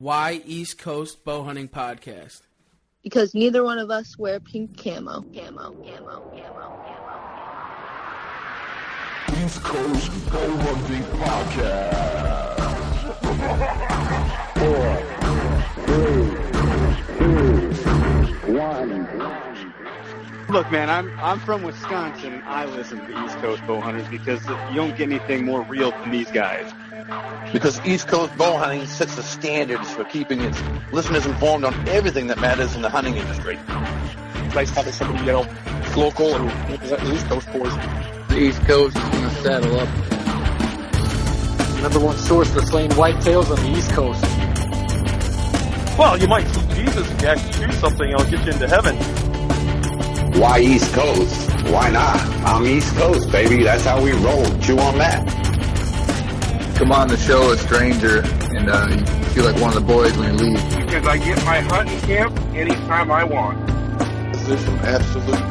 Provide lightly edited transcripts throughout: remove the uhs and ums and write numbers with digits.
Why East Coast Bowhunting Podcast? Because neither one of us wear pink camo. East Coast Bowhunting Podcast. 4, 3, 2, 1. Look, man, I'm from Wisconsin, and I listen to East Coast Bowhunters because you don't get anything more real than these guys. Because East Coast Bowhunting sets the standards for keeping its listeners informed on everything that matters in the hunting industry. It's nice having somebody, local and represent the East Coast boys. The East Coast is going to saddle up. Number one source for slaying whitetails on the East Coast. Well, you might see Jesus if you actually do something, it'll get you into heaven. Why East Coast? Why not? I'm East Coast, baby. That's how we roll. Chew on that. Come on the show, a stranger, and you feel like one of the boys when you leave. Because I get my hunting camp anytime I want. There's some absolute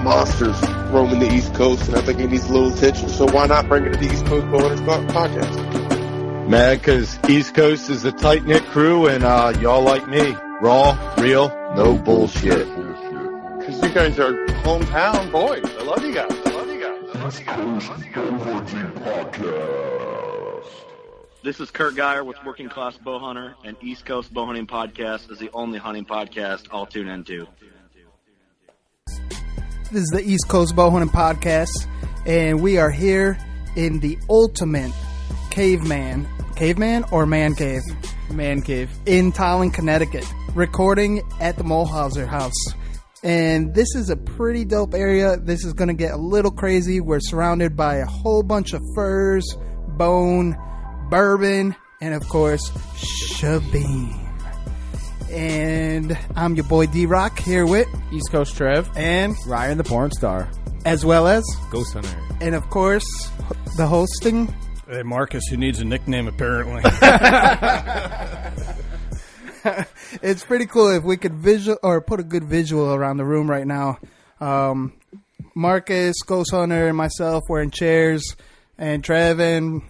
monsters roaming the East Coast, and I think it needs a little attention, so why not bring it to the East Coast Bowhunters Podcast? Man, because East Coast is a tight-knit crew, and y'all like me. Raw, real, no bullshit. Because you guys are hometown boys. I love you guys. East Coast Bowhunting Podcast. This is Kurt Geyer with Working Class Bowhunter, and East Coast Bowhunting Podcast is the only hunting podcast I'll tune into. This is the East Coast Bowhunting Podcast, and we are here in the ultimate caveman or man cave? Man cave. In Tallinn, Connecticut, recording at the Muhlhauser house. And this is a pretty dope area. This is going to get a little crazy. We're surrounded by a whole bunch of furs, bone, bourbon, and of course, Shabim. And I'm your boy D-Rock here with East Coast Trev and Ryan the Porn Star, as well as Ghost Hunter, and of course the hosting Marcus, who needs a nickname apparently. It's pretty cool if we could put a good visual around the room right now. Marcus, Ghost Hunter, and myself were in chairs, and Trev and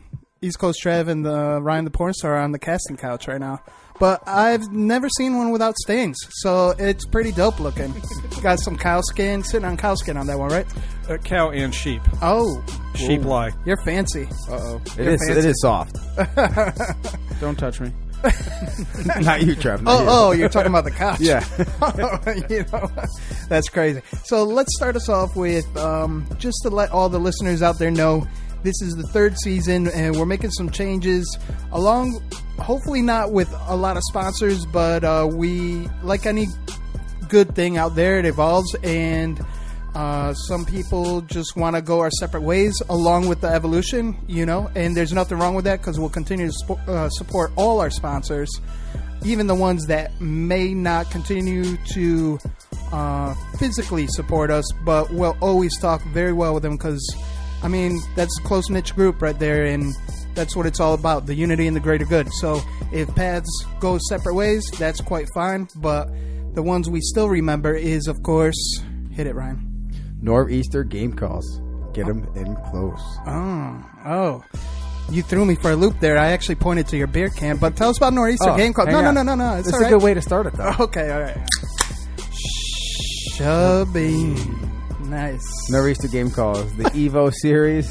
East Coast Trev and Ryan the Porn Star are on the casting couch right now. But I've never seen one without stains, so it's pretty dope looking. Got some cow skin, sitting on cow skin on that one, right? Cow and sheep. Oh. Sheep lie. You're fancy. Uh-oh. It is soft. Don't touch me. Not you, Trev. You're talking about the couch. Yeah. That's crazy. So let's start us off with, just to let all the listeners out there know, this is the third season, and we're making some changes along, hopefully not with a lot of sponsors, but we, like any good thing out there, it evolves, and some people just want to go our separate ways along with the evolution, and there's nothing wrong with that because we'll continue to support all our sponsors, even the ones that may not continue to physically support us, but we'll always talk very well with them because, that's a close-knit group right there, and that's what it's all about, the unity and the greater good. So if paths go separate ways, that's quite fine, but the ones we still remember is, of course, hit it, Ryan. Nor'easter game calls. Get them in close. Oh. You threw me for a loop there. I actually pointed to your beer can, but tell us about Nor'easter game calls. No. It's a good way to start it, though. Okay, all right. Shabby. Nice. Nor'easter game calls. The Evo series.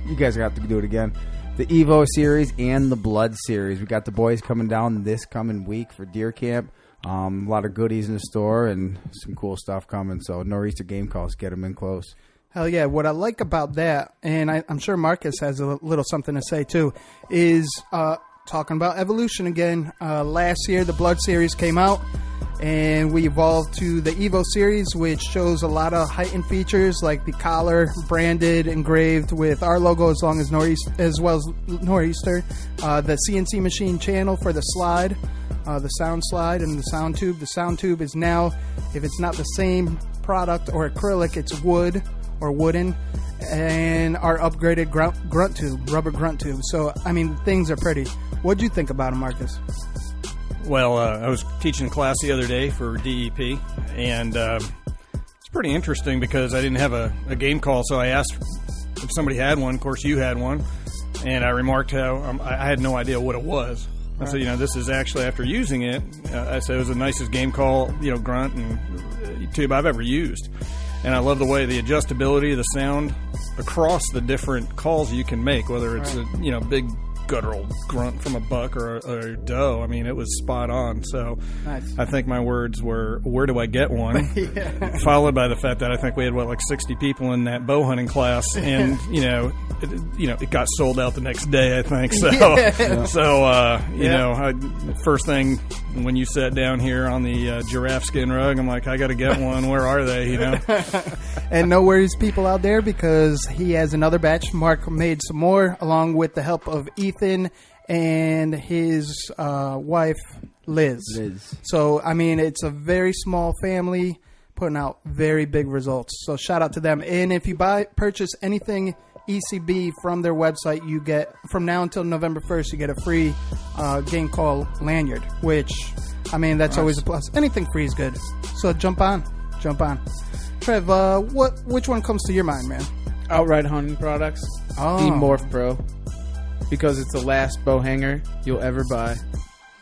You guys have to do it again. The Evo series and the Blood series. We got the boys coming down this coming week for deer camp. A lot of goodies in the store and some cool stuff coming. So Nor'easter game calls, get them in close. Hell yeah. What I like about that, and I'm sure Marcus has a little something to say too, is talking about evolution again. Last year, the Blood series came out, and we evolved to the Evo series, which shows a lot of heightened features like the collar branded, engraved with our logo as well as Nor'easter, the CNC machine channel for the slide. The sound slide and the sound tube. The sound tube is now, if it's not the same product or acrylic, it's wood or wooden, and our upgraded grunt tube, rubber grunt tube. So, things are pretty. What'd you think about them, Marcus? Well, I was teaching a class the other day for DEP, and it's pretty interesting because I didn't have a game call, so I asked if somebody had one. Of course, you had one, and I remarked how I had no idea what it was. I said, this is actually after using it. I said it was the nicest game call, grunt and tube I've ever used. And I love the way the adjustability of the sound across the different calls you can make, whether it's a big guttural grunt from a buck or a doe. I mean, it was spot on. So nice. I think my words were, "Where do I get one?" Followed by the fact that I think we had 60 people in that bow hunting class, and it got sold out the next day. I think so. First thing when you sat down here on the giraffe skin rug, I'm like, I got to get one. Where are they? And no worries, people out there, because he has another batch. Mark made some more, along with the help of Ethan and his wife, Liz. So, I mean, it's a very small family putting out very big results. So, shout out to them. And if you purchase anything ECB from their website, you get, from now until November 1st, you get a free game call lanyard, which, I mean, that's always a plus. Anything free is good. So, jump on. Trev, which one comes to your mind, man? Outright Hunting Products. The Morph Pro. Because it's the last bow hanger you'll ever buy.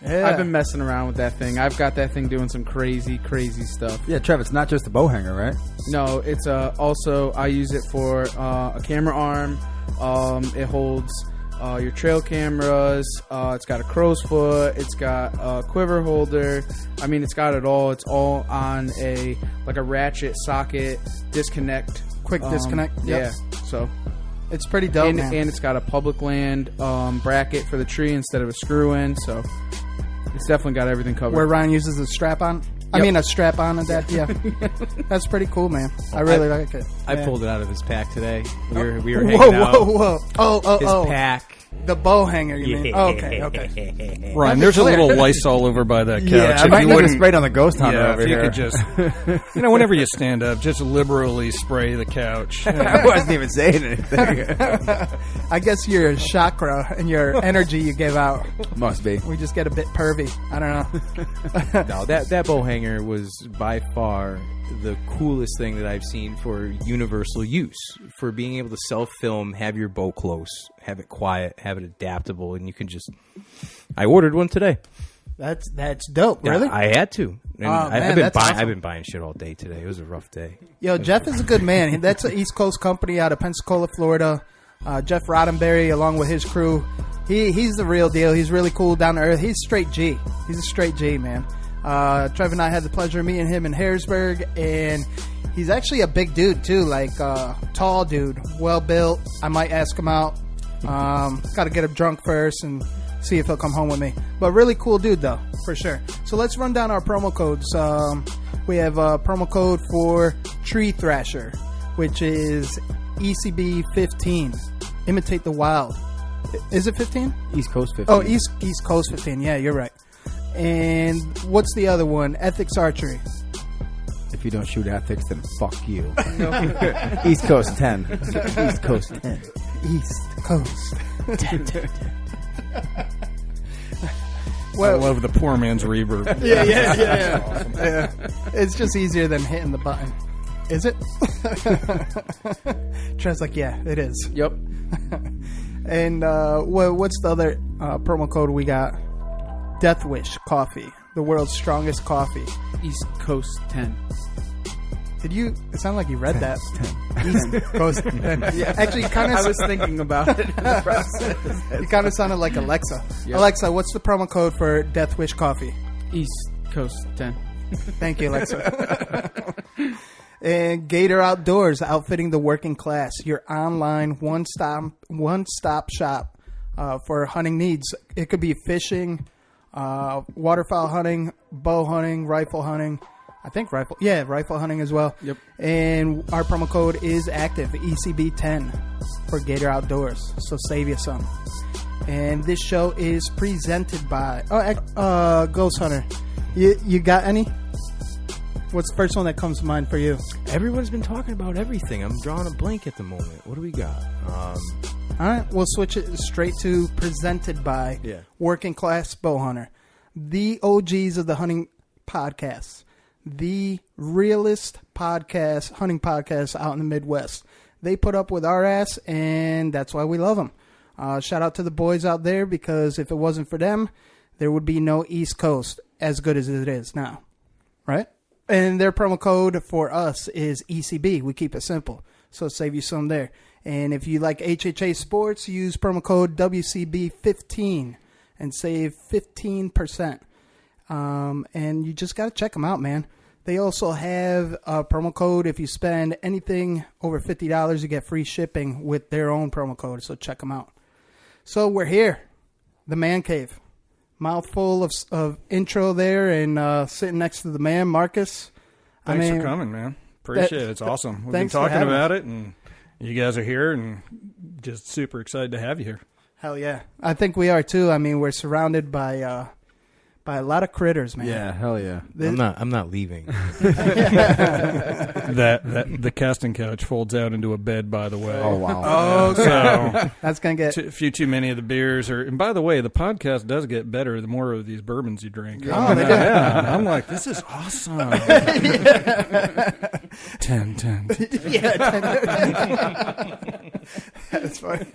Yeah. I've been messing around with that thing. I've got that thing doing some crazy, crazy stuff. Yeah, Trev, it's not just a bow hanger, right? No, it's also, I use it for a camera arm. It holds your trail cameras. It's got a crow's foot. It's got a quiver holder. I mean, it's got it all. It's all on a ratchet socket disconnect. Quick disconnect. Yep. Yeah. So it's pretty dope, man. And it's got a public land bracket for the tree instead of a screw in. So it's definitely got everything covered. Where Ryan uses a strap on. I mean, a strap on of that. Yeah, that's pretty cool, man. I really like it. I pulled it out of his pack today. We were hanging out. Whoa! His pack. The bow hanger, you mean? Okay. Ryan, there's a little Lysol over by that couch. Yeah, I might need to spray on the ghost hunter over if here. You could just, whenever you stand up, just liberally spray the couch. I wasn't even saying anything. I guess your chakra and your energy you give out must be. We just get a bit pervy. I don't No, know. that bow hanger was by far the coolest thing that I've seen for universal use, for being able to self-film, have your bow close, have it quiet, have it adaptable, and you can just... I ordered one today. That's dope, really? I had to. And I've been buying shit all day today. It was a rough day. Yo, Jeff is a good man. That's an East Coast company out of Pensacola, Florida. Jeff Roddenberry, along with his crew. He's the real deal. He's really cool, down to earth. He's straight G. He's a straight G, man. Trev and I had the pleasure of meeting him in Harrisburg, and he's actually a big dude too, like tall dude, well built. I might ask him out. Got to get him drunk first and see if he'll come home with me. But really cool dude though, for sure. So let's run down our promo codes. We have a promo code for Tree Thrasher, which is ECB 15. Imitate the Wild. Is it 15? East Coast 15. Oh, East Coast 15. Yeah, you're right. And what's the other one? Ethics Archery. If you don't shoot ethics, then fuck you. East Coast 10. East Coast 10. East Coast 10. Well, I love the poor man's reverb. Yeah. It's just easier than hitting the button. Is it? Trev's like, yeah, it is. Yep. And what's the other promo code we got? Death Wish Coffee, the world's strongest coffee. East Coast 10. Did you? It sounded like you read 10, that. 10. East Coast 10. Yeah, actually, kind of. I was thinking about it in the process. You kind of sounded like Alexa. Yep. Alexa, what's the promo code for Death Wish Coffee? East Coast 10. Thank you, Alexa. And Gator Outdoors, outfitting the working class. Your online one-stop shop for hunting needs. It could be fishing, waterfowl hunting, bow hunting, rifle hunting. I think rifle hunting as well. Yep. And our promo code is active, ECB10 for Gator Outdoors. So save you some. And this show is presented by Ghost Hunter. You got any? What's the first one that comes to mind for you? Everyone's been talking about everything. I'm drawing a blank at the moment. What do we got? All right, we'll switch it straight to presented by Working Class Bow Hunter. The OGs of the hunting podcasts. The realest podcast, hunting podcast out in the Midwest. They put up with our ass, and that's why we love them. Shout out to the boys out there, because if it wasn't for them, there would be no East Coast as good as it is now, right? And their promo code for us is ECB. We keep it simple, so save you some there. And if you like HHA Sports, use promo code WCB15 and save 15%. And you just got to check them out, man. They also have a promo code. If you spend anything over $50, you get free shipping with their own promo code, so check them out. So we're here, the Man Cave. Mouthful of intro there, and sitting next to the man, Marcus. Thanks for coming, man. Appreciate it. It's awesome. We've been talking about it, and you guys are here, and just super excited to have you here. Hell yeah. I think we are, too. I mean, we're surrounded by a lot of critters, man. Yeah, hell yeah. I'm not leaving. The casting couch folds out into a bed, by the way. Oh, wow. Oh, so that's going to get a few too many of the beers. And by the way, the podcast does get better the more of these bourbons you drink. Oh, they do. Yeah. I'm like, this is awesome. 10. Yeah, 10. That's funny.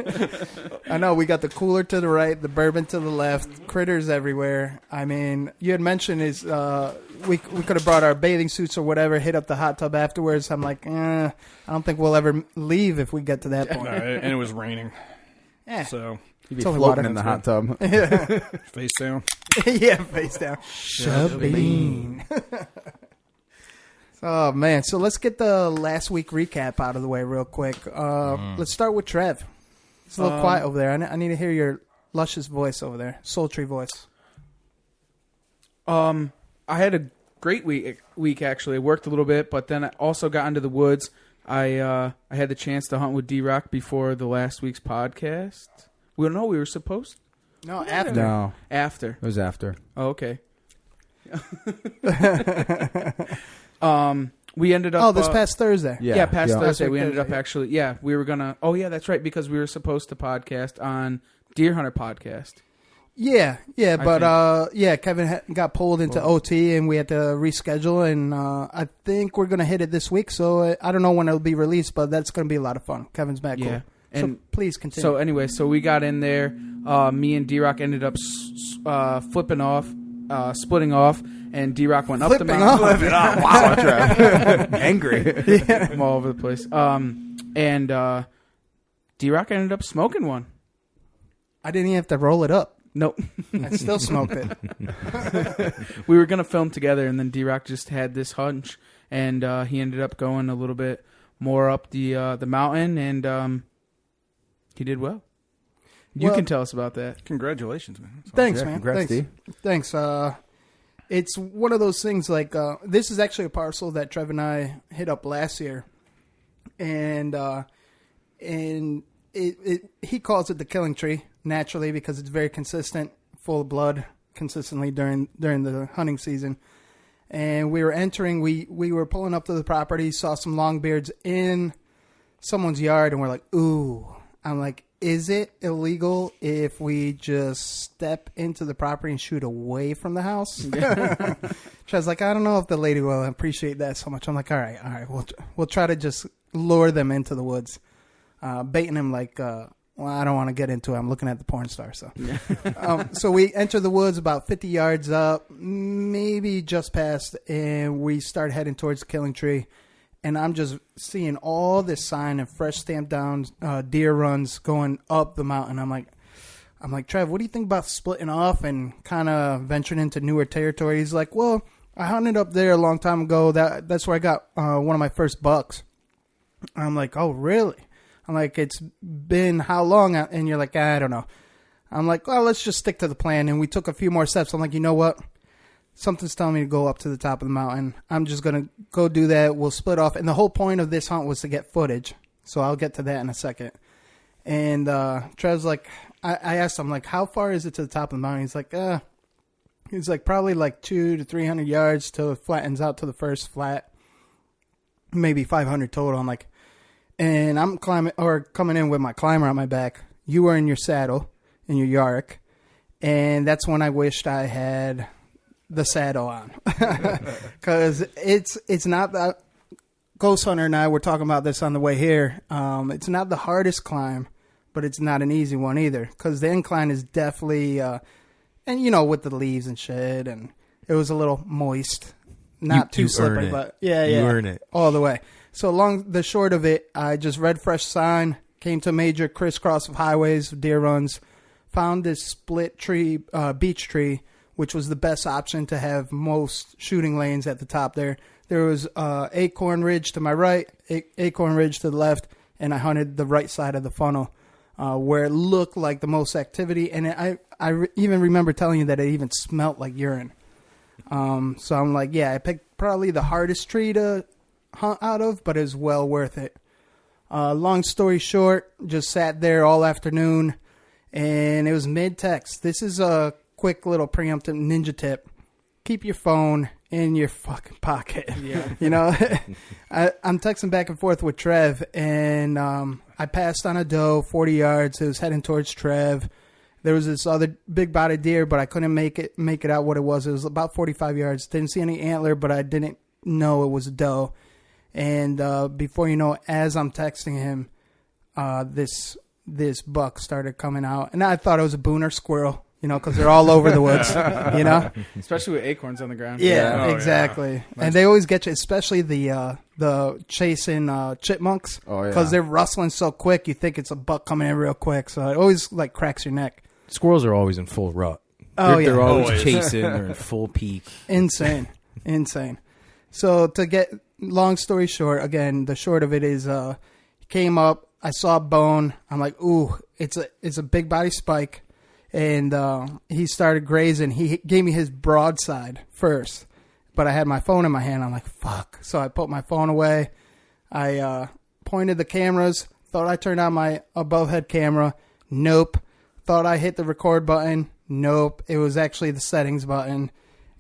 I know, we got the cooler to the right, the bourbon to the left, critters everywhere. I mean, you had mentioned we could have brought our bathing suits or whatever, hit up the hot tub afterwards. I'm like, I don't think we'll ever leave if we get to that point. No, and it was raining. Yeah. So you'd be floating in the hot tub. Face down. Yeah, face down. Shabine. Oh, man. So let's get the last week recap out of the way real quick. Let's start with Trev. It's a little quiet over there. I need to hear your luscious voice over there. Sultry voice. I had a great week actually. I worked a little bit, but then I also got into the woods. I had the chance to hunt with D-Rock before the last week's podcast. We were supposed to. No, after. No. After. It was after. Oh, okay. We ended up... Oh, this past Thursday. Yeah, past Thursday. We ended up actually... Yeah, we were going to... Oh, yeah, that's right, because we were supposed to podcast on Deer Hunter Podcast. Yeah, but Kevin got pulled into OT, and we had to reschedule, and I think we're going to hit it this week, so I don't know when it'll be released, but that's going to be a lot of fun. Kevin's back cool. And so please continue. So anyway, we got in there. Me and D-Rock ended up flipping off, splitting off, and D-Rock went up the mountain. Flipping off. Wow, Trev. Angry. Yeah, I'm all over the place. And D-Rock ended up smoking one. I didn't even have to roll it up. Nope. I still smoked it. We were going to film together, and then D-Rock just had this hunch, and he ended up going a little bit more up the mountain, and he did well. You can tell us about that. Congratulations, man. Thanks, yeah, man. Congrats, Thanks. It's one of those things like this is actually a parcel that Trev and I hit up last year, and he calls it the killing tree naturally because it's very consistent, full of blood consistently during the hunting season. And we were entering, we were pulling up to the property, saw some longbeards in someone's yard, and we're like, ooh. I'm like, is it illegal if we just step into the property and shoot away from the house? Trev's like, I don't know if the lady will appreciate that so much. I'm like, all right, we'll try to just lure them into the woods, baiting him like, well, I don't want to get into it. I'm looking at the porn star. So, so we enter the woods about 50 yards up, maybe just past, and we start heading towards the killing tree. And I'm just seeing all this sign of fresh stamped down deer runs going up the mountain. I'm like, Trev, what do you think about splitting off and kind of venturing into newer territory? He's like, well, I hunted up there a long time ago. That's where I got one of my first bucks. I'm like, oh, really? I'm like, it's been how long? And you're like, I don't know. I'm like, well, let's just stick to the plan. And we took a few more steps. I'm like, you know what? Something's telling me to go up to the top of the mountain. I'm just going to go do that. We'll split off. And the whole point of this hunt was to get footage. So I'll get to that in a second. And Trev's like, I asked him, like, how far is it to the top of the mountain? He's like, probably like 200 to 300 yards till it flattens out to the first flat. Maybe 500 total. I'm like, and I'm coming in with my climber on my back. You were in your saddle, in your Yarrick. And that's when I wished I had the saddle on. Because it's not that... Ghost Hunter and I were talking about this on the way here. It's not the hardest climb, but it's not an easy one either. Because the incline is definitely... and with the leaves and shit, and it was a little moist, not too you slippery, earn it. but yeah, You earn it all the way. So long the short of it, I just read fresh sign, came to a major crisscross of highways, deer runs, found this split tree, beech tree, which was the best option to have most shooting lanes at the top there. There was Acorn Ridge to my right, Acorn Ridge to the left, and I hunted the right side of the funnel where it looked like the most activity. And I even remember telling you that it even smelled like urine. So I'm like, yeah, I picked probably the hardest tree to hunt out of, but it's well worth it. Long story short, just sat there all afternoon, and it was mid-text. This is a quick little preemptive ninja tip. Keep your phone in your fucking pocket. Yeah. I'm texting back and forth with Trev, and I passed on a doe 40 yards. It was heading towards Trev. There was this other big-bodied deer, but I couldn't make it out what it was. It was about 45 yards. Didn't see any antler, but I didn't know it was a doe. And before you know, as I'm texting him, this buck started coming out, and I thought it was a booner squirrel, because they're all over the woods, especially with acorns on the ground. Yeah, exactly. Nice. And they always get you, especially the chasing chipmunks, because they're rustling so quick. You think it's a buck coming in real quick, so it always cracks your neck. Squirrels are always in full rut. They're always chasing. They're in full peak. Insane. So to get long story short, again, the short of it is, he came up. I saw a bone. I'm like, ooh, it's a big body spike, and he started grazing. He gave me his broadside first, but I had my phone in my hand. I'm like, fuck. So I put my phone away. I pointed the cameras. Thought I turned on my above head camera. Nope. Thought I hit the record button. Nope. It was actually the settings button,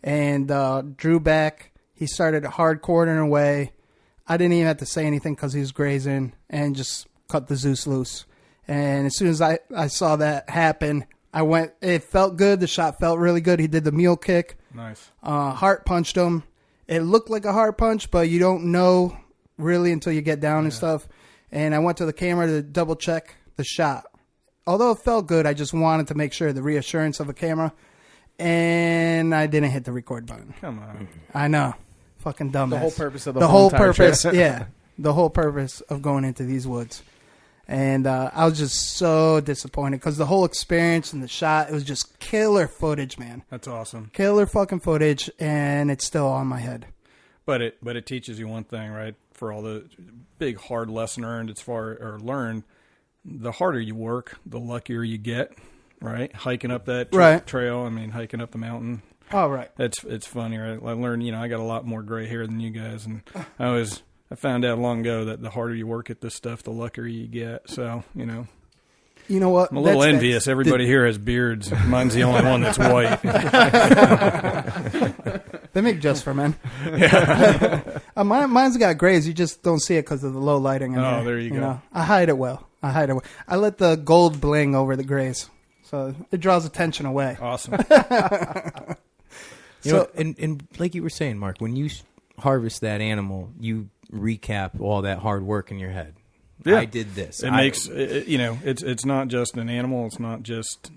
and drew back. He started hard quartering away. I didn't even have to say anything because he was grazing, and just cut the Zeus loose. And as soon as I saw that happen, I went. It felt good. The shot felt really good. He did the mule kick. Nice. Heart punched him. It looked like a heart punch, but you don't know really until you get down and stuff. And I went to the camera to double check the shot. Although it felt good, I just wanted to make sure, the reassurance of a camera. And I didn't hit the record button. Come on. I know. Fucking dumbass. The whole purpose of the whole purpose, yeah. The whole purpose of going into these woods. And I was just so disappointed because the whole experience and the shot, it was just killer footage, man. That's awesome. Killer fucking footage, and it's still on my head. But it teaches you one thing, right? For all the big hard lesson learned, the harder you work, the luckier you get, right? Hiking up that trail, hiking up the mountain. Oh, right. It's funny, right? I learned, I got a lot more gray hair than you guys, and I found out long ago that the harder you work at this stuff, the luckier you get. So, You know what? I'm a little envious. Everybody here has beards. Mine's the only one that's white. They make just for men. Yeah. Mine's got grays. You just don't see it because of the low lighting. There you go. I hide it well. I let the gold bling over the grays, so it draws attention away. Awesome. And like you were saying, Mark, when you harvest that animal, you recap all that hard work in your head. Yeah. I did this. It's not just an animal. It's not just,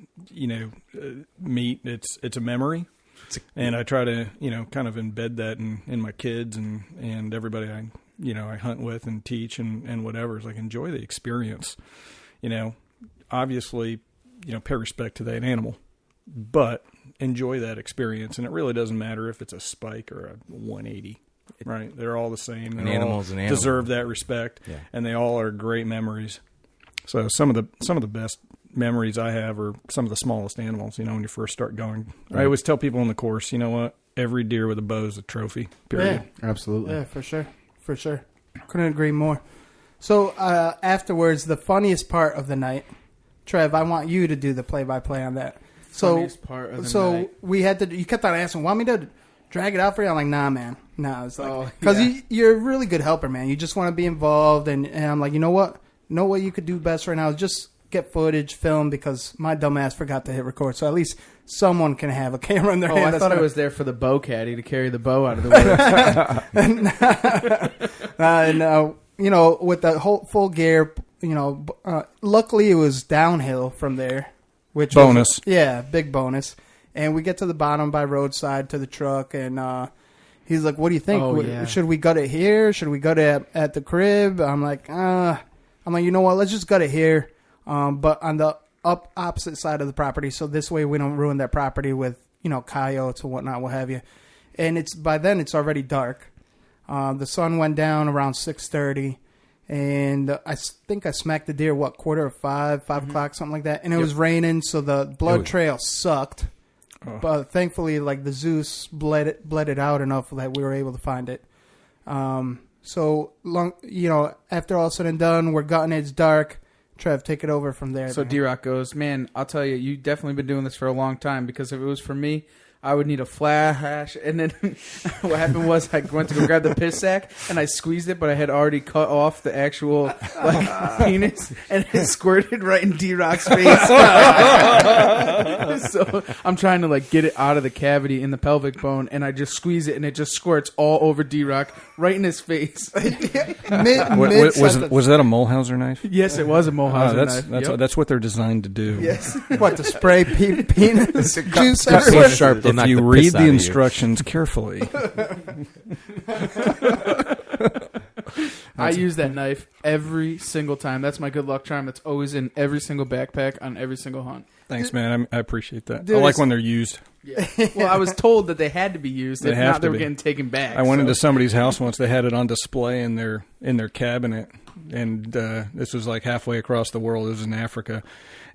meat. It's a memory. And I try to, kind of embed that in my kids and everybody I hunt with and teach and whatever. It's like, enjoy the experience. Obviously, pay respect to that animal, but enjoy that experience. And it really doesn't matter if it's a spike or a 180. Right, they're all the same. An animal's an animal. Deserve that respect, and they all are great memories. So some of the best memories I have are some of the smallest animals. When you first start going, I always tell people in the course, you know what? Every deer with a bow is a trophy. Period. Yeah, absolutely. Yeah, for sure. Couldn't agree more. So afterwards, the funniest part of the night, Trev, I want you to do the play-by-play on that. Funniest part of the night. We had to. You kept on asking, "Want me to drag it out for you?" I'm like, "Nah, man. Nah." It's like because you're a really good helper, man. You just want to be involved, and I'm like, you know what? You could do best right now is just get footage, film, because my dumbass forgot to hit record. So at least someone can have a camera in their hand. I thought I was there for the bow caddy to carry the bow out of the woods. With the whole full gear, luckily it was downhill from there, which bonus. Big bonus. And we get to the bottom by roadside to the truck, and he's like, "What do you think? Oh, yeah. Should we gut it here? Should we gut it at the crib?" I'm like, you know what? Let's just gut it here, but on the opposite side of the property, so this way we don't ruin that property with coyotes and whatnot, what have you. And by then it's already dark. The sun went down around 6:30. And I think I smacked the deer, 5:45, 5 o'clock, something like that. And it was raining, so the blood trail sucked. Oh. But thankfully, the Zeus bled it out enough that we were able to find it. So long, after all said and done, we're gutting it. It's dark. Trev, take it over from there. So D-Rock goes, man, I'll tell you, you definitely been doing this for a long time, because if it was for me, I would need a flash. And then what happened was I went to go grab the piss sack and I squeezed it, but I had already cut off the actual penis, and it squirted right in D-Rock's face. So I'm trying to get it out of the cavity in the pelvic bone, and I just squeeze it and it just squirts all over D-Rock right in his face. Was that a Muhlhauser knife? Yes, it was a Muhlhauser knife. That's what they're designed to do. Yes. What, to spray penis juice so everywhere? sharp. If you read the instructions carefully. I use that knife every single time. That's my good luck charm. It's always in every single backpack on every single hunt. Thanks, man. I appreciate that. I like when they're used. Yeah. Well, I was told that they had to be used. If not, they were getting taken back. I went into somebody's house once. They had it on display in their cabinet, and this was halfway across the world. It was in Africa.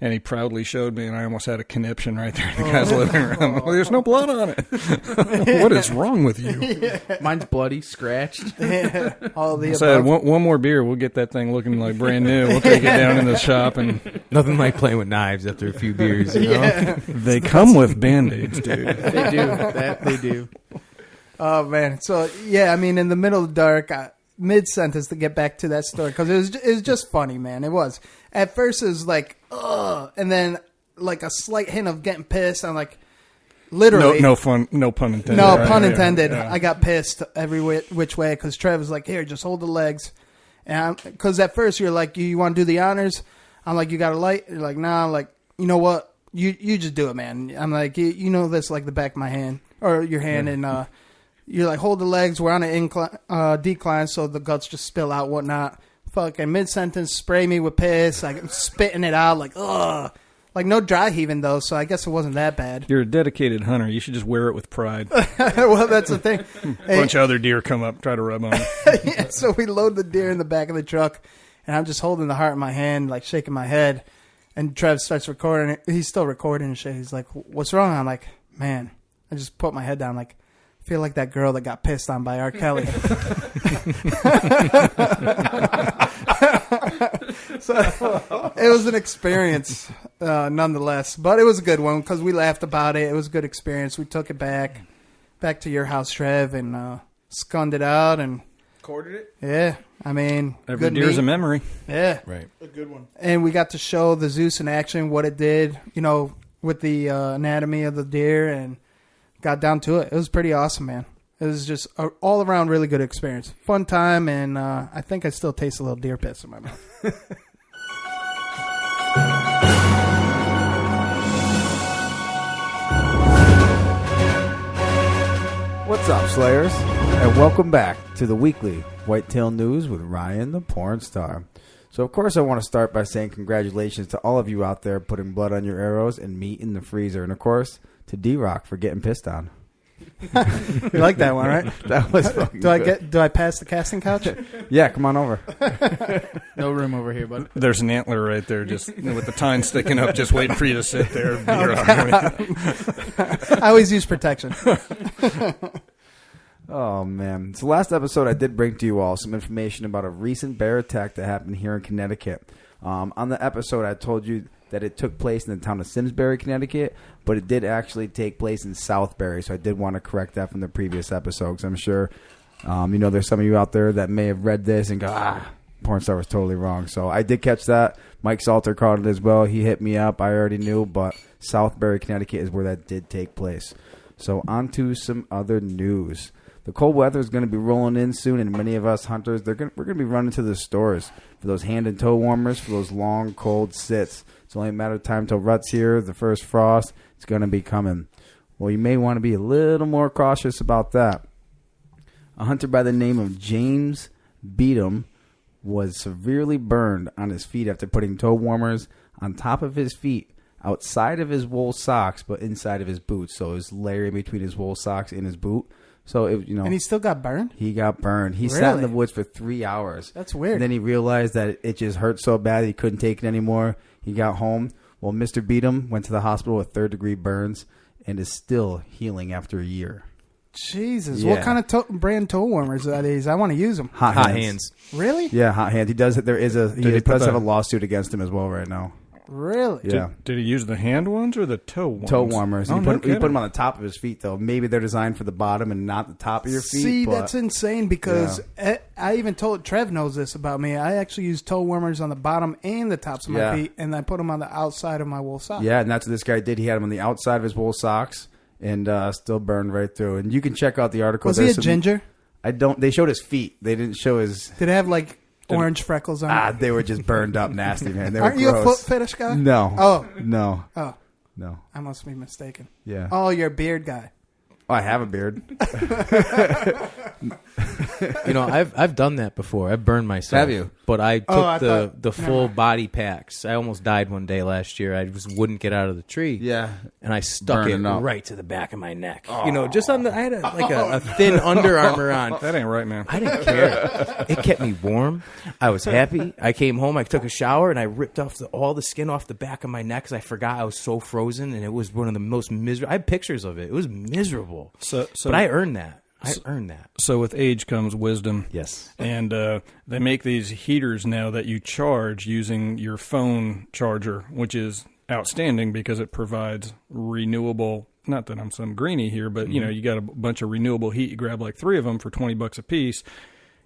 And he proudly showed me, and I almost had a conniption right there in the guy's living room. Well, there's no blood on it. What is wrong with you? Yeah. Mine's bloody, scratched. Yeah, all the above. One more beer, we'll get that thing looking like brand new. We'll take it down in the shop. And nothing like playing with knives after a few beers, you know? Yeah. They come with Band-Aids, dude. They do. That they do. Oh, man. So, yeah, I mean, in the middle of the dark, mid-sentence to get back to that story, because it was just funny, man. It was. At first, it was ugh, and then a slight hint of getting pissed. I'm literally no pun intended. No pun intended. Yeah. I got pissed every which way, because Trev was like, "Here, just hold the legs," and because at first you're like, "You want to do the honors?" I'm like, "You got a light?" You're like, "Nah." I'm like, "You know what? You just do it, man." I'm like, "You know this like the back of my hand or your hand," and you're like, "Hold the legs. We're on an decline, so the guts just spill out, whatnot." Fucking mid-sentence, spray me with piss, spitting it out, ugh. No dry heaving, though, so I guess it wasn't that bad. You're a dedicated hunter. You should just wear it with pride. Well, that's the thing. A bunch of other deer come up, try to rub on it. Yeah, so we load the deer in the back of the truck, and I'm just holding the heart in my hand, shaking my head, and Trev starts recording. He's still recording and shit. He's like, "What's wrong?" I'm like, "Man," I just put my head down, I feel like that girl that got pissed on by R. Kelly. So it was an experience, nonetheless. But it was a good one because we laughed about it. It was a good experience. We took it back to your house, Trev, and skunned it out and recorded it. Yeah, I mean, every deer's a memory. Yeah, right. A good one. And we got to show the Zeus in action, what it did, with the anatomy of the deer, and got down to it. It was pretty awesome, man. It was just an all-around really good experience. Fun time, and I think I still taste a little deer piss in my mouth. What's up, Slayers? And welcome back to the weekly Whitetail News with Ryan the Porn Star. So, of course, I want to start by saying congratulations to all of you out there putting blood on your arrows and meat in the freezer. And, of course, to D-Rock for getting pissed on. You like that one, right? That was fucking Do I pass the casting couch? Yeah, come on over. No room over here, bud. There's an antler right there, just with the tine sticking up, just waiting for you to sit there. I always use protection. Oh, man. So last episode, I did bring to you all some information about a recent bear attack that happened here in Connecticut. On the episode, I told you that it took place in the town of Simsbury, Connecticut, but it did actually take place in Southbury, so I did want to correct that from the previous episode, because I'm sure there's some of you out there that may have read this and go, Porn Star was totally wrong. So I did catch that. Mike Salter caught it as well. He hit me up. I already knew, but Southbury, Connecticut is where that did take place. So on to some other news. The cold weather is going to be rolling in soon, and many of us hunters, we're going to be running to the stores for those hand and toe warmers, for those long, cold sits. It's only a matter of time till rut's here, the first frost. It's going to be coming. Well, you may want to be a little more cautious about that. A hunter by the name of James Beadham was severely burned on his feet after putting toe warmers on top of his feet outside of his wool socks but inside of his boots. So it was layering between his wool socks and his boot. So it, and he still got burned? He got burned. He Really? sat in the woods for 3 hours. That's weird. And then he realized that it just hurt so bad he couldn't take it anymore. He got home. Well, Mr. Beadham went to the hospital with third-degree burns and is still healing after a year. Jesus. Yeah. What kind of brand toe warmers are these? I want to use them. Hot hands. Really? Yeah, hot hands. He does. He put does have the- a lawsuit against him as well right now. Really? Yeah. Did he use the hand ones or the toe ones? Toe warmers. Oh, He no put them kidding. on the top of his feet, though. Maybe they're designed for the bottom and not the top of your feet. See, but- that's insane because I even told Trev knows this about me. I actually use toe warmers on the bottom and the tops of my Yeah. feet, and I put them on the outside of my wool sock. Yeah, and that's what this guy did. He had them on the outside of his wool socks and still burned right through. And you can check out the article. Was he a ginger? I don't. They showed his feet. They didn't show his. Did it have like orange freckles on it? They were just burned up, nasty, man. They Aren't were you a gross. foot fetish guy? No. Oh. No. Oh. No. I must be mistaken. Yeah. Oh, you're a beard guy. Oh, I have a beard. You know, I've done that before. I've burned myself. Have you? But I took I the full body packs. I almost died one day last year. I just wouldn't get out of the tree. Yeah. And I stuck Burning it up. right to the back of my neck. You know, just on the. I had a thin Under Armour on. That ain't right, man. I didn't care. It kept me warm. I was happy. I came home. I took a shower and I ripped off all the skin off the back of my neck because I forgot I was so frozen, and it was one of the most miserable. I have pictures of it. It was miserable. But I earned that. I earned that. So with age comes wisdom. Yes. And they make these heaters now that you charge using your phone charger, which is outstanding because it provides renewable. Not that I'm some greenie here, but you know, you got a bunch of renewable heat. You grab like 3 of them for $20 a piece.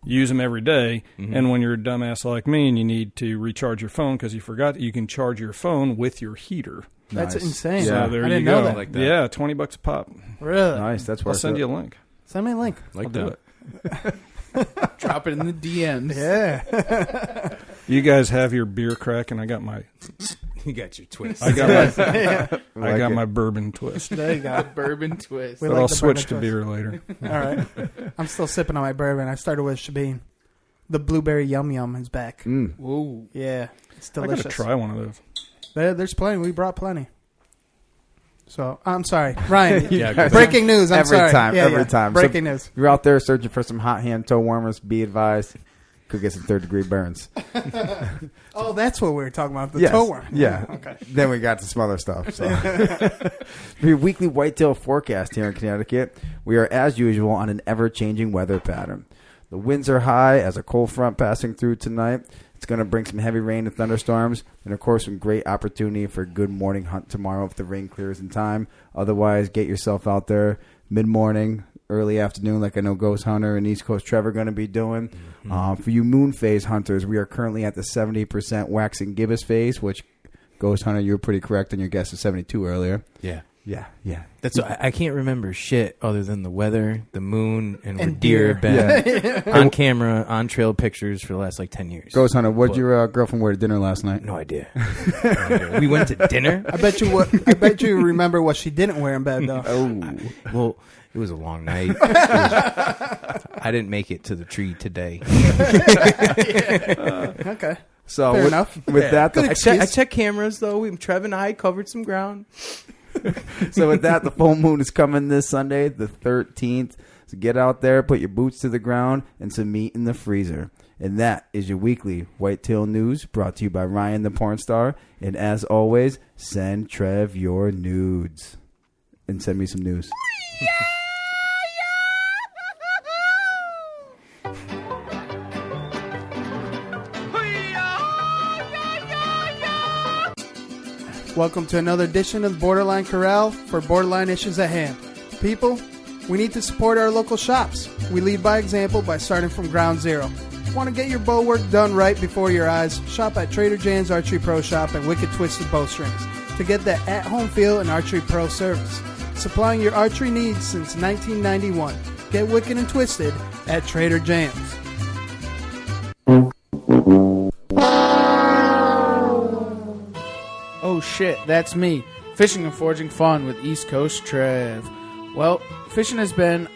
Use them every day, and when you're a dumbass like me and you need to recharge your phone because you forgot that you can charge your phone with your heater. That's Nice. insane. So Yeah. there I you didn't go. know that. Like that. Yeah, $20 a pop. Really? Nice. That's I'll worth send it. you a link. Send me a link. Like I'll do that. it. Drop it in the DMs. Yeah. You guys have your beer crack, and I got my You got your twist. I got my bourbon twist. There you go. Bourbon twist. We But like I'll the switch to bourbon beer later. All right. I'm still sipping on my bourbon. I started with Shabin. The blueberry yum yum is back. Whoa. Yeah. It's I delicious. gotta try one of those. There's plenty. We brought plenty. So, I'm sorry. Ryan, Yeah, breaking news. I'm every sorry. time. Yeah, Every yeah. time. Breaking So news. if you're out there searching for some hot hand toe warmers, be advised, could get some 3rd-degree burns. Oh, that's what we were talking about. The Yes. toe worm. Yeah. Okay. Then we got to some other stuff. So. For your weekly whitetail forecast here in Connecticut, we are, as usual, on an ever-changing weather pattern. The winds are high as a cold front passing through tonight. It's going to bring some heavy rain and thunderstorms, and of course some great opportunity for a good morning hunt tomorrow if the rain clears in time. Otherwise, get yourself out there mid-morning, early afternoon, like I know Ghost Hunter and East Coast Trevor are going to be doing. For you moon phase hunters, we are currently at the 70% waxing gibbous phase, which Ghost Hunter, you were pretty correct on your guess of 72 earlier. Yeah. Yeah. That's I can't remember shit other than the weather, the moon, and where And deer have been Yeah. on camera, on trail pictures for the last like 10 years. Ghost Hunter, what'd But- your girlfriend wear to dinner last night? No idea. We went to dinner. I bet you remember what she didn't wear in bed, though. Well, it was a long night. I didn't make it to the tree today. Okay. So Fair with, enough. with that, the, I checked cameras, though. Trev and I covered some ground. so with that, the full moon is coming this Sunday, the 13th. So get out there, put your boots to the ground, and some meat in the freezer. And that is your weekly Whitetail News, brought to you by Ryan the Porn Star. And as always, send Trev your nudes. And send me some news. Welcome to another edition of Borderline Corral for Borderline Issues at Hand. People, we need to support our local shops. We lead by example by starting from ground zero. Want to get your bow work done right before your eyes? Shop at Trader Jan's Archery Pro Shop and Wicked Twisted Bowstrings to get that at-home feel and Archery Pro service. Supplying your archery needs since 1991. Get wicked and twisted at Trader Jan's. Oh shit, that's me. Fishing and foraging fun with East Coast Trev. Well, fishing has been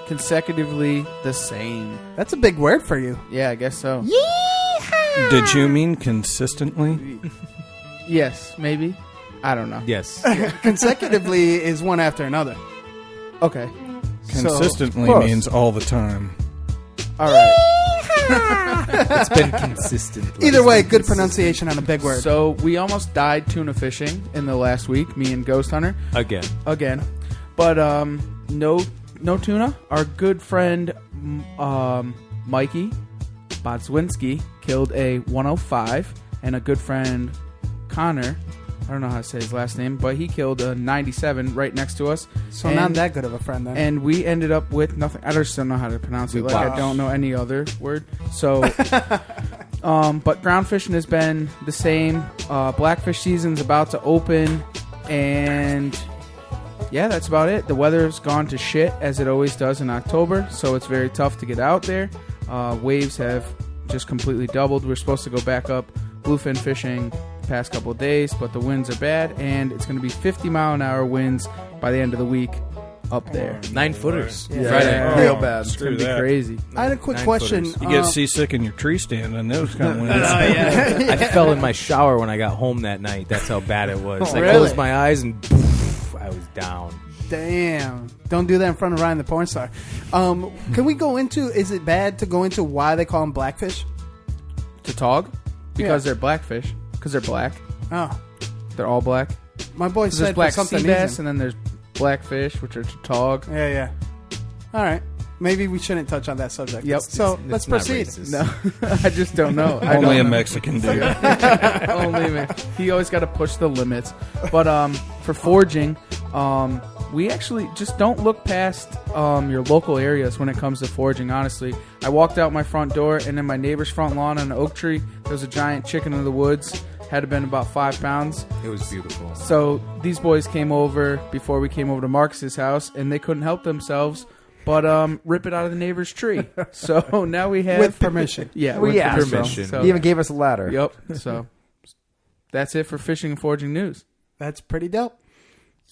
consecutively the same. That's a big word for you. Yeah, I guess so. Did you mean consistently? Yes, maybe. I don't know. Yes. Consecutively is one after another. Okay. Consistently So, means all the time. All right. It's been consistent. Either way, good pronunciation on a big word. So we almost died tuna fishing in the last week, me and Ghost Hunter. Again. But no tuna. Our good friend Mikey Bodzwinski killed a 105, and a good friend Connor, I don't know how to say his last name, but he killed a 97 right next to us. So not that good of a friend then. And we ended up with nothing. I just don't know how to pronounce it. Like I don't know any other word. So, but ground fishing has been the same. Blackfish season's about to open, and yeah, that's about it. The weather's gone to shit as it always does in October, so it's very tough to get out there. Waves have just completely doubled. We're supposed to go back up bluefin fishing the past couple of days, but the winds are bad, and it's going to be 50-mile-an-hour winds by the end of the week up there. 9-footers. Yeah. Friday. Real bad. It's going to be crazy. I had a quick question. You get seasick in your tree stand on those kind of winds. I fell in my shower when I got home that night. That's how bad it was. I Really? closed my eyes and poof, I was down. Damn. Don't do that in front of Ryan the porn star. Can we go into, is it bad to go into why they call them blackfish? To tog? Because they're blackfish. Because they're black. Oh. They're all black. My boy There's said black for something sea bass, reason. and then there's blackfish, which are tautog. Yeah. All right. Maybe we shouldn't touch on that subject. Yep. So let's proceed. No, I just don't know. Only a Mexican dude. Only me. He always got to push the limits. But for foraging, we actually just don't look past your local areas when it comes to foraging, honestly. I walked out my front door, and in my neighbor's front lawn on an oak tree, there was a giant chicken in the woods. Had been about 5 pounds. It was beautiful. So these boys came over before we came over to Marcus's house, and they couldn't help themselves but rip it out of the neighbor's tree. So now we have... With permission. Yeah, with permission. So, he even gave us a ladder. Yep. So that's it for fishing and foraging news. That's pretty dope.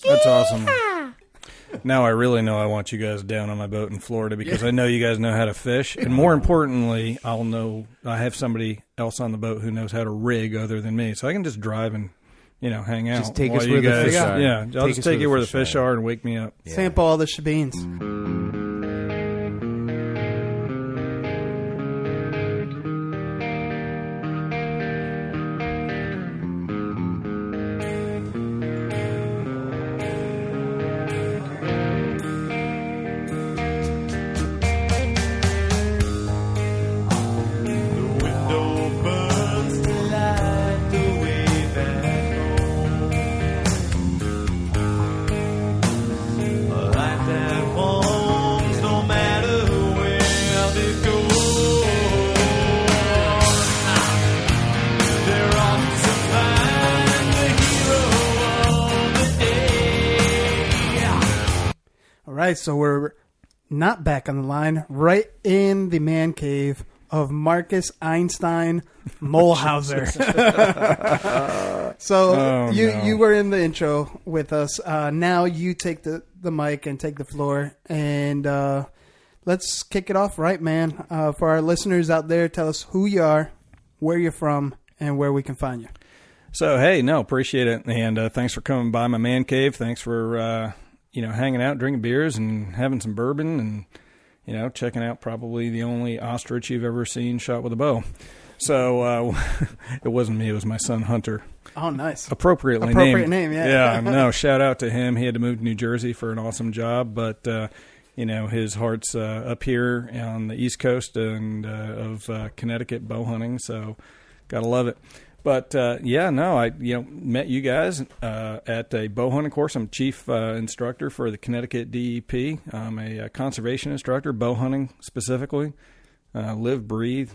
That's awesome. Now I really know I want you guys down on my boat in Florida because I know you guys know how to fish. And more importantly, I have somebody else on the boat who knows how to rig other than me. So I can just drive and, hang out. Just take while us you where the guys, fish are. Yeah, I'll just take you where the fish are and wake me up. Yeah. Sample all the shebeens. So we're not back on the line, right in the man cave of Markus Einstein Muhlhauser. So you were in the intro with us. Now you take the mic and take the floor, and let's kick it off right, man. For our listeners out there, tell us who you are, where you're from, and where we can find you. So, hey, appreciate it. And thanks for coming by my man cave. Thanks for... hanging out, drinking beers, and having some bourbon, and, checking out probably the only ostrich you've ever seen shot with a bow. So it wasn't me; it was my son Hunter. Oh, nice! Appropriate name, yeah. Yeah, no, shout out to him. He had to move to New Jersey for an awesome job, but his heart's up here on the East Coast and of Connecticut bow hunting. So, gotta love it. But, I met you guys at a bow hunting course. I'm chief instructor for the Connecticut DEP. I'm a conservation instructor, bow hunting specifically. Live, breathe,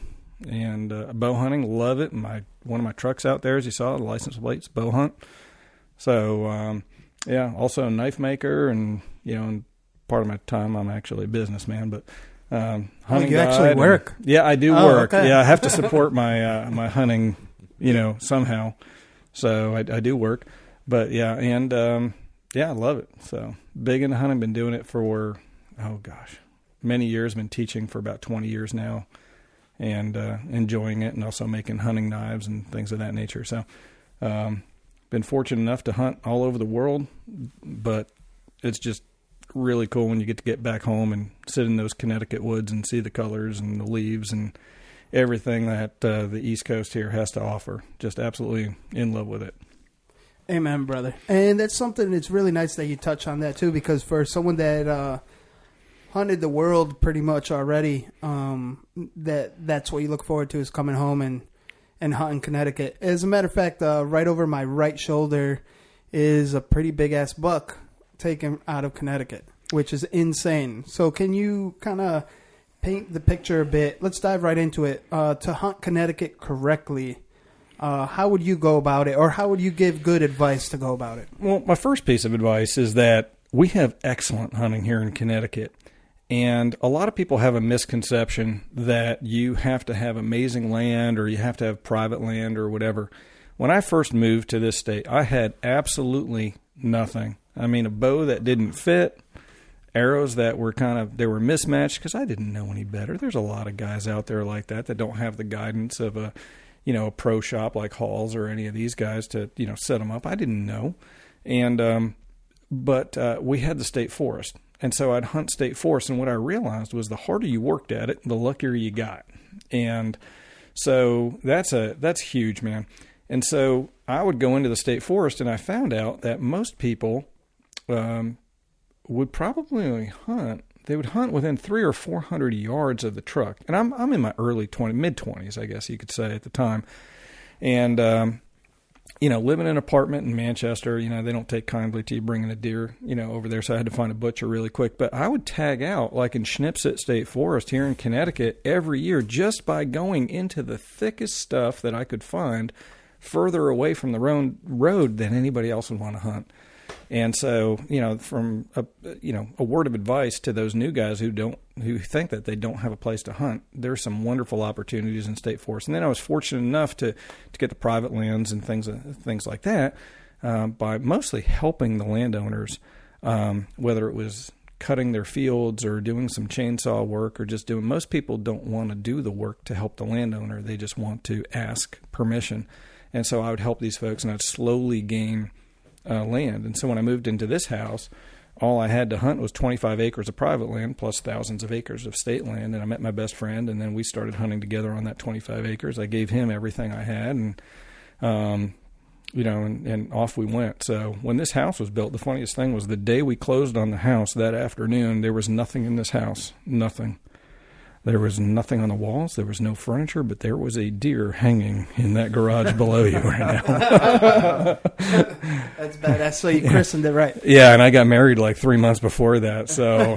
and bow hunting. Love it. One of my trucks out there, as you saw, the license plates, bow hunt. So, also a knife maker. And, and part of my time, I'm actually a businessman. But hunting you actually work? I do work. Okay. Yeah, I have to support my my hunting somehow. So I do work. But yeah, and I love it. So big into hunting. Been doing it for many years. Been teaching for about 20 years now, and enjoying it, and also making hunting knives and things of that nature. So been fortunate enough to hunt all over the world, but it's just really cool when you get back home and sit in those Connecticut woods and see the colors and the leaves and everything that the East Coast here has to offer. Just absolutely in love with it. Amen, brother. And that's something that's really nice that you touch on that too, because for someone that hunted the world pretty much already, that's what you look forward to, is coming home and hunting Connecticut. As a matter of fact, right over my right shoulder is a pretty big ass buck taken out of Connecticut, which is insane. So can you kind of paint the picture a bit? Let's dive right into it. To hunt Connecticut correctly, how would you go about it, or how would you give good advice to go about it? Well, my first piece of advice is that we have excellent hunting here in Connecticut. And a lot of people have a misconception that you have to have amazing land or you have to have private land or whatever. When I first moved to this state, I had absolutely nothing. I mean, a bow that didn't fit, arrows that were they were mismatched because I didn't know any better. There's a lot of guys out there like that don't have the guidance of a pro shop like Hall's or any of these guys to, set them up. I didn't know. And, but we had the state forest. And so I'd hunt state forest. And what I realized was the harder you worked at it, the luckier you got. And so that's huge, man. And so I would go into the state forest and I found out that most people, would probably hunt. They would hunt within 300 or 400 yards of the truck, and I'm in my mid 20s, I guess you could say at the time, and living in an apartment in Manchester, they don't take kindly to you bringing a deer, over there. So I had to find a butcher really quick. But I would tag out like in Schnipsit State Forest here in Connecticut every year just by going into the thickest stuff that I could find further away from the road than anybody else would want to hunt. And so, from a word of advice to those new guys who think that they don't have a place to hunt, there's some wonderful opportunities in state forest. And then I was fortunate enough to get the private lands and things like that by mostly helping the landowners, whether it was cutting their fields or doing some chainsaw work or just doing. Most people don't want to do the work to help the landowner; they just want to ask permission. And so I would help these folks, and I'd slowly gain land. And so when I moved into this house, all I had to hunt was 25 acres of private land plus thousands of acres of state land. And I met my best friend, and then we started hunting together on that 25 acres. I gave him everything I had, and and off we went. So when this house was built, the funniest thing was the day we closed on the house that afternoon, there was nothing in this house. Nothing. There was nothing on the walls. There was no furniture, but there was a deer hanging in that garage below you right now. That's badass. So you christened it right. Yeah, and I got married like 3 months before that. So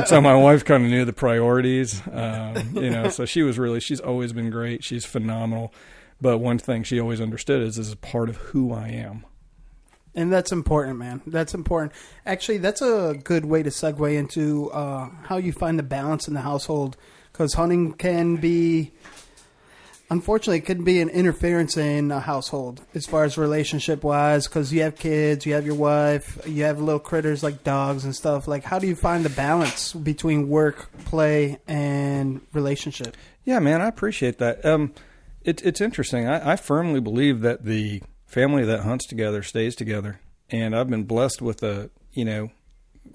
so my wife kind of knew the priorities. So she's always been great. She's phenomenal. But one thing she always understood is this is part of who I am. And that's important, man. That's important. Actually, that's a good way to segue into how you find the balance in the household. Because hunting can be, unfortunately, it can be an interference in a household as far as relationship-wise. Because you have kids, you have your wife, you have little critters like dogs and stuff. Like, how do you find the balance between work, play, and relationship? Yeah, man, I appreciate that. It's interesting. I firmly believe that the family that hunts together stays together. And I've been blessed with I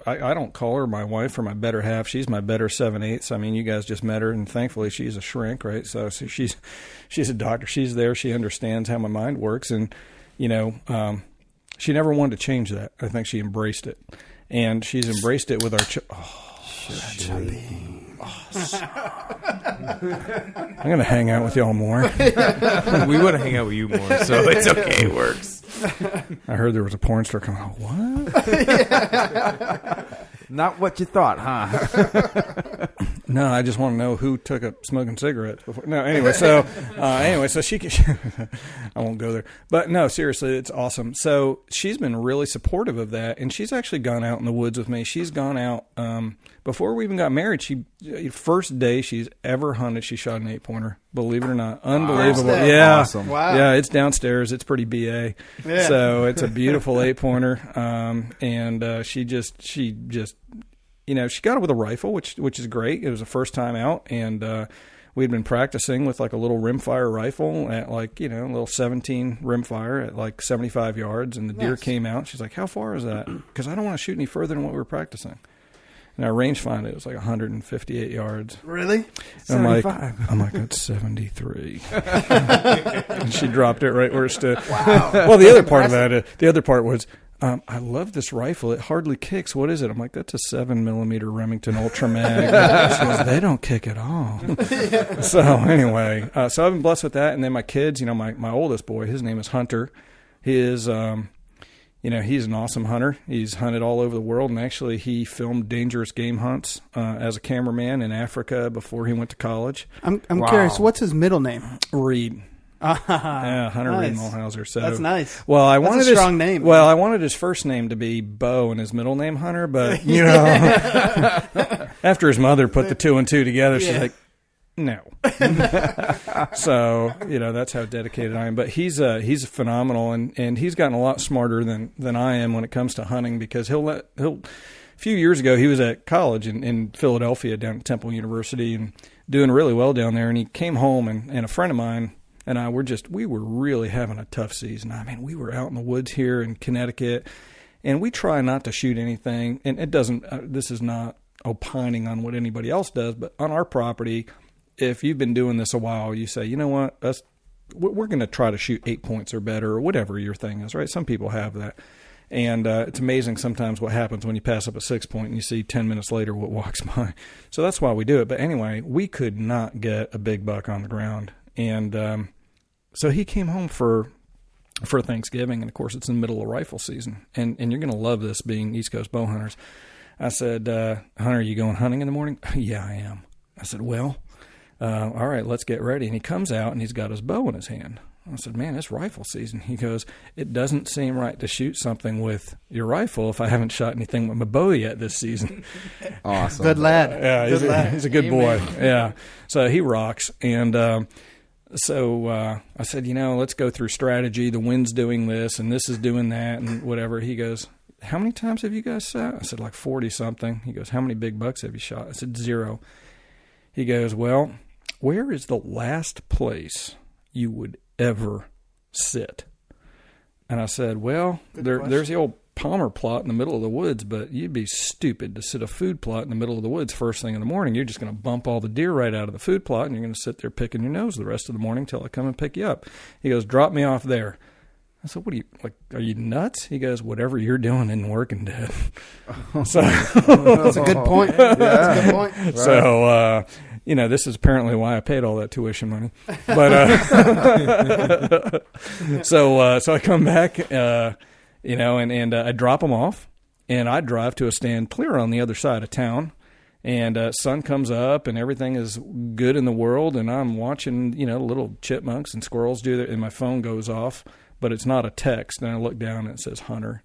don't call her my wife or my better half. She's my better 7/8. I mean, you guys just met her, and thankfully she's a shrink, right? So she's a doctor. She's there. She understands how my mind works. And, she never wanted to change that. I think she embraced it. And she's embraced it with our I'm going to hang out with y'all more. We want to hang out with you more, so it's okay. It works. I heard there was a porn star coming. What? Not what you thought, huh? No, I just want to know who took up smoking cigarettes before. No, anyway, so she I won't go there. But no, seriously, it's awesome. So she's been really supportive of that, and she's actually gone out in the woods with me. She's gone out before we even got married. First day she's ever hunted, she shot an 8-pointer. Believe it or not, unbelievable. Wow. Yeah, Awesome. Wow. Yeah, it's downstairs. It's pretty BA. Yeah. So it's a beautiful 8-pointer, and she just. She got it with a rifle, which is great. It was the first time out, and we'd been practicing with like a little rimfire rifle at like, a little 17 rimfire at like 75 yards, and the deer came out. She's like, how far is that? Because I don't want to shoot any further than what we were practicing. And our rangefinder, it was like 158 yards. Really? I'm like, that's 73. And she dropped it right where it stood. Wow. Well, the other part was, I love this rifle. It hardly kicks. What is it? I'm like, that's a 7mm Remington Ultra Mag. She goes, they don't kick at all. So anyway, so I've been blessed with that. And then my kids, my oldest boy, his name is Hunter. He is, he's an awesome hunter. He's hunted all over the world, and actually he filmed dangerous game hunts as a cameraman in Africa before he went to college. I'm curious, what's his middle name? Reed. Yeah, Hunter nice. Reed Muhlhauser. So that's nice. Well, That's a strong name. Well, I wanted his first name to be Bo and his middle name Hunter, but after his mother put the 2 and 2 together, she's like, no. So that's how dedicated I am. But he's phenomenal, and he's gotten a lot smarter than I am when it comes to hunting, because he'll a few years ago he was at college in Philadelphia down at Temple University and doing really well down there, and he came home and a friend of mine and I we were really having a tough season. I mean, we were out in the woods here in Connecticut, and we try not to shoot anything. And it doesn't. This is not opining on what anybody else does, but on our property, if you've been doing this a while, you say, you know what, we're going to try to shoot 8 points or better, or whatever your thing is, right? Some people have that. And it's amazing sometimes what happens when you pass up a 6 point and you see 10 minutes later what walks by. So that's why we do it. But anyway, we could not get a big buck on the ground. And so he came home for Thanksgiving, and of course it's in the middle of rifle season. And you're going to love this, being East Coast bow hunters. I said, Hunter, are you going hunting in the morning? Yeah, I am. I said, well, all right, let's get ready. And he comes out and he's got his bow in his hand. I said, man, it's rifle season. He goes, it doesn't seem right to shoot something with your rifle if I haven't shot anything with my bow yet this season. Awesome. Good lad. Yeah, he's a good boy. Yeah. So he rocks. And so I said, let's go through strategy. The wind's doing this and this is doing that and whatever. He goes, how many times have you guys shot? I said, like 40-something. He goes, how many big bucks have you shot? I said, 0. He goes, well, where is the last place you would ever sit? And I said, well, there's the old Palmer plot in the middle of the woods, but you'd be stupid to sit a food plot in the middle of the woods first thing in the morning. You're just going to bump all the deer right out of the food plot, and you're going to sit there picking your nose the rest of the morning till I come and pick you up. He goes, drop me off there. I said, what are you, like, are you nuts? He goes, whatever you're doing isn't working, Dad. So that's a good point. Yeah. That's a good point. Right. So, this is apparently why I paid all that tuition money. But so I come back, and I drop them off, and I drive to a stand clear on the other side of town, and sun comes up, and everything is good in the world, and I'm watching, little chipmunks and squirrels do that, and my phone goes off, but it's not a text, and I look down, and it says Hunter.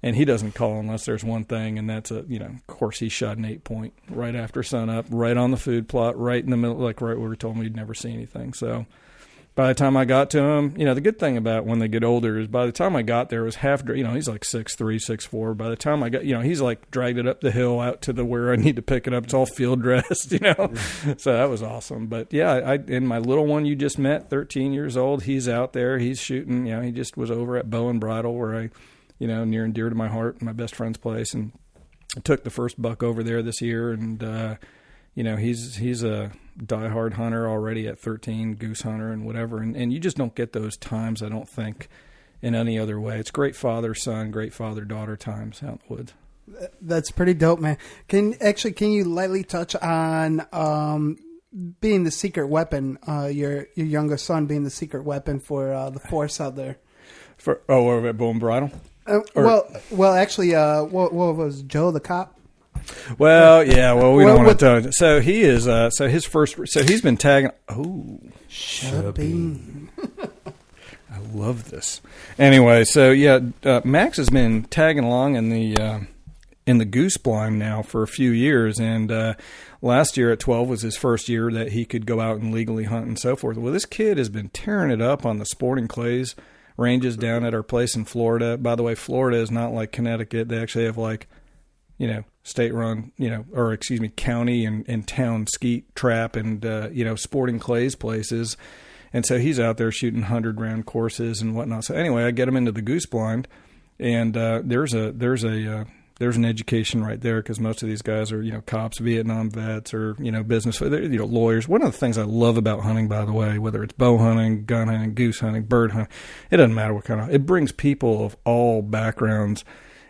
And he doesn't call unless there's one thing, and that's of course he shot an 8 point right after sunup, right on the food plot, right in the middle, like right where we told him he'd never see anything. So by the time I got to him, the good thing about when they get older is by the time I got there, it was half, he's like 6'3", 6'4". By the time I got, he's like dragged it up the hill out to where I need to pick it up. It's all field dressed, So that was awesome. But yeah, and my little one you just met, 13 years old, he's out there, he's shooting, he just was over at Bow and Bridle where I, near and dear to my heart, my best friend's place. And I took the first buck over there this year. And, he's a diehard hunter already at 13, goose hunter and whatever. And you just don't get those times, I don't think, in any other way. It's great father-son, great father-daughter times out in the woods. That's pretty dope, man. Can you lightly touch on being the secret weapon, your youngest son being the secret weapon for the force out there? Over at Bow and Bridle? Well, actually, what was Joe the cop? Well, yeah. Well, we don't want to tell you. So he is. So his first. So he's been tagging. Oh, Shabby. I love this. Anyway, so yeah, Max has been tagging along in the goose blind now for a few years, and last year at 12 was his first year that he could go out and legally hunt and so forth. Well, this kid has been tearing it up on the sporting clays ranges down at our place in Florida. By the way, Florida is not like Connecticut. They actually have state-run, county and town skeet trap and, sporting clays places. And so he's out there shooting 100-round courses and whatnot. So anyway, I get him into the goose blind, and there's an education right there, because most of these guys are, cops, Vietnam vets, or, business, lawyers. One of the things I love about hunting, by the way, whether it's bow hunting, gun hunting, goose hunting, bird hunting, it doesn't matter what kind of, it brings people of all backgrounds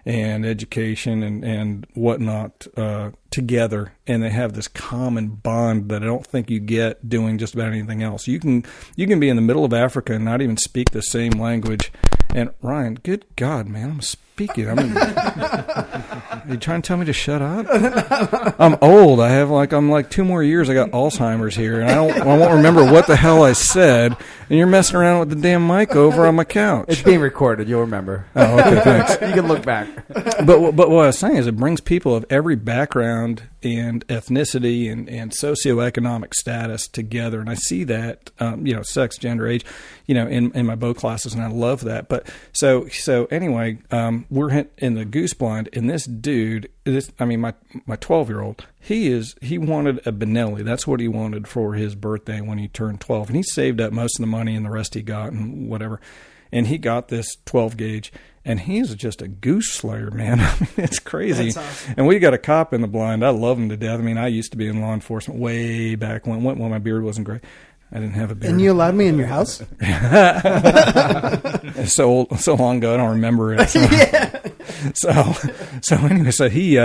and education and whatnot together, and they have this common bond that I don't think you get doing just about anything else. You can be in the middle of Africa and not even speak the same language. And Ryan, good God, man, I'm speaking. Are you trying to tell me to shut up? I'm old. I'm like 2 more years. I got Alzheimer's here, and I won't remember what the hell I said. And you're messing around with the damn mic over on my couch. It's being recorded. You'll remember. Oh, okay, thanks. You can look back. But what I was saying is, it brings people of every background and ethnicity and socioeconomic status together, and I see that, sex, gender, age, in my bow classes, and I love that. But so anyway, we're in the goose blind, and this dude, my 12-year-old, he wanted a Benelli. That's what he wanted for his birthday when he turned 12, and he saved up most of the money, and the rest he got and whatever. And he got this 12 gauge, and he's just a goose slayer, man. It's crazy. That's awesome. And we got a cop in the blind. I love him to death. I used to be in law enforcement way back when my beard wasn't gray. I didn't have a beard. And you allowed me in your house? It's so long ago, I don't remember it. So, yeah. so anyway, so he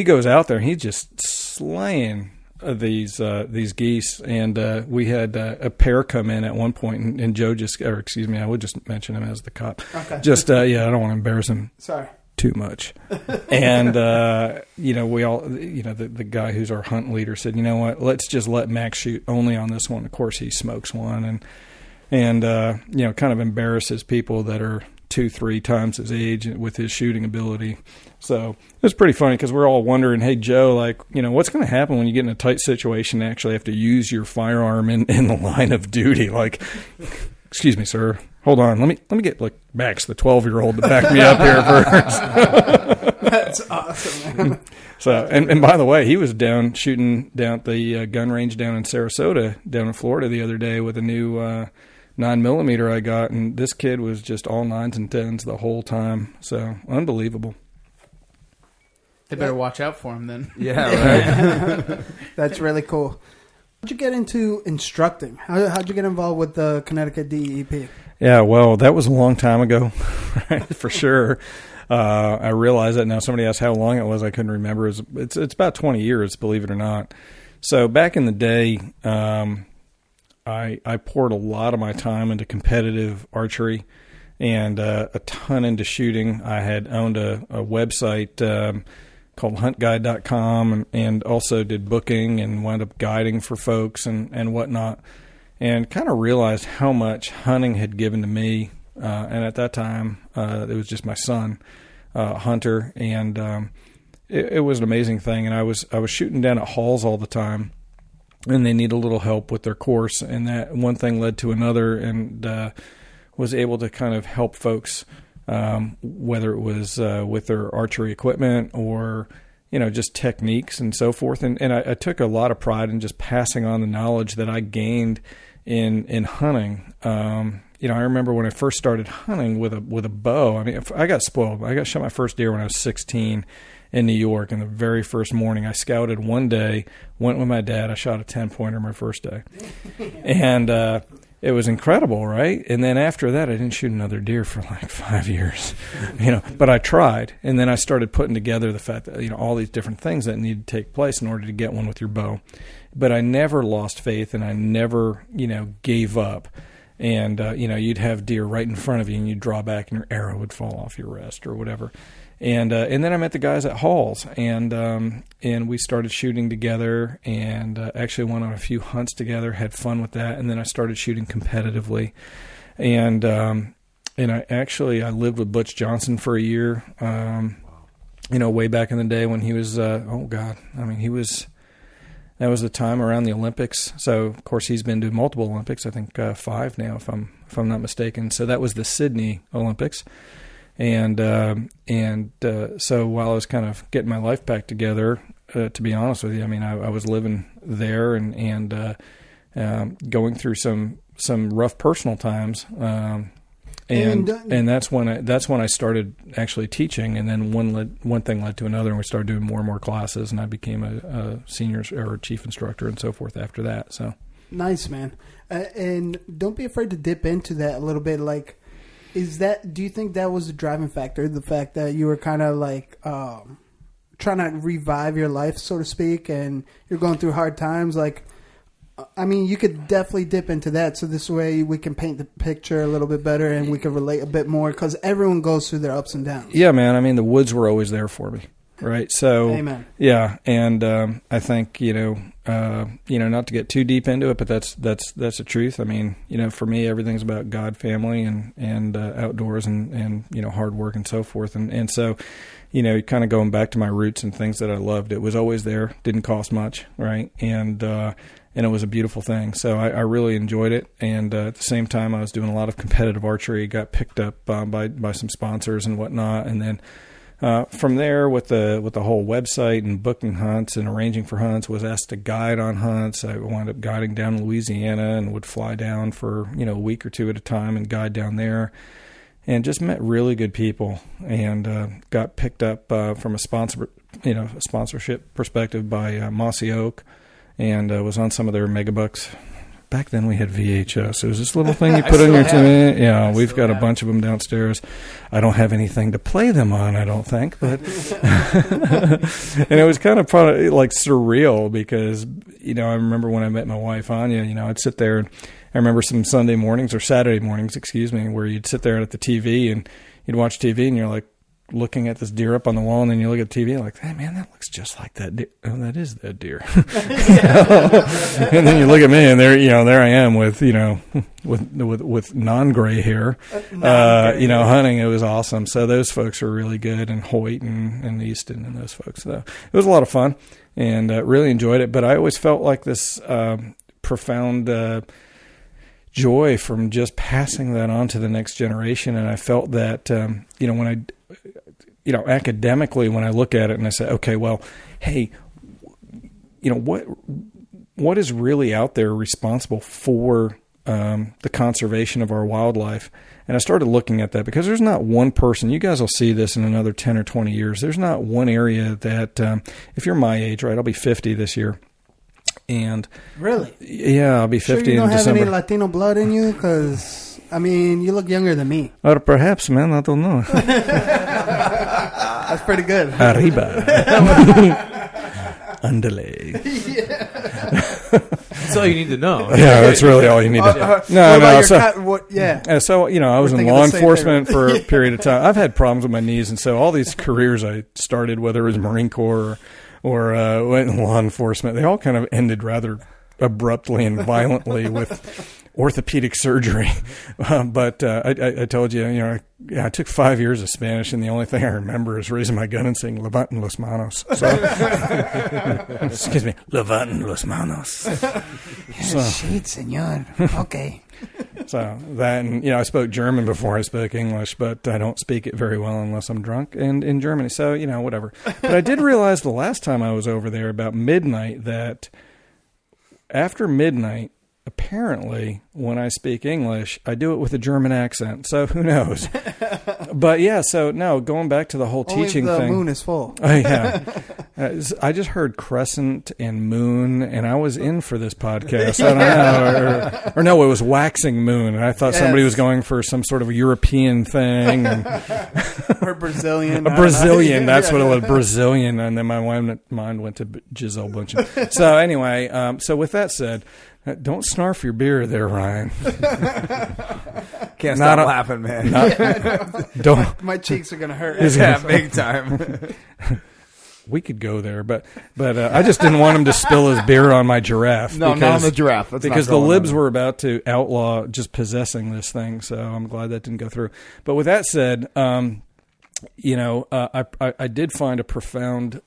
goes out there, and he's just slaying these geese, and we had a pair come in at one point, and Joe I would just mention him as the cop. Okay. I don't want to embarrass him. Sorry. Too much. And, we all, the guy who's our hunt leader said, you know what, let's just let Max shoot only on this one. Of course, he smokes one and kind of embarrasses people that are 2-3 times his age with his shooting ability. So it's pretty funny, because we're all wondering, hey, Joe, what's going to happen when you get in a tight situation and actually have to use your firearm in the line of duty? Excuse me, sir. Hold on. Let me get Max, the 12-year-old, to back me up here first. That's awesome, man. So, and by the way, he was down shooting down at the gun range down in Sarasota, down in Florida, the other day with a new 9mm I got, and this kid was just all 9s and 10s the whole time. So unbelievable. They better watch out for him then. Yeah, right. That's really cool. How'd you get into instructing? How'd you get involved with the Connecticut DEP? Yeah, well, that was a long time ago, for sure. I realize that now. Somebody asked how long it was. I couldn't remember. It's about 20 years, believe it or not. So back in the day, I poured a lot of my time into competitive archery and a ton into shooting. I had owned a website called huntguide.com and also did booking and wound up guiding for folks and whatnot, and kind of realized how much hunting had given to me. And at that time, it was just my son, Hunter, and it was an amazing thing. And I was shooting down at halls all the time, and they need a little help with their course, and that one thing led to another, and was able to kind of help folks, whether it was with their archery equipment or just techniques and so forth. And I took a lot of pride in just passing on the knowledge that I gained in hunting. I remember when I first started hunting with a bow. I got spoiled. I got shot my first deer when I was 16 in New York. And the very first morning, I scouted one day, went with my dad. I shot a 10-pointer my first day, and it was incredible, right? And then after that, I didn't shoot another deer for 5 years, But I tried, and then I started putting together the fact that all these different things that need to take place in order to get one with your bow. But I never lost faith, and I never gave up. And you'd have deer right in front of you, and you'd draw back, and your arrow would fall off your wrist or whatever. And then I met the guys at Hall's, and we started shooting together, and actually went on a few hunts together, had fun with that, and then I started shooting competitively, and I lived with Butch Johnson for a year, way back in the day when he was that was the time around the Olympics. So of course he's been to multiple Olympics, I think 5 now, if I'm not mistaken. So that was the Sydney Olympics. And so while I was kind of getting my life back together, to be honest with you, I mean, I was living there and going through some rough personal times. And that's when I started actually teaching, and then one thing led to another, and we started doing more and more classes, and I became a senior or chief instructor and so forth after that. So nice, man. And don't be afraid to dip into that a little bit. Like, do you think that was the driving factor? The fact that you were kind of like trying to revive your life, so to speak, and you're going through hard times. Like, I mean, you could definitely dip into that, so this way we can paint the picture a little bit better and we can relate a bit more, because everyone goes through their ups and downs. Yeah, man. I mean, the woods were always there for me, right? So, amen. Yeah, and I think not to get too deep into it, but that's the truth. I mean, for me, everything's about God, family, and outdoors, and hard work and so forth, and so. Kind of going back to my roots and things that I loved. It was always there. Didn't cost much, right? And it was a beautiful thing. So I really enjoyed it. And at the same time, I was doing a lot of competitive archery. Got picked up by some sponsors and whatnot. And then from there, with the whole website and booking hunts and arranging for hunts, was asked to guide on hunts. I wound up guiding down in Louisiana and would fly down for a week or two at a time and guide down there. And just met really good people, and got picked up from a sponsorship perspective by Mossy Oak, and was on some of their megabucks. Back then we had VHS. It was this little thing you put on your TV. Yeah, we've got a bunch of them downstairs. I don't have anything to play them on, I don't think, but and it was kind of like surreal because I remember when I met my wife Anya. I'd sit there and. I remember some Sunday mornings or Saturday mornings, where you'd sit there at the TV and you'd watch TV and you're like looking at this deer up on the wall, and then you look at the TV and like, hey man, that looks just like that deer. Oh, that is that deer. And then you look at me and there I am with non-gray hair, hunting. It was awesome. So those folks were really good, and Hoyt and Easton and those folks. So it was a lot of fun and really enjoyed it. But I always felt like this profound joy from just passing that on to the next generation. And I felt that, when academically, when I look at it and I say, okay, well, hey, what is really out there responsible for the conservation of our wildlife? And I started looking at that because there's not one person, you guys will see this in another 10 or 20 years. There's not one area that, if you're my age, right, I'll be 50 this year. And really, yeah, I'll be 50 in December. You don't have any Latino blood in you, because you look younger than me. Or perhaps, man, I don't know. That's pretty good. Arriba, underlay. That's all you need to know. Yeah, that's really all you need to know. So I was in law enforcement for a period of time. I've had problems with my knees, and so all these careers I started, whether it was Marine Corps or went in law enforcement, they all kind of ended rather abruptly and violently with orthopedic surgery. But I told you, I took 5 years of Spanish, and the only thing I remember is raising my gun and saying "Levanten los manos." So, excuse me, "Levanten los manos." Shit, senor. Okay. So that, and I spoke German before I spoke English, but I don't speak it very well unless I'm drunk and in Germany. So whatever. But I did realize the last time I was over there about midnight that after midnight, apparently, when I speak English, I do it with a German accent. So who knows? But yeah, so no, going back to the whole teaching the thing. The moon is full. Oh, yeah. I just heard crescent and moon, and I was in for this podcast. I don't know. Or no, it was waxing moon, and I thought somebody was going for some sort of a European thing. Or Brazilian. A Brazilian, that's what it was, Brazilian. And then my mind went to Giselle Bundchen. So anyway, so with that said, Don't snarf your beer there, Ryan. Can't stop laughing, man. Don't. My cheeks are gonna hurt. Yeah, big time. We could go there, but I just didn't want him to spill his beer on my giraffe. No, not on the giraffe. That's because not the going libs on. were about to outlaw just possessing this thing. So I'm glad that didn't go through. But with that said, I did find a profound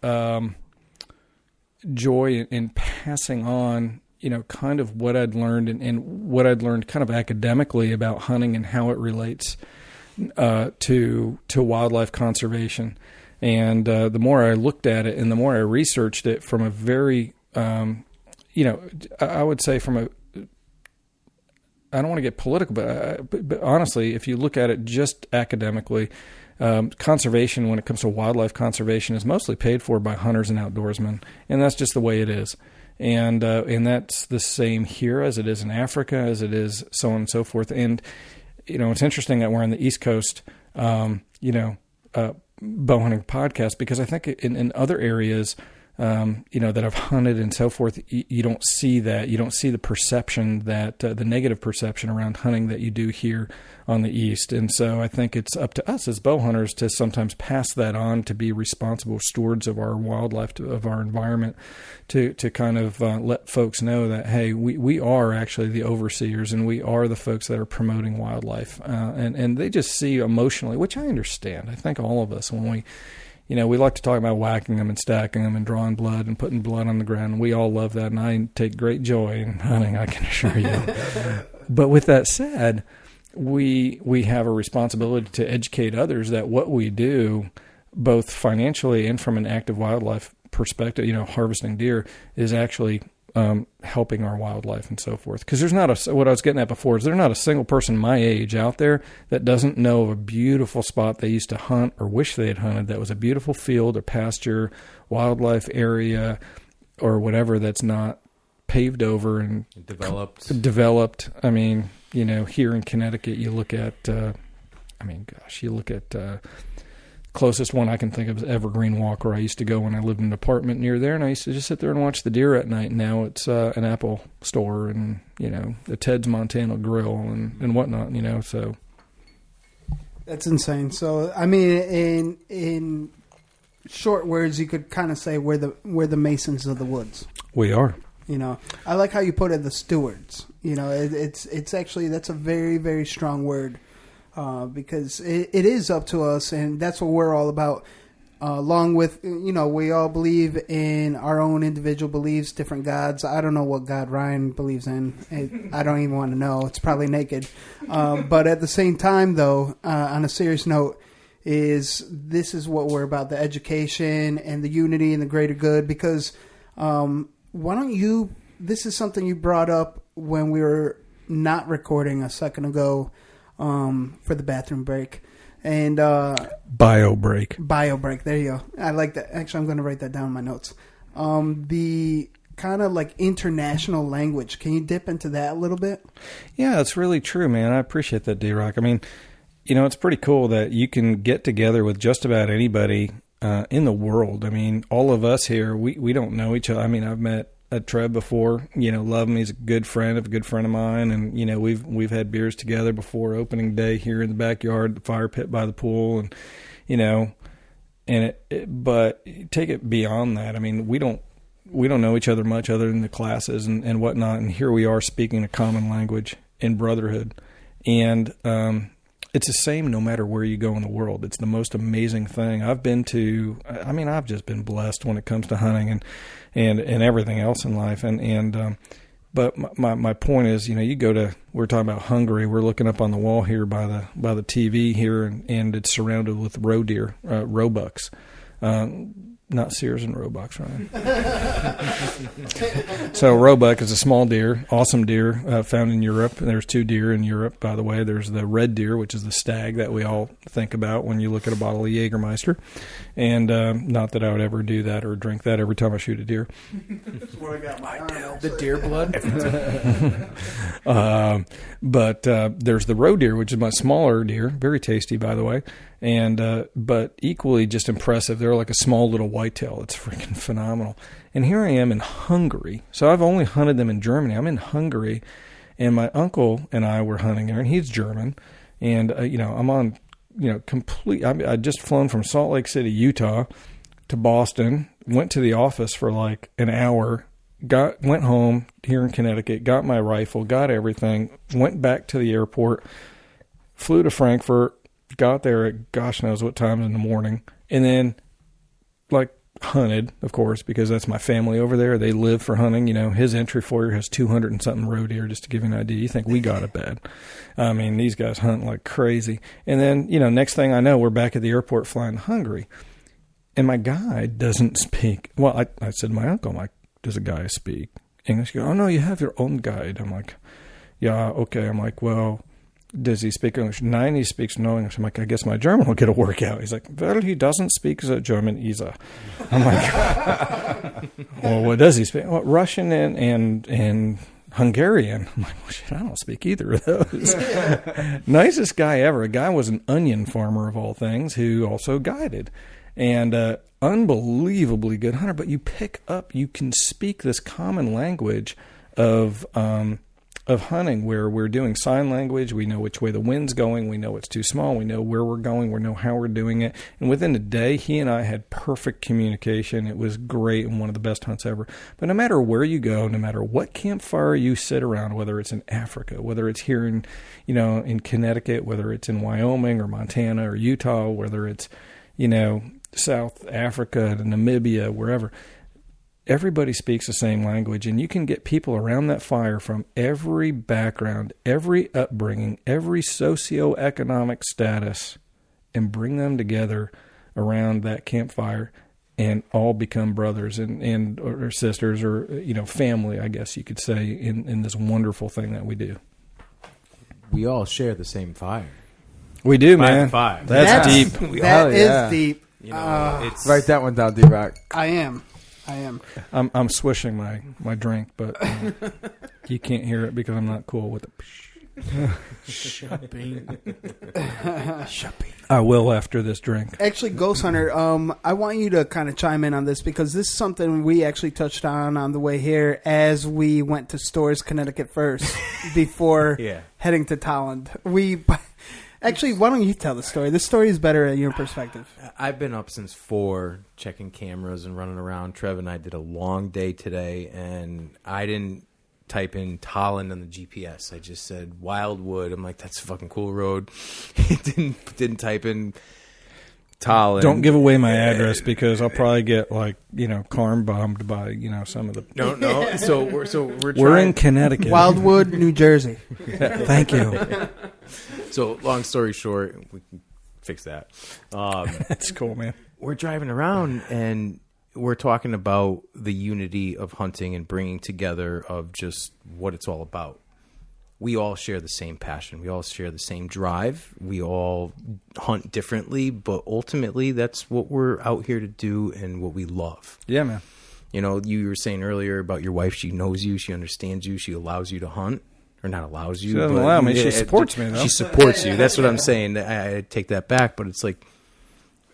joy in passing on, kind of what I'd learned and what I'd learned kind of academically about hunting and how it relates to wildlife conservation. And the more I looked at it and the more I researched it from a very, I would say from a, I don't want to get political, but honestly, if you look at it just academically, conservation, when it comes to wildlife conservation, is mostly paid for by hunters and outdoorsmen, and that's just the way it is. And that's the same here as it is in Africa, as it is so on and so forth. And it's interesting that we're on the East Coast, Bowhunting podcast, because I think in other areas, that I've hunted and so forth, you don't see that. You don't see the perception that the negative perception around hunting that you do here on the East. And so I think it's up to us as bow hunters to sometimes pass that on, to be responsible stewards of our wildlife, of our environment, to kind of let folks know that, hey, we are actually the overseers and we are the folks that are promoting wildlife. And they just see emotionally, which I understand. I think all of us, when we like to talk about whacking them and stacking them and drawing blood and putting blood on the ground. We all love that, and I take great joy in hunting, I can assure you. But with that said, we have a responsibility to educate others that what we do, both financially and from an active wildlife perspective, harvesting deer, is actually helping our wildlife and so forth. Because there's not what I was getting at before is there's not a single person my age out there that doesn't know of a beautiful spot they used to hunt or wish they had hunted that was a beautiful field or pasture, wildlife area, or whatever that's not paved over and developed. I mean, here in Connecticut, you look at, closest one I can think of is Evergreen Walk, where I used to go when I lived in an apartment near there, and I used to just sit there and watch the deer at night. Now it's an Apple store and, the Ted's Montana Grill and whatnot, so. That's insane. So, I mean, in short words, you could kind of say we're the Masons of the woods. We are. I like how you put it, the stewards. It's actually, that's a very, very strong word. Because it is up to us, and that's what we're all about. Along with, we all believe in our own individual beliefs, different gods. I don't know what God Ryan believes in. I don't even want to know. It's probably naked. But at the same time, though, on a serious note, this is what we're about, the education and the unity and the greater good. Because this is something you brought up when we were not recording a second ago, for the bathroom break and bio break. There you go. I like that. Actually, I'm going to write that down in my notes. The kind of like international language. Can you dip into that a little bit? Yeah, it's really true, man. I appreciate that, D-Rock. I mean, it's pretty cool that you can get together with just about anybody in the world. I mean, all of us here, we don't know each other. I mean, I've met Trev before, love him. He's a good friend of mine, and we've had beers together before opening day here in the backyard, the fire pit by the pool, and but take it beyond that. I mean, we don't know each other much other than the classes and whatnot, and here we are speaking a common language in brotherhood, and it's the same no matter where you go in the world. It's the most amazing thing. I've just been blessed when it comes to hunting and everything else in life. But my point is, we're talking about Hungary. We're looking up on the wall here by the TV here, and it's surrounded with roe deer, roebucks. Not Sears and Roebucks, right? So roebuck is a small deer, awesome deer found in Europe. There's two deer in Europe, by the way. There's the red deer, which is the stag that we all think about when you look at a bottle of Jägermeister. And not that I would ever do that or drink that every time I shoot a deer. That's where I got my the deer blood. But there's the roe deer, which is a much smaller deer, very tasty, by the way. And but equally just impressive. They're like a small little whitetail. It's freaking phenomenal. And here I am in Hungary. So I've only hunted them in Germany. I'm in Hungary, and my uncle and I were hunting there, and he's German. And I'm on I just flown from Salt Lake City, Utah, to Boston. Went to the office for like an hour. Went home here in Connecticut, got my rifle, got everything, went back to the airport, flew to Frankfurt, got there at gosh knows what time in the morning, and then like hunted, of course, because that's my family over there. They live for hunting. His entry foyer has 200 and something roe deer, just to give you an idea. You think we got it bad. I mean, these guys hunt like crazy. And then, next thing I know, we're back at the airport flying to Hungary. And my guide doesn't speak. Well, I said to my uncle, I'm like, does a guy speak English? He goes, oh, no, you have your own guide. I'm like, yeah, okay. I'm like, well, does he speak English? Nein, he speaks no English. I'm like, I guess my German will get a workout. He's like, well, he doesn't speak the German either. I'm like, well, what does he speak? Well, Russian and Hungarian. I'm like, well, shit, I don't speak either of those. Nicest guy ever. A guy was an onion farmer of all things who also guided. And unbelievably good hunter, but you can speak this common language of hunting, where we're doing sign language. We know which way the wind's going. We know it's too small. We know where we're going. We know how we're doing it. And within a day, he and I had perfect communication. It was great and one of the best hunts ever. But no matter where you go, no matter what campfire you sit around, whether it's in Africa, whether it's here in Connecticut, whether it's in Wyoming or Montana or Utah, whether it's South Africa to Namibia, wherever, everybody speaks the same language, and you can get people around that fire from every background, every upbringing, every socioeconomic status, and bring them together around that campfire and all become brothers and or sisters or family, I guess you could say, in this wonderful thing that we do. We all share the same fire. We do, man. Five. That's deep. That is deep. It's write that one down, D-Rock. I am. I'm swishing my drink, but you can't hear it because I'm not cool with it. Shopping. I will after this drink. Actually, Ghost Hunter, I want you to kind of chime in on this because this is something we actually touched on the way here as we went to Stewards, Connecticut first before heading to Tolland. Actually, why don't you tell the story? This story is better at your perspective. I've been up since 4 checking cameras and running around. Trev and I did a long day today, and I didn't type in Tolland on the GPS. I just said Wildwood. I'm like, that's a fucking cool road. didn't type in Tolland. Don't give away my address because I'll probably get car bombed by some of the. No. So we're in Connecticut, Wildwood, New Jersey. Thank you. So long story short, we can fix that. That's cool, man. We're driving around and we're talking about the unity of hunting and bringing together of just what it's all about. We all share the same passion. We all share the same drive. We all hunt differently, but ultimately that's what we're out here to do and what we love. Yeah, man. You were saying earlier about your wife. She knows you. She understands you. She allows you to hunt. Or not allows you. She doesn't allow me. She supports me, though. She supports you. That's what I'm saying. I take that back, but it's like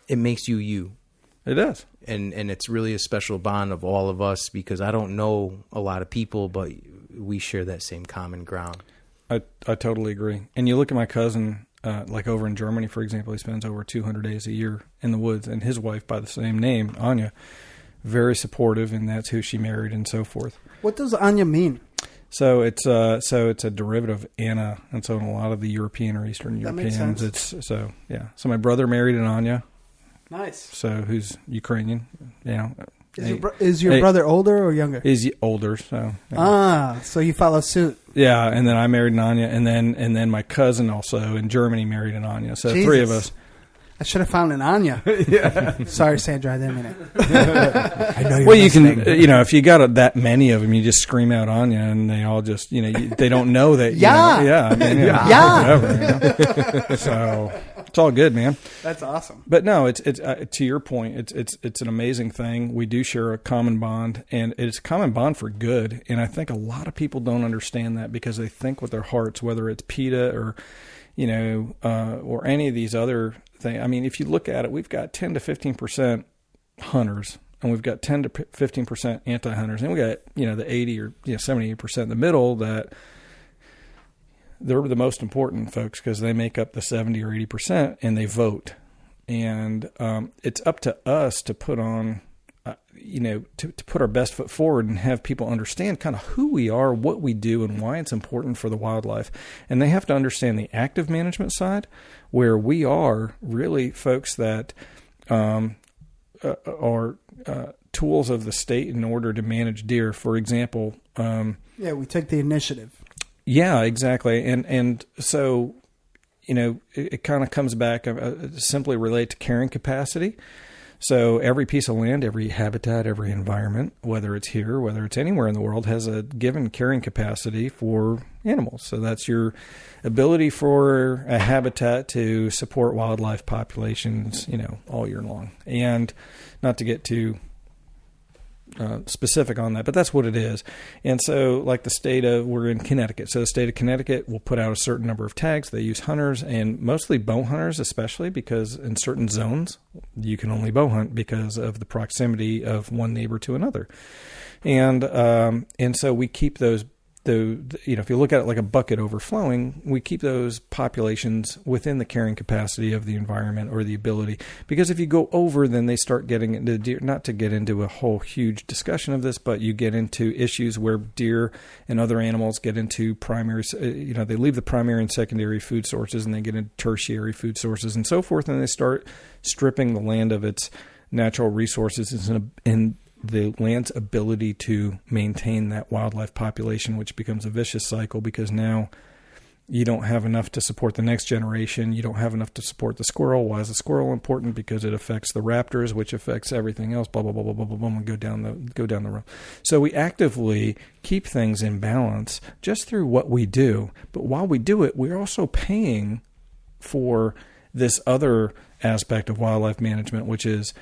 it makes you you. It does. And it's really a special bond of all of us because I don't know a lot of people, but we share that same common ground. I totally agree. And you look at my cousin, like over in Germany, for example, he spends over 200 days a year in the woods, and his wife by the same name, Anya, very supportive, and that's who she married and so forth. What does Anya mean? So it's a derivative of Anna, and so in a lot of the European or Eastern Europeans, it's so yeah. So my brother married an Anya. Nice. So who's Ukrainian? Is your brother older or younger? He's older. So yeah. So you follow suit. Yeah, and then I married an Anya, and then my cousin also in Germany married an Anya. So Jesus. 3 of us. I should have found an Anya. Yeah. Sorry, Sandra, I didn't mean it. I know you're well, you can, if you got that many of them, you just scream out Anya, and they all just, they don't know that. Whatever. So it's all good, man. That's awesome. But no, it's to your point, it's an amazing thing. We do share a common bond, and it's a common bond for good. And I think a lot of people don't understand that because they think with their hearts, whether it's PETA or or any of these other thing. I mean, if you look at it, we've got 10 to 15% hunters, and we've got 10 to 15% anti-hunters, and we got the 80 or 70% in the middle that they're the most important folks because they make up the 70 or 80% and they vote. And it's up to us to put on, to put our best foot forward and have people understand kind of who we are, what we do, and why it's important for the wildlife. And they have to understand the active management side, where we are really folks that are tools of the state in order to manage deer. For example, we take the initiative. Yeah, exactly. And so, it kind of comes back simply relate to carrying capacity. So every piece of land, every habitat, every environment, whether it's here, whether it's anywhere in the world, has a given carrying capacity for animals. So that's your ability for a habitat to support wildlife populations, all year long. And not to get too specific on that, but that's what it is. And so like we're in Connecticut. So the state of Connecticut will put out a certain number of tags. They use hunters, and mostly bow hunters, especially because in certain zones you can only bow hunt because of the proximity of one neighbor to another. And so we keep those, if you look at it like a bucket overflowing, we keep those populations within the carrying capacity of the environment or the ability. Because if you go over, then they start getting into deer. Not to get into a whole huge discussion of this, but you get into issues where deer and other animals get into primary, they leave the primary and secondary food sources and they get into tertiary food sources and so forth, and they start stripping the land of its natural resources and the land's ability to maintain that wildlife population, which becomes a vicious cycle because now you don't have enough to support the next generation. You don't have enough to support the squirrel. Why is the squirrel important? Because it affects the raptors, which affects everything else, blah, blah, blah, blah, blah, blah, blah, and go down the road. So we actively keep things in balance just through what we do. But while we do it, we're also paying for this other aspect of wildlife management, which is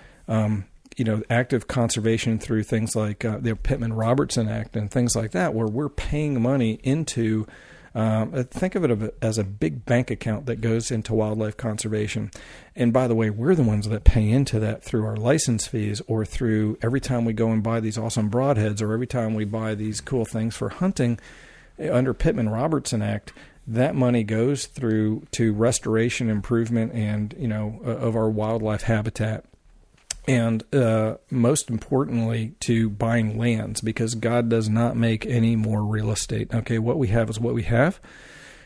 active conservation through things like the Pittman-Robertson Act and things like that, where we're paying money into, think of it as a big bank account that goes into wildlife conservation. And by the way, we're the ones that pay into that through our license fees or through every time we go and buy these awesome broadheads or every time we buy these cool things for hunting under Pittman-Robertson Act. That money goes through to restoration, improvement, and of our wildlife habitat. And most importantly, to buying lands, because God does not make any more real estate. Okay, what we have is what we have.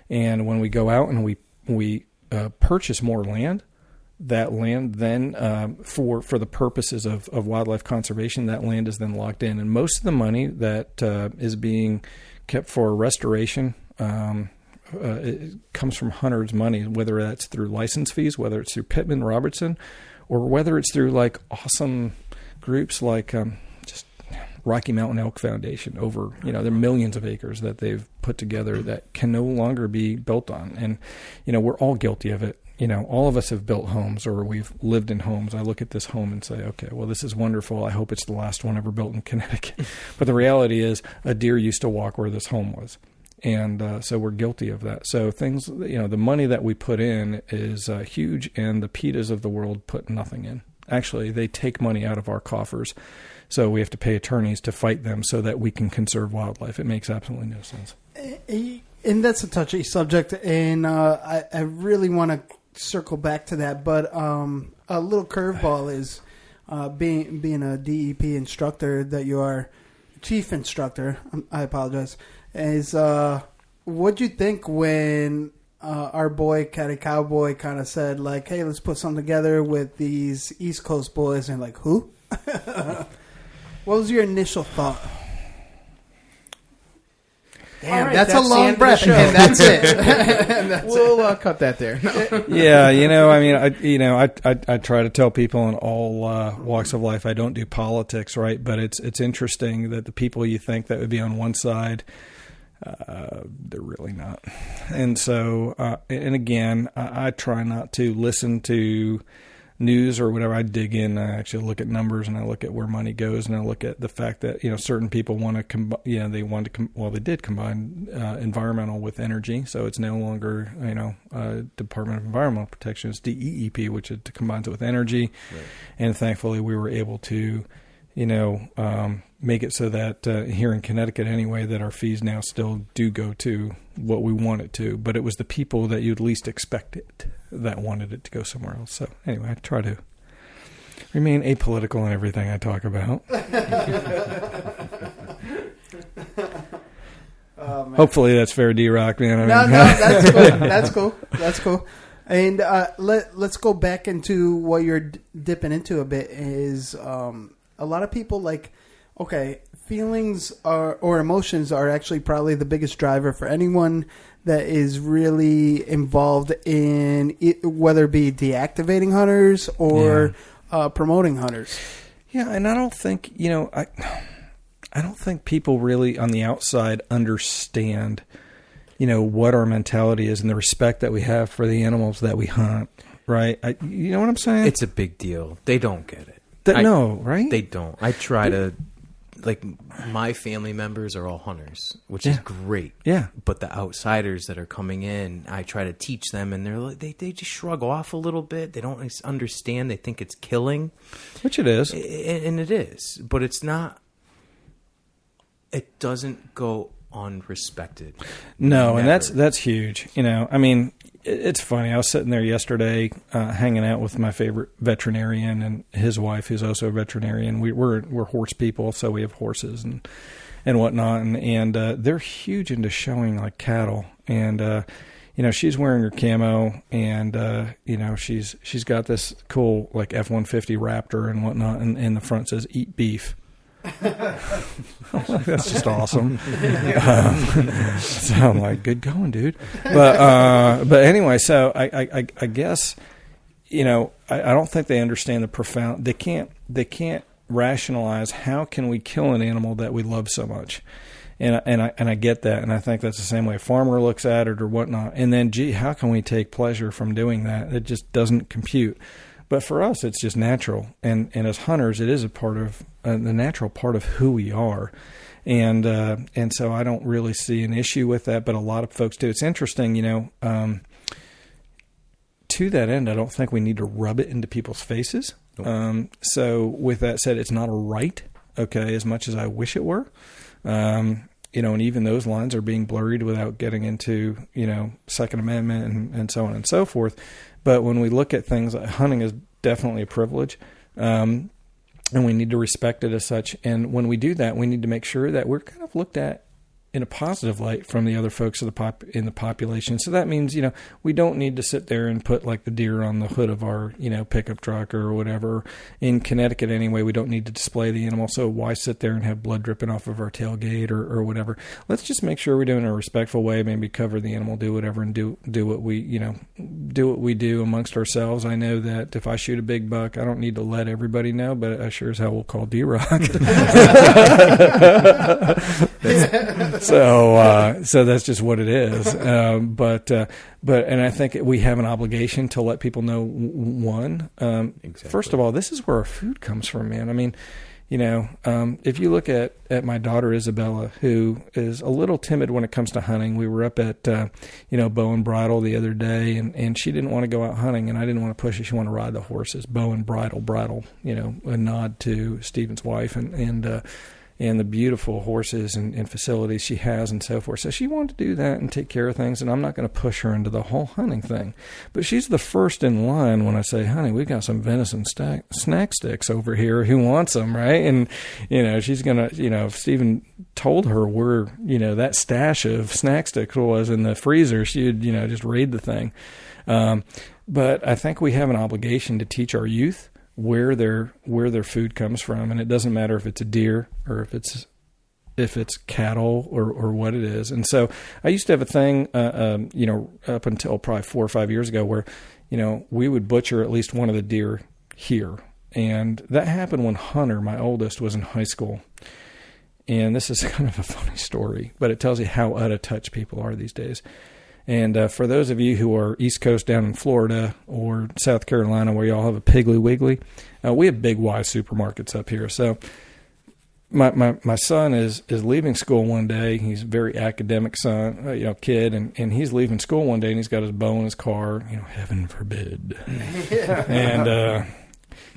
And when we go out and we purchase more land, that land then, for the purposes of wildlife conservation, that land is then locked in. And most of the money that is being kept for restoration it comes from hunters' money, whether that's through license fees, whether it's through Pittman-Robertson, or whether it's through like awesome groups like just Rocky Mountain Elk Foundation over, there are millions of acres that they've put together that can no longer be built on. And, we're all guilty of it. All of us have built homes or we've lived in homes. I look at this home and say, okay, well, this is wonderful. I hope it's the last one ever built in Connecticut. But the reality is a deer used to walk where this home was. And so we're guilty of that. So things, the money that we put in is huge, and the PETAs of the world put nothing in. Actually, they take money out of our coffers, so we have to pay attorneys to fight them so that we can conserve wildlife. It makes absolutely no sense. And that's a touchy subject, and I really want to circle back to that. But a little curveball is being a DEP instructor that you are, chief instructor. I apologize. Is what'd you think when our boy Catty Cowboy kind of said like, "Hey, let's put something together with these East Coast boys," and like, who? What was your initial thought? Damn, right, that's a long breath, and that's it. We'll cut that there. No. Yeah, I try to tell people in all walks of life I don't do politics, right? But it's interesting that the people you think that would be on one side, they're really not. And so, and again, I try not to listen to news or whatever, I dig in. I actually look at numbers, and I look at where money goes, and I look at the fact that certain people want to they did combine environmental with energy, so it's no longer Department of Environmental Protection, it's DEEP, which combines it with energy, right. And thankfully we were able to make it so that here in Connecticut anyway, that our fees now still do go to what we want it to, but it was the people that you'd least expect it that wanted it to go somewhere else. So anyway, I try to remain apolitical in everything I talk about. Hopefully that's fair, D-Rock, man. That's cool. That's cool. And let's go back into what you're dipping into a bit is a lot of people feelings or emotions are actually probably the biggest driver for anyone that is really involved in it, whether it be deactivating hunters or promoting hunters. Yeah, and I don't think, I don't think people really on the outside understand, what our mentality is and the respect that we have for the animals that we hunt, right? You know what I'm saying? It's a big deal. They don't get it. Right? They don't. I try to... my family members are all hunters, which is great. Yeah. But the outsiders that are coming in, I try to teach them, and they just shrug off a little bit. They don't understand. They think it's killing, which it is, and it is. But it's not. It doesn't go unrespected. No, Never. And that's huge. It's funny. I was sitting there yesterday, hanging out with my favorite veterinarian and his wife, who's also a veterinarian. We're horse people, so we have horses and whatnot. And they're huge into showing like cattle. And she's wearing her camo, and she's got this cool like F-150 Raptor and whatnot, and in the front says "Eat beef." That's just awesome. So I'm like, good going, dude. But anyway, so I guess I don't think they understand the profound. They can't rationalize how can we kill an animal that we love so much. And I get that, and I think that's the same way a farmer looks at it or whatnot. And then, how can we take pleasure from doing that? It just doesn't compute. But for us, it's just natural, and as hunters, it is a part of the natural part of who we are, and so I don't really see an issue with that. But a lot of folks do. It's interesting, to that end, I don't think we need to rub it into people's faces. So with that said, it's not a right, okay, as much as I wish it were. And even those lines are being blurred without getting into, Second Amendment and so on and so forth. But when we look at things, hunting is definitely a privilege, and we need to respect it as such. And when we do that, we need to make sure that we're kind of looked at in a positive light from the other folks in the population. So that means, we don't need to sit there and put like the deer on the hood of our, pickup truck or whatever. In Connecticut anyway, we don't need to display the animal. So why sit there and have blood dripping off of our tailgate or whatever? Let's just make sure we do it in a respectful way, maybe cover the animal, do whatever, and do what we do amongst ourselves. I know that if I shoot a big buck, I don't need to let everybody know, but I sure as hell will call D-Rock. So that's just what it is. But I think we have an obligation to let people know, exactly. First of all, this is where our food comes from, man. I mean, if you look at my daughter Isabella, who is a little timid when it comes to hunting. We were up at Bow and Bridle the other day, and she didn't want to go out hunting, and I didn't want to push her. She wanted to ride the horses. Bow and Bridle, a nod to Stephen's wife and the beautiful horses and facilities she has and so forth. So she wanted to do that and take care of things, and I'm not going to push her into the whole hunting thing. But she's the first in line when I say, honey, we got some venison snack sticks over here. Who wants them, right? And, she's going to, if Stephen told her where, that stash of snack sticks was in the freezer, she'd, just raid the thing. But I think we have an obligation to teach our youth where their food comes from, and it doesn't matter if it's a deer or if it's cattle or what it is. And so I used to have a thing, up until probably 4 or 5 years ago, where we would butcher at least one of the deer here, and that happened when Hunter, my oldest, was in high school. And this is kind of a funny story, but it tells you how out of touch people are these days. And for those of you who are East Coast down in Florida or South Carolina where y'all have a Piggly Wiggly, we have Big Y supermarkets up here. So my son is leaving school one day. He's a very academic son, kid, and he's leaving school one day and he's got his bow in his car, heaven forbid. And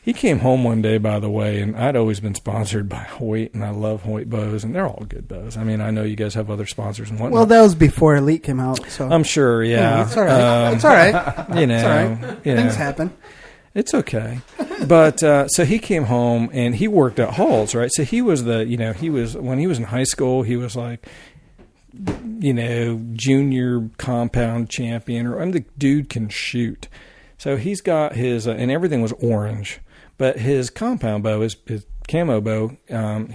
he came home one day, by the way, and I'd always been sponsored by Hoyt, and I love Hoyt bows, and they're all good bows. I mean, I know you guys have other sponsors and whatnot. Well, that was before Elite came out, so I'm sure, yeah. It's all right. It's all right. It's all right. Things happen. It's okay. But so he came home, and he worked at Halls, right? So he was when he was in high school, he was like, junior compound champion, or the dude can shoot. So he's got his, and everything was orange. But his compound bow, his camo bow,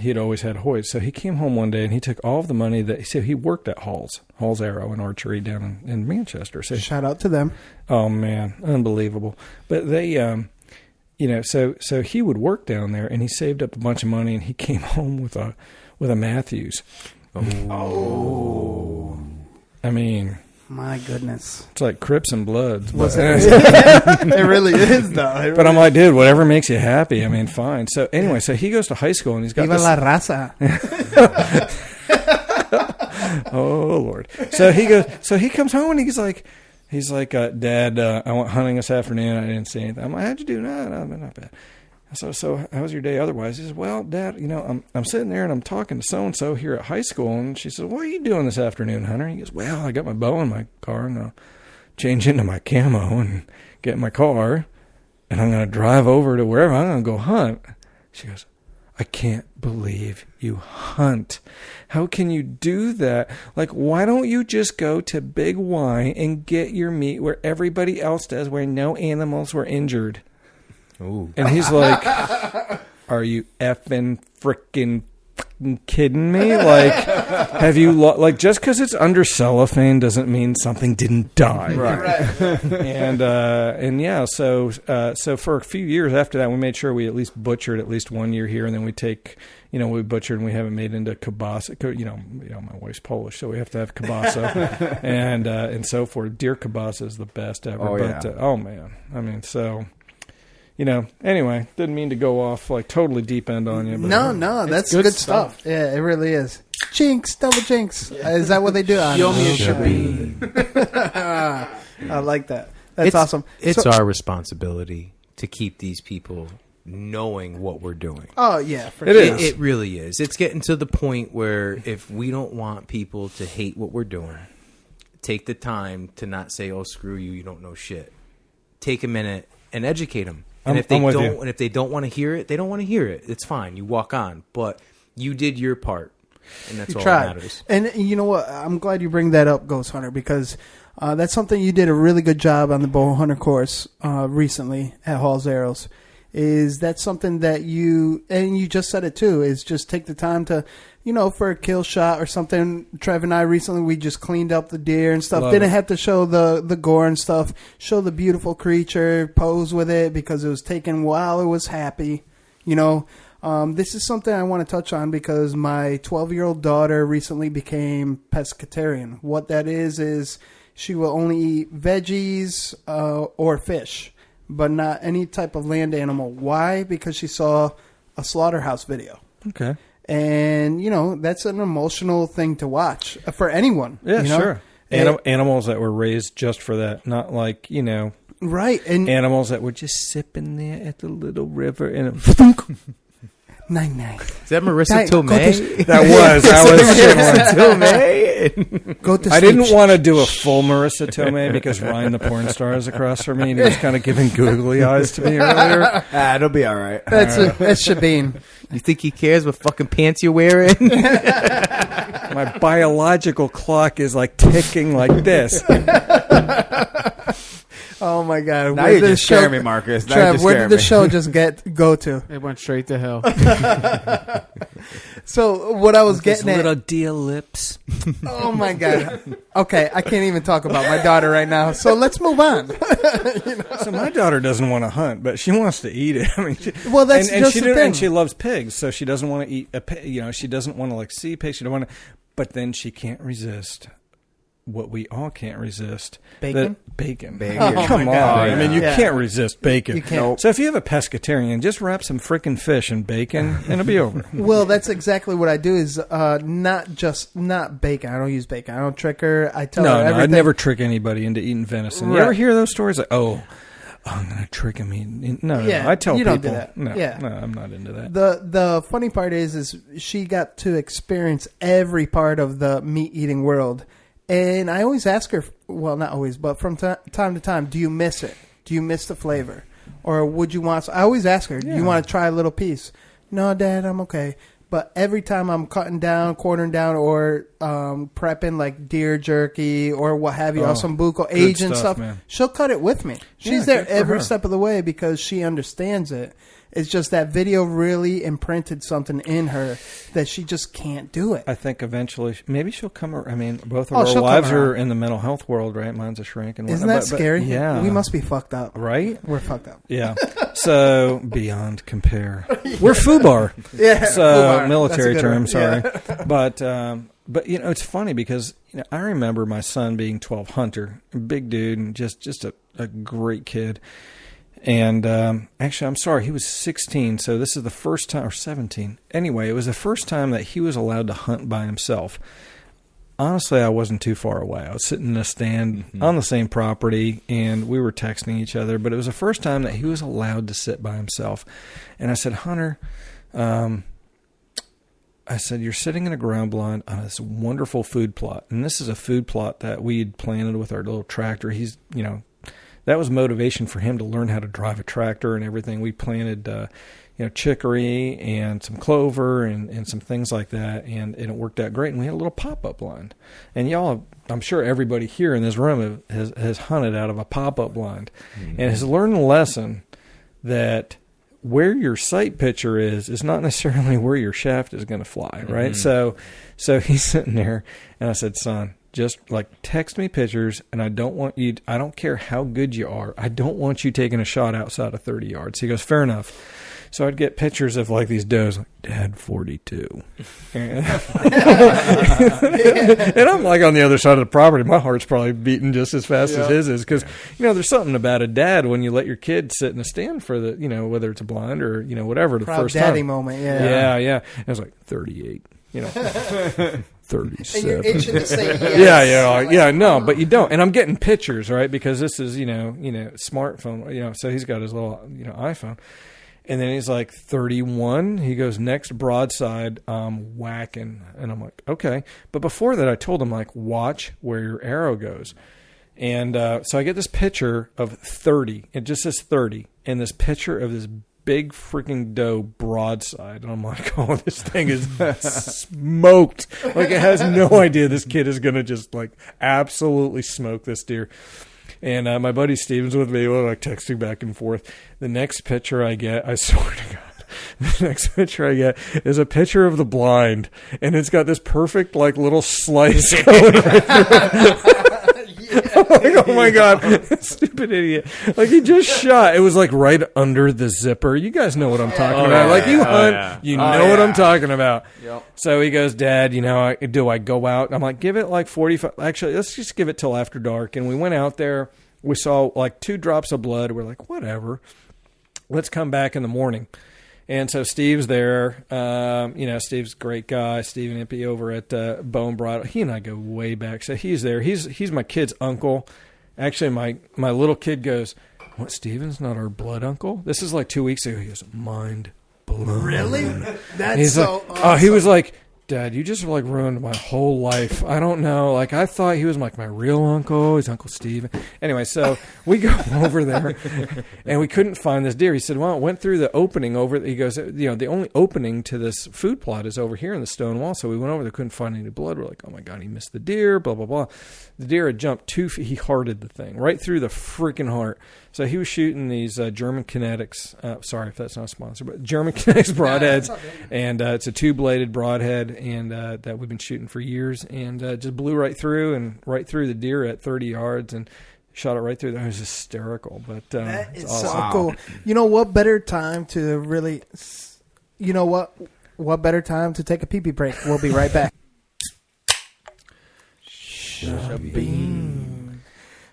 he had always had Hoyt. So he came home one day and he took all of the money he worked at Hall's Arrow and Archery down in Manchester. So shout out to them. Oh man, unbelievable. But they, so he would work down there and he saved up a bunch of money and he came home with a Matthews. Oh. I mean, my goodness. It's like Crips and Bloods. It really is, though. But I'm like, dude, whatever makes you happy. I mean, fine. So anyway, so he goes to high school and he's got Viva la raza. Oh, Lord. So he comes home and he's like, Dad, I went hunting this afternoon. I didn't see anything. I'm like, how'd you do? No, not bad. So how was your day otherwise? He says, well, Dad, I'm sitting there and I'm talking to so-and-so here at high school. And she says, what are you doing this afternoon, Hunter? He goes, well, I got my bow in my car and I'll change into my camo and get in my car. And I'm going to drive over to wherever. I'm going to go hunt. She goes, I can't believe you hunt. How can you do that? Like, why don't you just go to Big Y and get your meat where everybody else does, where no animals were injured? Ooh. And he's like, are you effing freaking kidding me? Like, have you like, just because it's under cellophane doesn't mean something didn't die, right? And yeah, so for a few years after that, we made sure we at least butchered at least 1 year here, and then we take, we butchered and we have it made into kielbasa. My wife's Polish, so we have to have kielbasa and so forth. Deer kielbasa is the best ever. Oh, but yeah. Oh man, I mean, so. Anyway, didn't mean to go off like totally deep end on you. But no, that's good stuff. Yeah, it really is. Jinx, double jinx. Is that what they do? Show me a shabby. I like that. That's awesome. It's our responsibility to keep these people knowing what we're doing. Oh, yeah. It really is. It's getting to the point where if we don't want people to hate what we're doing, take the time to not say, oh, screw you, you don't know shit. Take a minute and educate them. And if they don't want to hear it, they don't want to hear it. It's fine. You walk on. But you did your part, and that's all that matters. And you know what? I'm glad you bring that up, Ghost Hunter, because that's something you did a really good job on the Bow Hunter course recently at Hall's Arrows. Is that something that you just said it too, is just take the time to, for a kill shot or something. Trev and I recently, we just cleaned up the deer and stuff. Didn't have to show the gore and stuff. Show the beautiful creature, pose with it because it was taken while it was happy. This is something I want to touch on because my 12-year-old daughter recently became pescatarian. What that is she will only eat veggies or fish, but not any type of land animal. Why? Because she saw a slaughterhouse video. Okay. And, that's an emotional thing to watch for anyone. Yeah, sure. Animals that were raised just for that, not like, right. And animals that were just sipping there at the little river and Night. Is that Marissa Tomei? That was Marissa Tomei. Go to sleep. I didn't want to do a full Marissa Tomei because Ryan the porn star is across from me and he was kind of giving googly eyes to me earlier. It'll be all right. That's Shabine. You think he cares what fucking pants you're wearing? My biological clock is like ticking like this. Oh my God! Now you just scare me, Marcus. Trev, where did the show just go to? It went straight to hell. So what I was getting at, little deer lips. Oh my God! Okay, I can't even talk about my daughter right now. So let's move on. So my daughter doesn't want to hunt, but she wants to eat it. I mean, that's just the thing. And she loves pigs, so she doesn't want to eat a pig. She doesn't want to see pigs. She don't want to, but then she can't resist what we all can't resist. Bacon? Bacon. Oh, Come my on. God. I mean, you Yeah. can't resist bacon. You can't. So if you have a pescatarian, just wrap some frickin' fish in bacon and it'll be over. Well, that's exactly what I do is not bacon. I don't use bacon. I don't trick her. I tell her No, everything. I'd never trick anybody into eating venison. You Right. ever hear those stories? Like, I'm going to trick him. No, Yeah, I tell you people. don't do that. No, Yeah. no, I'm not into that. The funny part is she got to experience every part of the meat eating world, and I always ask her. Well, not always, but from time to time, do you miss it? Do you miss the flavor, or would you want? I always ask her, do you want to try a little piece? No, Dad, I'm okay. But every time I'm cutting down, quartering down, or prepping like deer jerky or what have you, or some buco aged stuff, man. she'll cut it with me. She's there every step of the way because she understands it. It's just that video really imprinted something in her that she just can't do it. I think eventually, maybe she'll come. I mean, both of Oh, our she'll wives come are around. in the mental health world, right? Mine's a shrink. And Isn't whatnot, that scary? Yeah. We must be fucked up. Right? We're fucked up. Yeah. So, beyond compare. We're FUBAR. Yeah, So, FUBAR. military That's a good term, one. sorry. Yeah. But you know, it's funny because I remember my son being 12 Hunter, a big dude, and just a great kid. And actually, I'm sorry, he was 16, so this is the first time, or 17. Anyway, it was the first time that he was allowed to hunt by himself. Honestly, I wasn't too far away. I was sitting in a stand on the same property, and we were texting each other. But it was the first time that he was allowed to sit by himself. And I said, Hunter, I said, you're sitting in a ground blind on this wonderful food plot. And this is a food plot that we had planted with our little tractor. He's, that was motivation for him to learn how to drive a tractor and everything. We planted, chicory and some clover and some things like that, and it worked out great. And we had a little pop-up blind. And y'all, I'm sure everybody here in this room has hunted out of a pop-up blind and has learned the lesson that where your sight picture is not necessarily where your shaft is going to fly, right? So he's sitting there, and I said, son, just text me pictures, and I don't care how good you are. I don't want you taking a shot outside of 30 yards. He goes, fair enough. So I'd get pictures of these does, Dad 42. And I'm on the other side of the property. My heart's probably beating just as fast as his is because, there's something about a dad when you let your kid sit in a stand for the, whether it's a blind or, whatever, the Proud first daddy time. moment, yeah. Yeah. And I was like, 38. 37. And you're itching to say yes. Yeah, no, but you don't. And I'm getting pictures, right? Because this is, smartphone, so he's got his little, iPhone. And then he's like 31. He goes, next broadside, whacking. And I'm like, okay. But before that, I told him, watch where your arrow goes. And so I get this picture of 30. It just says 30. And this picture of this big freaking doe broadside. And I'm like, oh, this thing is smoked. It has no idea this kid is going to just absolutely smoke this deer. And my buddy Steven's with me. We're texting back and forth. The next picture I get, I swear to God, the next picture I get is a picture of the blind. And it's got this perfect little slice going right through it. Oh my God, stupid idiot. He just shot. It was right under the zipper. You guys know what I'm talking about. You hunt, you know what I'm talking about. Yep. So he goes, Dad, do I go out? I'm like, give it 45. Actually, let's just give it till after dark. And we went out there. We saw 2 drops of blood. We're like, whatever. Let's come back in the morning. And so Steve's there. Steve's a great guy. Steve and Impey over at Bone Bridle. He and I go way back. So he's there. He's my kid's uncle. Actually, my little kid goes, what, Steven's not our blood uncle? This is 2 weeks ago. He goes, mind blown. Really? That's he's so awesome. Oh, he was like, Dad, you just ruined my whole life. I don't know. I thought he was my real uncle. He's Uncle Steve. Anyway, so we go over there, and we couldn't find this deer. He said, well, it went through the opening over. He goes, the only opening to this food plot is over here in the stone wall. So we went over there, couldn't find any blood. We're like, oh, my God, he missed the deer, blah, blah, blah. The deer had jumped 2 feet. He hearted the thing right through the freaking heart. So he was shooting these German Kinetics. Sorry if that's not a sponsor, but German Kinetics broadheads. And it's a 2-bladed broadhead, and that we've been shooting for years. And just blew right through the deer at 30 yards and shot it right through. That was hysterical. But that is awesome. so cool. You know what better time to really, what better time to take a pee-pee break? We'll be right back. Shabine.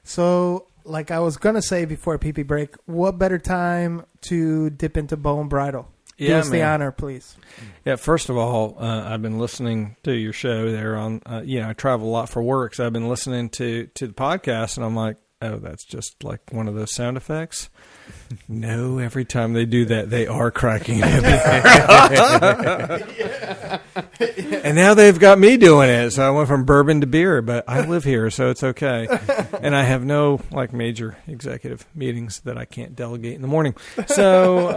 So, like I was going to say before PP break, what better time to dip into Bow and Bridle? Do us the honor, please. Yeah, first of all, I've been listening to your show there on, I travel a lot for work, so I've been listening to the podcast, and I'm like, oh, that's just like one of those sound effects. No, every time they do that, they are cracking up. And now they've got me doing it. So I went from bourbon to beer, but I live here, so it's okay. And I have no like major executive meetings that I can't delegate in the morning. So,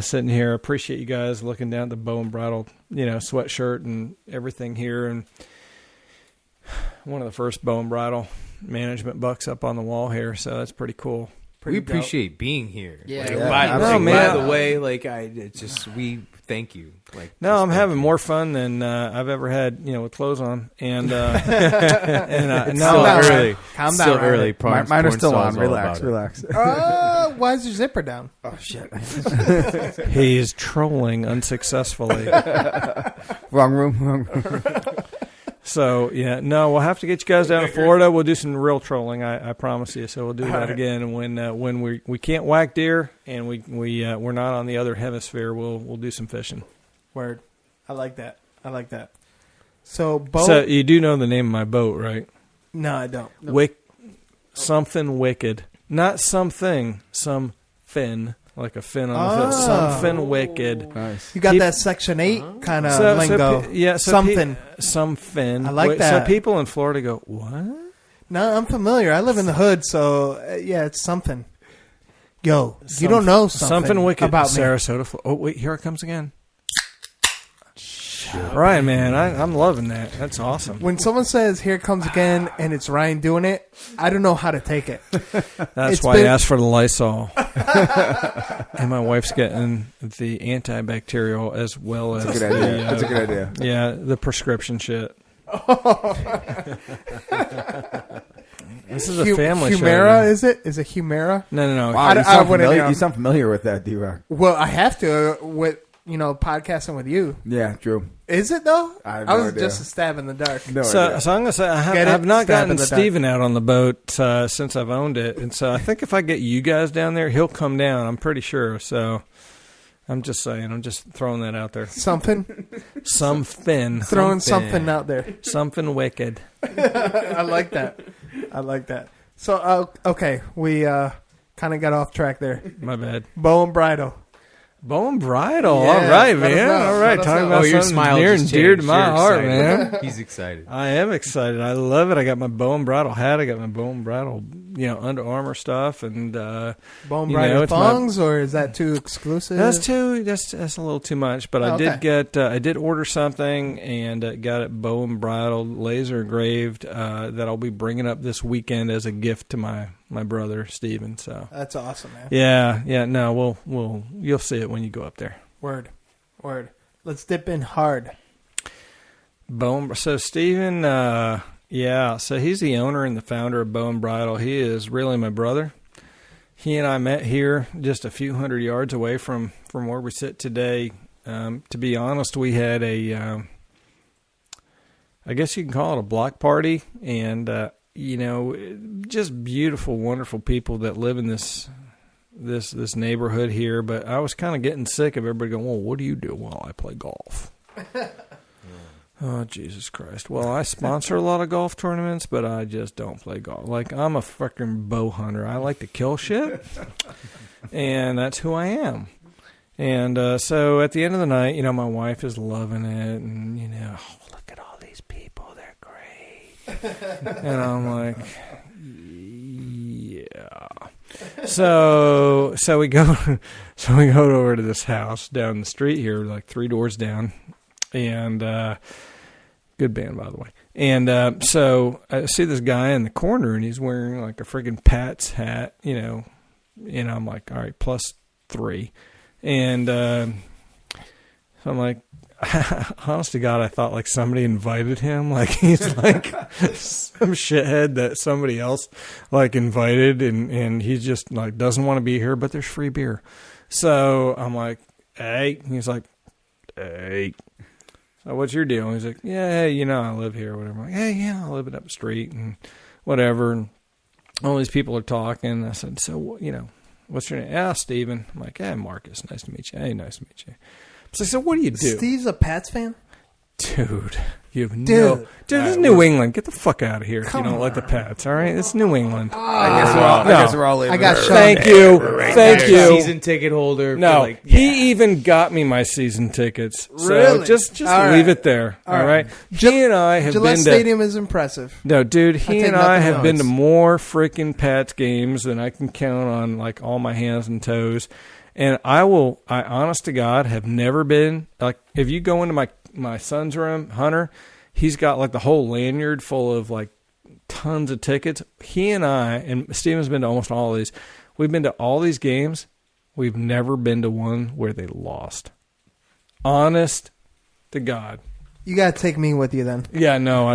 sitting here. Appreciate you guys looking down at the Bow and Bridle, sweatshirt and everything here. And one of the first Bow and Bridle management bucks up on the wall here, so that's pretty cool. We appreciate being here. Yeah, by the way, we thank you. I'm having more fun than I've ever had, with clothes on, and Calm still down. early. Mine are still on. Relax. Why is your zipper down? Oh shit! He's trolling unsuccessfully. Wrong room. So, we'll have to get you guys down to Florida. We'll do some real trolling, I promise you. So we'll do that again. And when we can't whack deer and we're not on the other hemisphere, we'll do some fishing. Word. I like that. So, boat. So you do know the name of my boat, right? No, I don't. Something wicked. Not something, some fin. Like a fin on the foot. Something wicked. Nice. You got that Section 8 kind of lingo. Something. Some fin. I like that. So people in Florida go, what? No, I'm familiar. I live in the hood, so it's something. Yo, you don't know something wicked about Sarasota. Oh, wait, here it comes again. Ryan, man, I'm loving that. That's awesome. When someone says, here it comes again, and it's Ryan doing it, I don't know how to take it. That's why I asked for the Lysol. And my wife's getting the antibacterial as well as That's a good idea. Yeah, the prescription shit. This is a family show. Humira, is it? Is it Humira? No. Wow, you sound familiar with that, D-Rock. Well, I have to with podcasting with you. Yeah, true. Is it though? I was just a stab in the dark. So I'm going to say I have not gotten Steven out on the boat since I've owned it. And so I think if I get you guys down there, he'll come down. I'm pretty sure. So I'm just saying. I'm just throwing that out there. Something? Throwing something out there. Something wicked. I like that. So, okay. We kind of got off track there. My bad. Bow and Bridle. Bow and Bridle. Yeah, all right, man. All right. Talking about something near and dear to my heart, man. He's excited. I am excited. I love it. I got my Bow and Bridle hat. I got my Bow and Bridle, Under Armour stuff. And, Bow and Bridle thongs, or is that too exclusive? That's a little too much. But I did order something and got it Bow and Bridle laser engraved that I'll be bringing up this weekend as a gift to my brother Steven. So that's awesome, man. Yeah. No, you'll see it when you go up there. Word. Let's dip in hard. So Steven, so he's the owner and the founder of Bow and Bridle. He is really my brother. He and I met here just a few hundred yards away from where we sit today. To be honest, we had I guess you can call it a block party, and just beautiful, wonderful people that live in this neighborhood here. But I was kind of getting sick of everybody going, well, what do you do? Well, I play golf. Oh, Jesus Christ. Well, I sponsor a lot of golf tournaments, but I just don't play golf. Like, I'm a fucking bow hunter. I like to kill shit, and that's who I am. And so at the end of the night, my wife is loving it, and, look at all these people. They're great. And I'm like, yeah. So we go over to this house down the street here, like 3 doors down, and good band, by the way. And so I see this guy in the corner, and he's wearing like a friggin' Pat's hat, and I'm like, all right, +3. And so I'm like, honest to God, I thought like somebody invited him. Like he's like some shithead that somebody else like invited, and he just like doesn't want to be here, but there's free beer. So I'm like, hey. He's like, hey. So what's your deal? He's like, yeah, you know, I live here or whatever. I'm like, hey, yeah, I live up the street and whatever. And all these people are talking. I said, so, you know, what's your name? Yeah, Steven. I'm like, hey, Marcus, nice to meet you. Hey, nice to meet you. So what do you do? Steve's a Pats fan? Dude, you have no... Dude, this is New England. Get the fuck out of here if you don't like the Pats, all right? It's New England. I guess we're all leaving. I got shot. Thank you. Thank you. Season ticket holder. No, for like, yeah. he even got me my season tickets. So Really? just All leave right. it there, all right? He and I have Gillette been to... Stadium is impressive. No, dude, he take and I nothing have been else. to more freaking Pats games than I can count on, like, all my hands and toes. And I honest to God, have never been... Like, if you go into my son's room, Hunter... He's got like the whole lanyard full of like tons of tickets. He and I, and Steven's been to almost all of these. We've been to all these games. We've never been to one where they lost. Honest to God. You got to take me with you then. Yeah, no.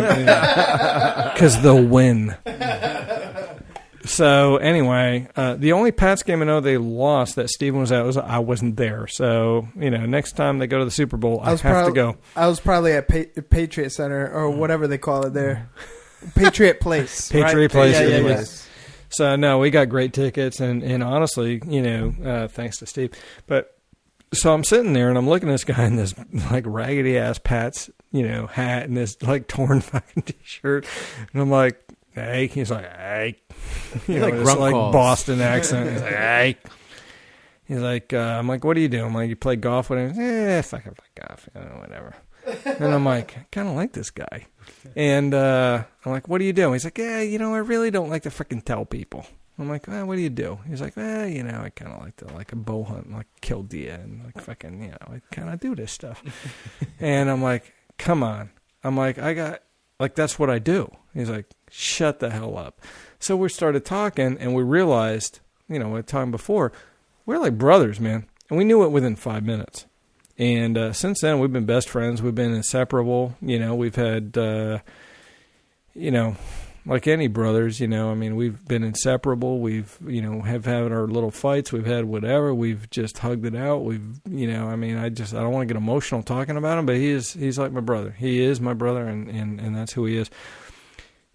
Because they'll win. So anyway, the only Pats game I know they lost that Steven was at I wasn't there. So, you know, next time they go to the Super Bowl, I have to go. I was probably at Patriot Center or whatever they call it there. Patriot Place. Patriot right? Place. Yeah. So, no, we got great tickets. And honestly, you know, thanks to Steve. But so I'm sitting there and I'm looking at this guy in this like raggedy ass Pats, you know, hat and this like torn fucking T-shirt. And I'm like, hey. He's like, hey. You know, like it's like calls. Boston accent. He's like, hey. He's like, I'm like, what do you do? I'm like, you play golf with him? Fuck, I play golf. You know, whatever. And I'm like, I kind of like this guy. And I'm like, what do you do? He's like, yeah, you know, I really don't like to freaking tell people. I'm like, what do you do? He's like, you know, I kind of like to like a bow hunt, like kill deer and like fucking, you know, I kind of do this stuff. And I'm like, come on. I'm like, that's what I do. He's like, shut the hell up. So we started talking and we realized, you know, we had talked before, we're like brothers, man. And we knew it within 5 minutes. And since then, we've been best friends. We've been inseparable. You know, we've had, you know, like any brothers, you know, I mean, we've been inseparable. We've, you know, have had our little fights. We've had whatever. We've just hugged it out. We've, you know, I mean, I don't want to get emotional talking about him, but he's like my brother. He is my brother, and that's who he is.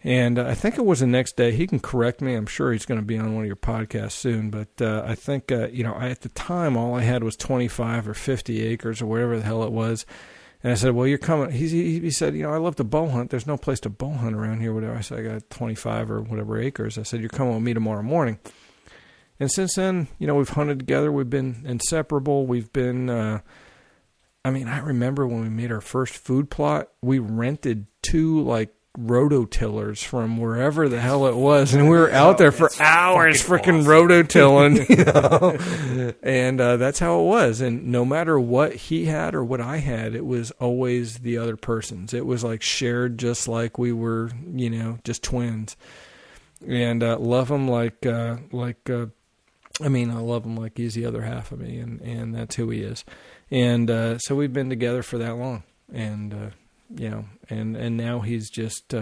And I think it was the next day. He can correct me. I'm sure he's going to be on one of your podcasts soon. But I think, you know, at the time, all I had was 25 or 50 acres or whatever the hell it was. And I said, well, you're coming. He said, you know, I love to bow hunt. There's no place to bow hunt around here. Whatever. I said, I got 25 or whatever acres. I said, you're coming with me tomorrow morning. And since then, you know, we've hunted together. We've been inseparable. We've been, I mean, I remember when we made our first food plot, we rented 2, like, rototillers from wherever the hell it was, and we were out there for hours freaking rototilling, you know. And that's how it was. And no matter what he had or what I had, it was always the other person's. It was like shared, just like we were, you know, just twins. And love him like I mean, I love him like he's the other half of me, and that's who he is. And so we've been together for that long, and you know, and now he's just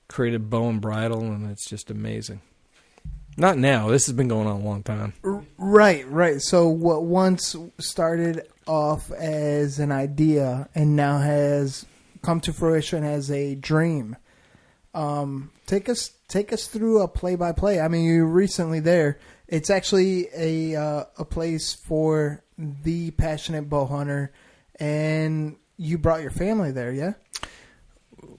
created Bow and Bridle, and it's just amazing. Not now. This has been going on a long time. Right. So what once started off as an idea and now has come to fruition as a dream. Take us through a play-by-play. I mean, you were recently there. It's actually a place for the passionate bow hunter, and you brought your family there, yeah?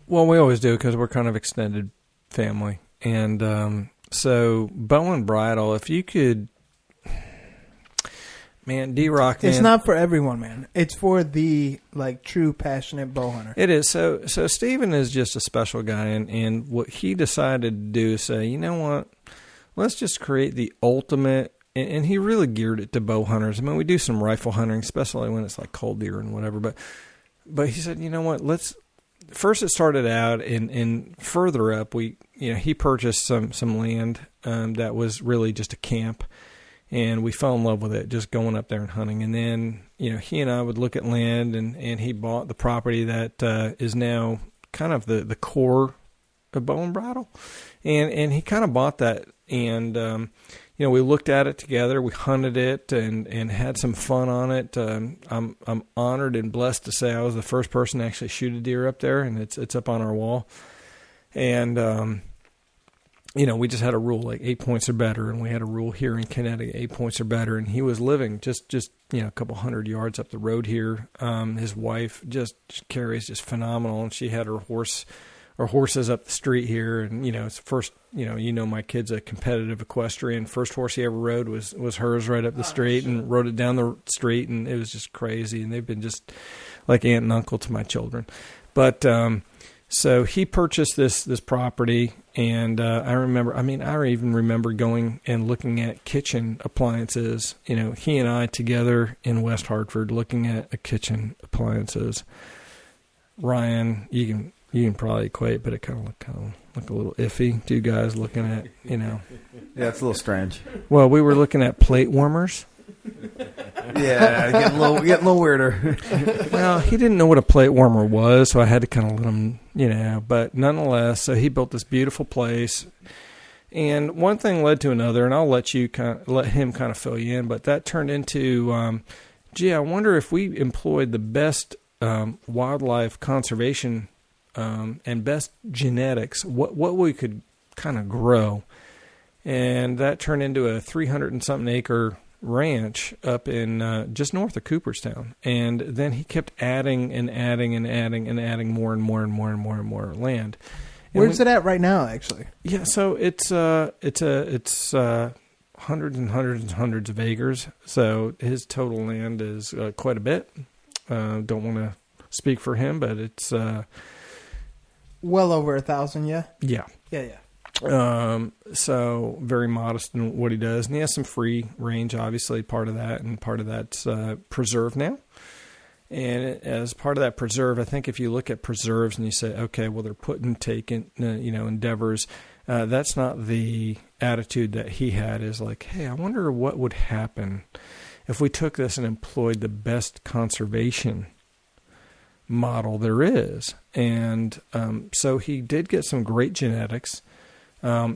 Well, we always do because we're kind of extended family. And so Bow and Bridle, if you could, man, D-Rock, man. It's not for everyone, man. It's for the like true passionate bow hunter. It is. So Steven is just a special guy, and what he decided to do is say, you know what, let's just create the ultimate. And he really geared it to bow hunters. I mean, we do some rifle hunting, especially when it's like cold deer and whatever, But he said, you know what, first it started out in further up, he purchased some land that was really just a camp, and we fell in love with it, just going up there and hunting. And then, you know, he and I would look at land, and he bought the property that is now kind of the core of Bow and Bridle. And he kind of bought that, and, we looked at it together, we hunted it, and had some fun on it. I'm honored and blessed to say I was the first person to actually shoot a deer up there, and it's up on our wall. And we just had a rule like 8 points or better, and we had a rule here in Connecticut, 8 points or better. And he was living just a couple hundred yards up the road here. His wife Carrie's just phenomenal, and she had her horses up the street here. And it's first, my kid's a competitive equestrian. First horse he ever rode was hers right up the street, and rode it down the street, and it was just crazy. And they've been just like aunt and uncle to my children. But so he purchased this property, and I even remember going and looking at kitchen appliances. He and I together in West Hartford looking at kitchen appliances. Ryan, you can probably equate, but it kind of look a little iffy. Two guys looking at, Yeah, it's a little strange. Well, we were looking at plate warmers. Yeah, getting a little weirder. Well, he didn't know what a plate warmer was, so I had to kind of let him, But nonetheless, so he built this beautiful place, and one thing led to another, and I'll let him kind of fill you in. But that turned into, I wonder if we employed the best wildlife conservation and best genetics, what we could kind of grow, and that turned into a 300 and something acre ranch up in just north of Cooperstown. And then he kept adding and adding and adding and adding more and more and more and more and more land. And where's it at right now, actually? Yeah, so it's hundreds and hundreds and hundreds of acres. So his total land is quite a bit. Don't want to speak for him, but it's well over 1,000. Yeah. Yeah. So very modest in what he does, and he has some free range, obviously part of that, and part of that's preserve now. And as part of that preserve, I think if you look at preserves and you say, okay, well, they're put and taken, endeavors, that's not the attitude that he had. Is like, hey, I wonder what would happen if we took this and employed the best conservation model there is. And so he did get some great genetics.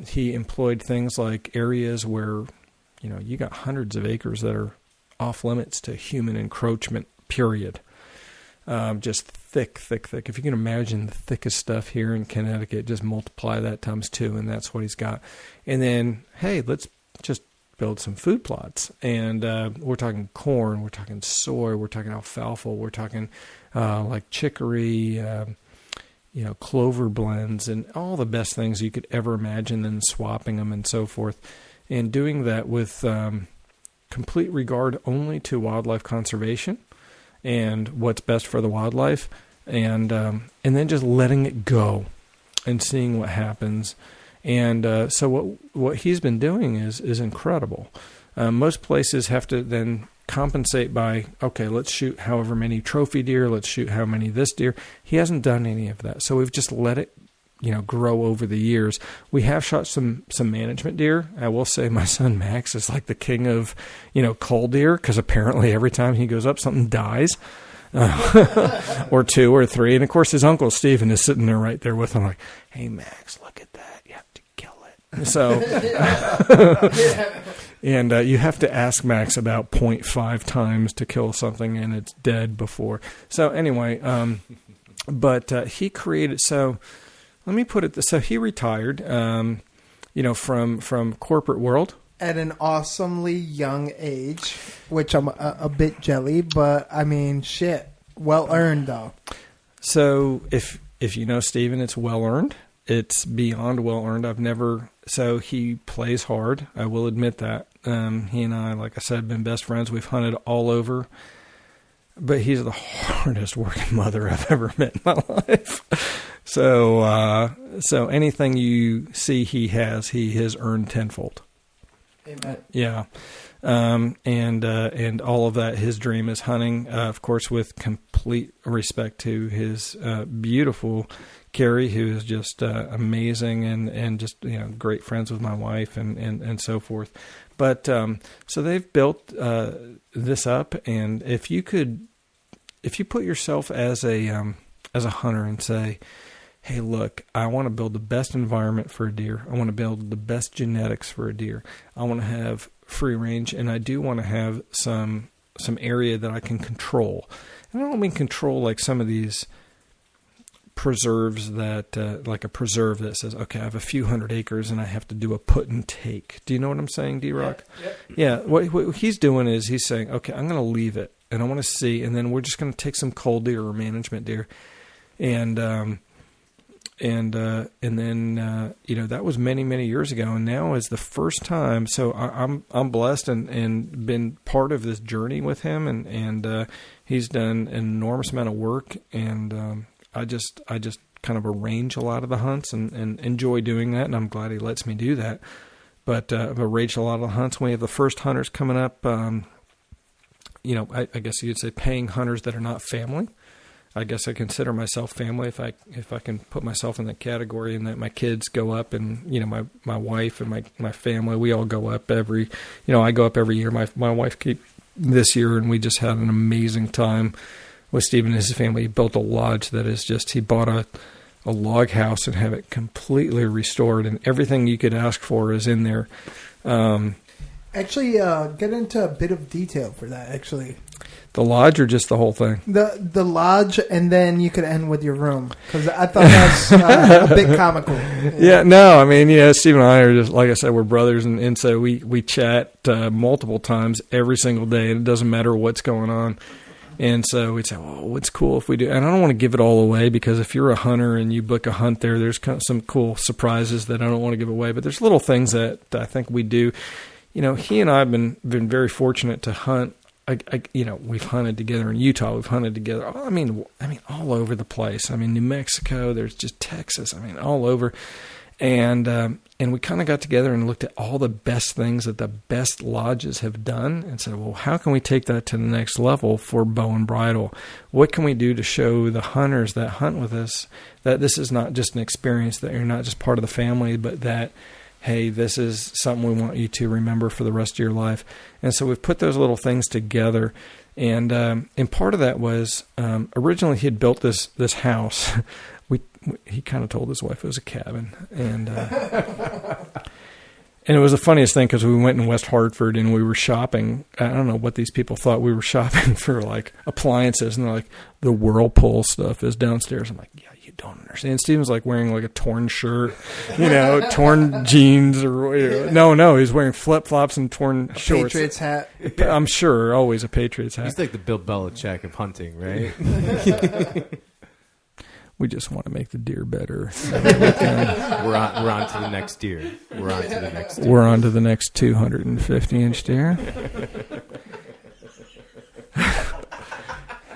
He employed things like areas where, you got hundreds of acres that are off limits to human encroachment, period. Just thick. If you can imagine the thickest stuff here in Connecticut, just multiply that times 2, and that's what he's got. And then, hey, let's just build some food plots. And we're talking corn, we're talking soy, we're talking alfalfa, we're talking like chicory, clover blends, and all the best things you could ever imagine, and swapping them and so forth. And doing that with complete regard only to wildlife conservation and what's best for the wildlife, and then just letting it go and seeing what happens. And so what he's been doing is incredible. Most places have to then compensate by, okay, let's shoot however many trophy deer, let's shoot how many this deer. He hasn't done any of that. So we've just let it, grow over the years. We have shot some management deer. I will say my son Max is like the king of, cull deer, because apparently every time he goes up, something dies. Or 2 or 3. And of course his uncle Stephen is sitting there right there with him like, hey Max, look at that. You have to kill it. So, and you have to ask Max about 0.5 times to kill something, and it's dead before. So anyway, but he created, so let me put it this, so he retired, from corporate world. At an awesomely young age, which I'm a bit jelly, but I mean, shit, well earned though. So if you know Steven, it's well earned. It's beyond well earned. So he plays hard. I will admit that. He and I, like I said, have been best friends. We've hunted all over, but he's the hardest working mother I've ever met in my life. So anything you see he has earned tenfold. Amen. Yeah. And all of that, his dream is hunting, of course, with complete respect to his beautiful Carrie, who is just amazing and just great friends with my wife and so forth. But so they've built this up, and if you put yourself as a hunter and say, hey, look, I want to build the best environment for a deer. I want to build the best genetics for a deer. I want to have free range, and I do want to have some area that I can control. And I don't mean control like some of these preserves that, like a preserve that says, okay, I have a few hundred acres and I have to do a put and take. Do you know what I'm saying, D-Rock? Yeah. What he's doing is he's saying, okay, I'm going to leave it and I want to see, and then we're just going to take some cull deer or management deer. And then, that was many, many years ago. And now is the first time. So I'm blessed and been part of this journey with him. And he's done an enormous amount of work. And, I just kind of arrange a lot of the hunts and enjoy doing that, and I'm glad he lets me do that. But I've arranged a lot of the hunts. We have the first hunters coming up. I guess you'd say paying hunters that are not family. I guess I consider myself family if I can put myself in that category, and that my kids go up, and my wife and my family, we all go up every. I go up every year. My wife came this year, and we just had an amazing time with Steve and his family. He built a lodge that is just, he bought a log house and have it completely restored, and everything you could ask for is in there. Actually, get into a bit of detail for that, actually. The lodge or just the whole thing? The lodge, and then you could end with your room, because I thought that was a bit comical. Yeah, no, I mean, Steve and I are just, like I said, we're brothers, and so we chat multiple times every single day, and it doesn't matter what's going on. And so we'd say, well, what's cool if we do? And I don't want to give it all away, because if you're a hunter and you book a hunt there's kind of some cool surprises that I don't want to give away. But there's little things that I think we do. He and I have been very fortunate to hunt. We've hunted together in Utah. We've hunted together. I mean, all over the place. I mean, New Mexico. There's just Texas. I mean, all over. And we kind of got together and looked at all the best things that the best lodges have done and said, well, how can we take that to the next level for bow and bridle? What can we do to show the hunters that hunt with us that this is not just an experience, that you're not just part of the family, but that, hey, this is something we want you to remember for the rest of your life. And so we've put those little things together. And part of that was originally he had built this house. He kind of told his wife it was a cabin, and it was the funniest thing, because we went in West Hartford and we were shopping. I don't know what these people thought we were shopping for, like appliances, and they're like, the Whirlpool stuff is downstairs. I'm like, yeah, you don't understand. Steven's like wearing like a torn shirt, torn jeans, or no, he's wearing flip flops and torn shorts. Patriots hat. I'm sure, always a Patriots hat. He's like the Bill Belichick of hunting, right? We just want to make the deer better. We're on to the next deer. We're on to the next 250-inch deer.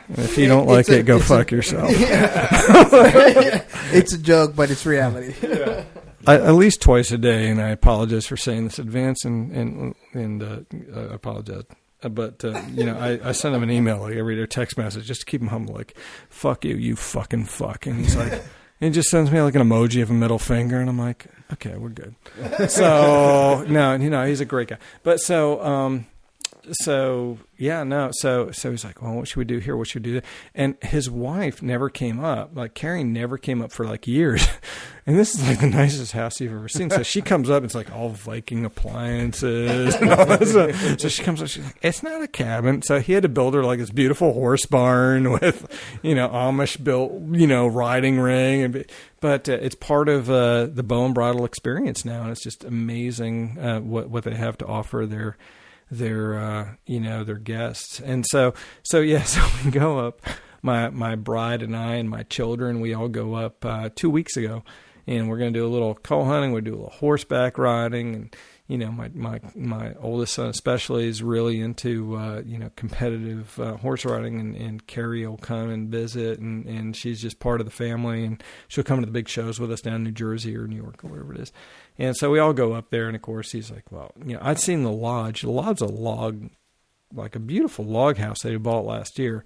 If you don't like it, go fuck yourself. Yeah. It's a joke, but it's reality. Yeah. At least twice a day, and I apologize for saying this in advance, and I apologize. But, I send him an email, like every day, text message, just to keep him humble, like, fuck you, you fucking fuck. And he's like, he just sends me like an emoji of a middle finger, and I'm like, okay, we're good. So, no, he's a great guy. But so he's like, well, what should we do here? What should we do there? And his wife never came up. Like, Carrie never came up for like years. And this is like the nicest house you've ever seen. So she comes up, it's like all Viking appliances and all that. So she comes up, she's like, it's not a cabin. So he had to build her like this beautiful horse barn with, Amish built, riding ring. But it's part of the bow and bridle experience now. And it's just amazing what they have to offer their guests. And so we go up, my bride and I and my children, we all go up 2 weeks ago, and we're going to do a little cull hunting. We do a little horseback riding, and my oldest son especially is really into competitive horse riding, and Carrie will come and visit, and she's just part of the family, and she'll come to the big shows with us down in New Jersey or New York or wherever it is. And so we all go up there, and of course he's like, well, I'd seen the lodge. The lodge's a log, like a beautiful log house that he bought last year,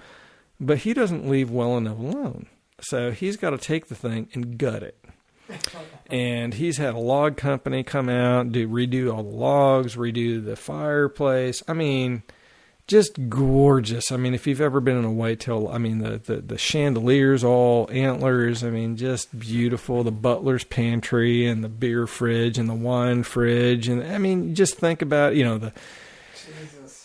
but he doesn't leave well enough alone. So he's got to take the thing and gut it. And he's had a log company come out, redo all the logs, redo the fireplace. I mean, just gorgeous. I mean, if you've ever been in a whitetail, I mean, the chandeliers, all antlers. I mean, just beautiful. The butler's pantry and the beer fridge and the wine fridge. And I mean, just think about, and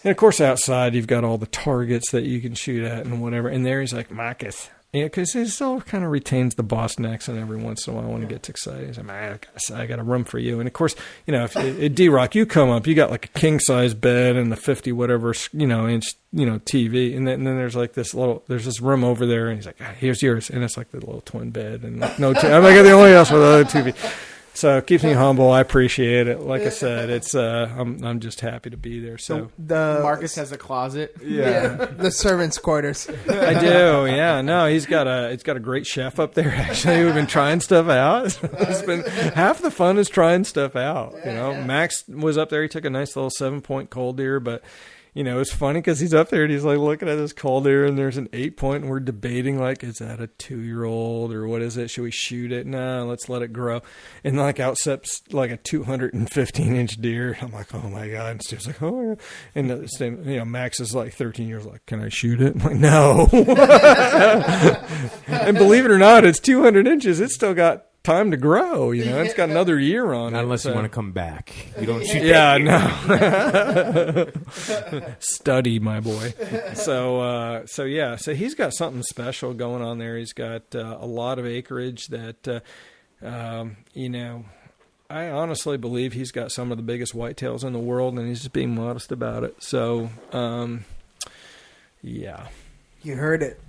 of course outside you've got all the targets that you can shoot at and whatever. And there he's like, Markus. Yeah, because he still kind of retains the boss accent every once in a while when he gets excited. He's like, man, I got a room for you. And of course, if at D-Rock you come up, you got like a king size bed and the 50 whatever inch TV, and then there's like this room over there, and he's like, here's yours, and it's like the little twin bed and like no I'm like the only house with a TV. So it keeps me humble. I appreciate it. Like I said, it's I'm just happy to be there. So Markus has a closet. Yeah. The servants' quarters. I do. Yeah. No, it's got a great chef up there. Actually, we've been trying stuff out. It's been half the fun is trying stuff out. Max was up there. He took a nice little 7-point cold deer, but. It's funny because he's up there and he's like looking at this cold deer and there's an 8-point and we're debating like, is that a 2-year-old or what is it? Should we shoot it? No, let's let it grow. And like out steps like a 215-inch deer. I'm like, oh my God. And Steve's like, oh yeah. And the same, Max is like 13 years like, can I shoot it? I'm like, no. And believe it or not, it's 200 inches. It's still got time to grow, it's got another year on Not it. Unless you want to come back. You don't shoot no. Study, my boy. So he's got something special going on there. He's got a lot of acreage that, I honestly believe he's got some of the biggest whitetails in the world, and he's just being modest about it. So, yeah. You heard it.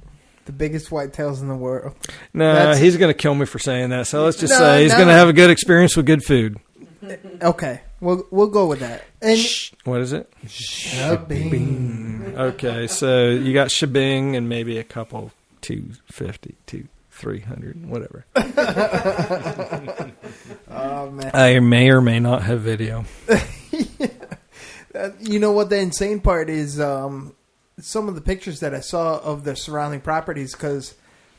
The biggest whitetails in the world. No, he's going to kill me for saying that. So let's just say he's going to have a good experience with good food. Okay, we'll go with that. And what is it? Shabing. Okay, so you got shabing and maybe a couple 250, 300, whatever. Oh man! I may or may not have video. You know what the insane part is? Some of the pictures that I saw of the surrounding properties, because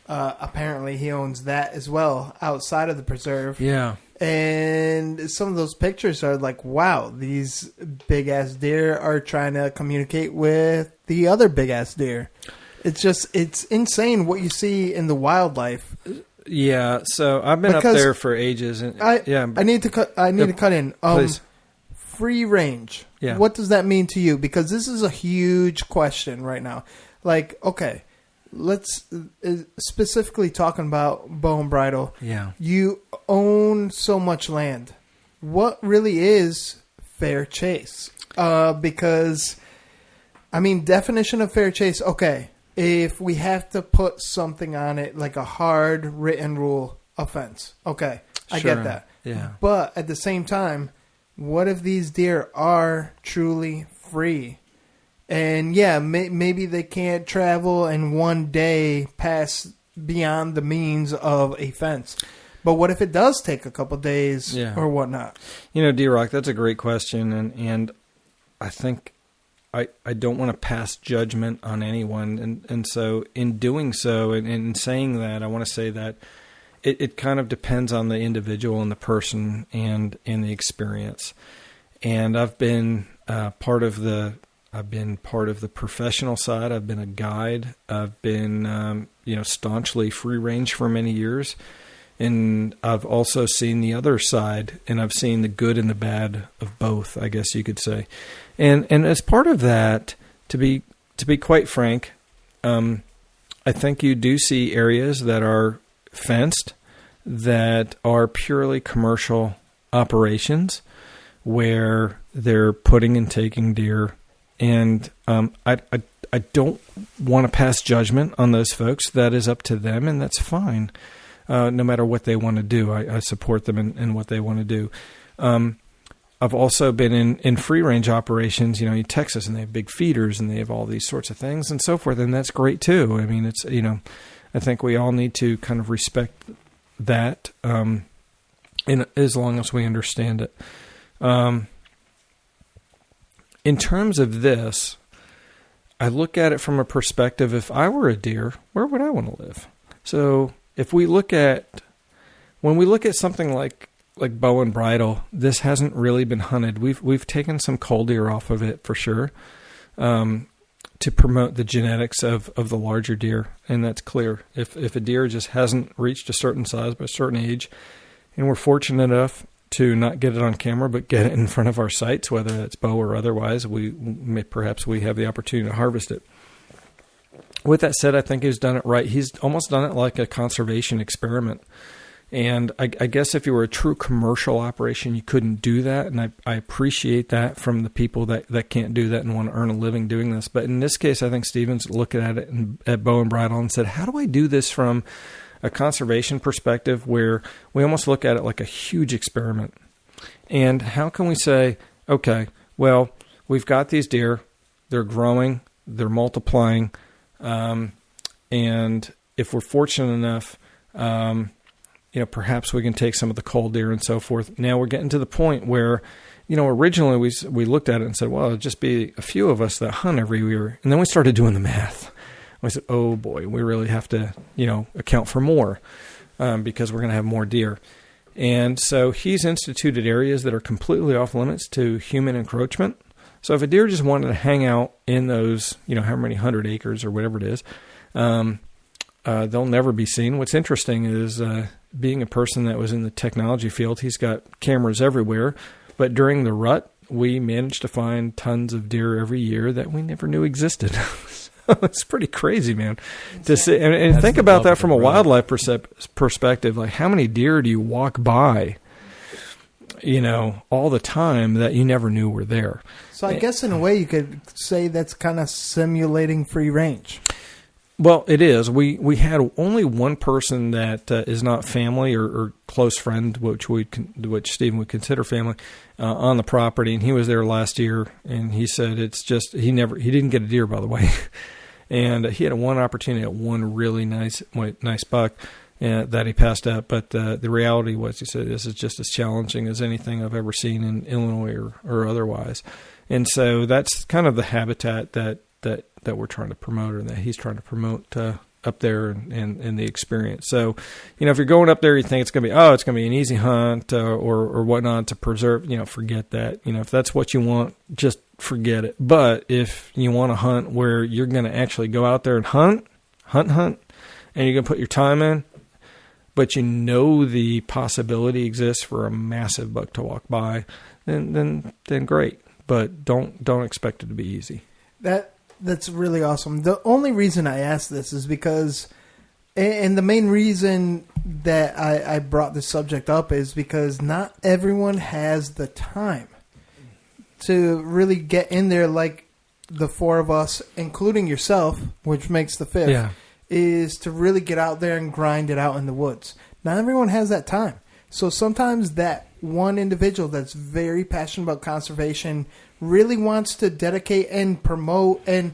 apparently he owns that as well outside of the preserve. Yeah. And some of those pictures are like, wow, these big-ass deer are trying to communicate with the other big-ass deer. It's insane what you see in the wildlife. Yeah, so I've been up there for ages. And I need to cut in. Please. Free range. Yeah. What does that mean to you? Because this is a huge question right now. Like, okay, let's specifically talking about bow and bridle. Yeah. You own so much land. What really is fair chase? Because, definition of fair chase, okay, if we have to put something on it, like a hard written rule offense, okay, I get that. Yeah. But at the same time, what if these deer are truly free? And yeah, maybe they can't travel in one day past beyond the means of a fence. But what if it does take a couple days or whatnot? D-Rock, that's a great question. And I think I don't want to pass judgment on anyone. And so in doing so and in saying that, I want to say that it kind of depends on the individual and the person and the experience. And I've been part of the professional side. I've been a guide. I've been staunchly free range for many years, and I've also seen the other side, and I've seen the good and the bad of both, I guess you could say. And as part of that, to be quite frank, I think you do see areas that are fenced that are purely commercial operations where they're putting and taking deer. And I don't want to pass judgment on those folks. That is up to them, and that's fine. No matter what they want to do, I support them in what they want to do. I've also been in free range operations, in Texas, and they have big feeders and they have all these sorts of things and so forth. And that's great too. It's, I think we all need to kind of respect that, as long as we understand it. In terms of this, I look at it from a perspective, if I were a deer, where would I want to live? So when we look at something like bow and bridle, this hasn't really been hunted. We've taken some cold deer off of it for sure. to promote the genetics of the larger deer, and that's clear. If a deer just hasn't reached a certain size by a certain age, and we're fortunate enough to not get it on camera, but get it in front of our sights, whether that's bow or otherwise, perhaps we have the opportunity to harvest it. With that said, I think he's done it right. He's almost done it like a conservation experiment. And I guess if you were a true commercial operation, you couldn't do that. And I appreciate that from the people that can't do that and want to earn a living doing this. But in this case, I think Steven's looking at it at Bow and Bridle and said, how do I do this from a conservation perspective where we almost look at it like a huge experiment? And how can we say, okay, well, we've got these deer, they're growing, they're multiplying, and if we're fortunate enough, perhaps we can take some of the cull deer and so forth. Now we're getting to the point where, originally we looked at it and said, well, it'll just be a few of us that hunt every year. And then we started doing the math. We said, oh boy, we really have to, account for more because we're going to have more deer. And so he's instituted areas that are completely off limits to human encroachment. So if a deer just wanted to hang out in those, however many 100 acres or whatever it is, they'll never be seen. What's interesting is being a person that was in the technology field, he's got cameras everywhere. But during the rut, we managed to find tons of deer every year that we never knew existed. It's pretty crazy, man. To see and think about that from a wildlife perspective. Like, how many deer do you walk by, all the time that you never knew were there? So I guess in a way you could say that's kind of simulating free range. Well, it is. We had only one person that is not family or close friend, which Stephen would consider family, on the property, and he was there last year, and he said it's just he didn't get a deer, by the way, and he had one opportunity at one really nice buck that he passed up, but the reality was, he said, this is just as challenging as anything I've ever seen in Illinois or otherwise, and so that's kind of the habitat that we're trying to promote, or that he's trying to promote up there and the experience. So, if you're going up there, you think it's going to be an easy hunt or whatnot to preserve, forget that. If that's what you want, just forget it. But if you want to hunt where you're going to actually go out there and hunt, and you're going to put your time in, but the possibility exists for a massive buck to walk by, then great. But don't expect it to be easy. That's really awesome. The only reason I asked this is because, and the main reason that I brought this subject up is because not everyone has the time to really get in there like the four of us, including yourself, which makes the fifth, is to really get out there and grind it out in the woods. Not everyone has that time. So sometimes that one individual that's very passionate about conservation really wants to dedicate and promote and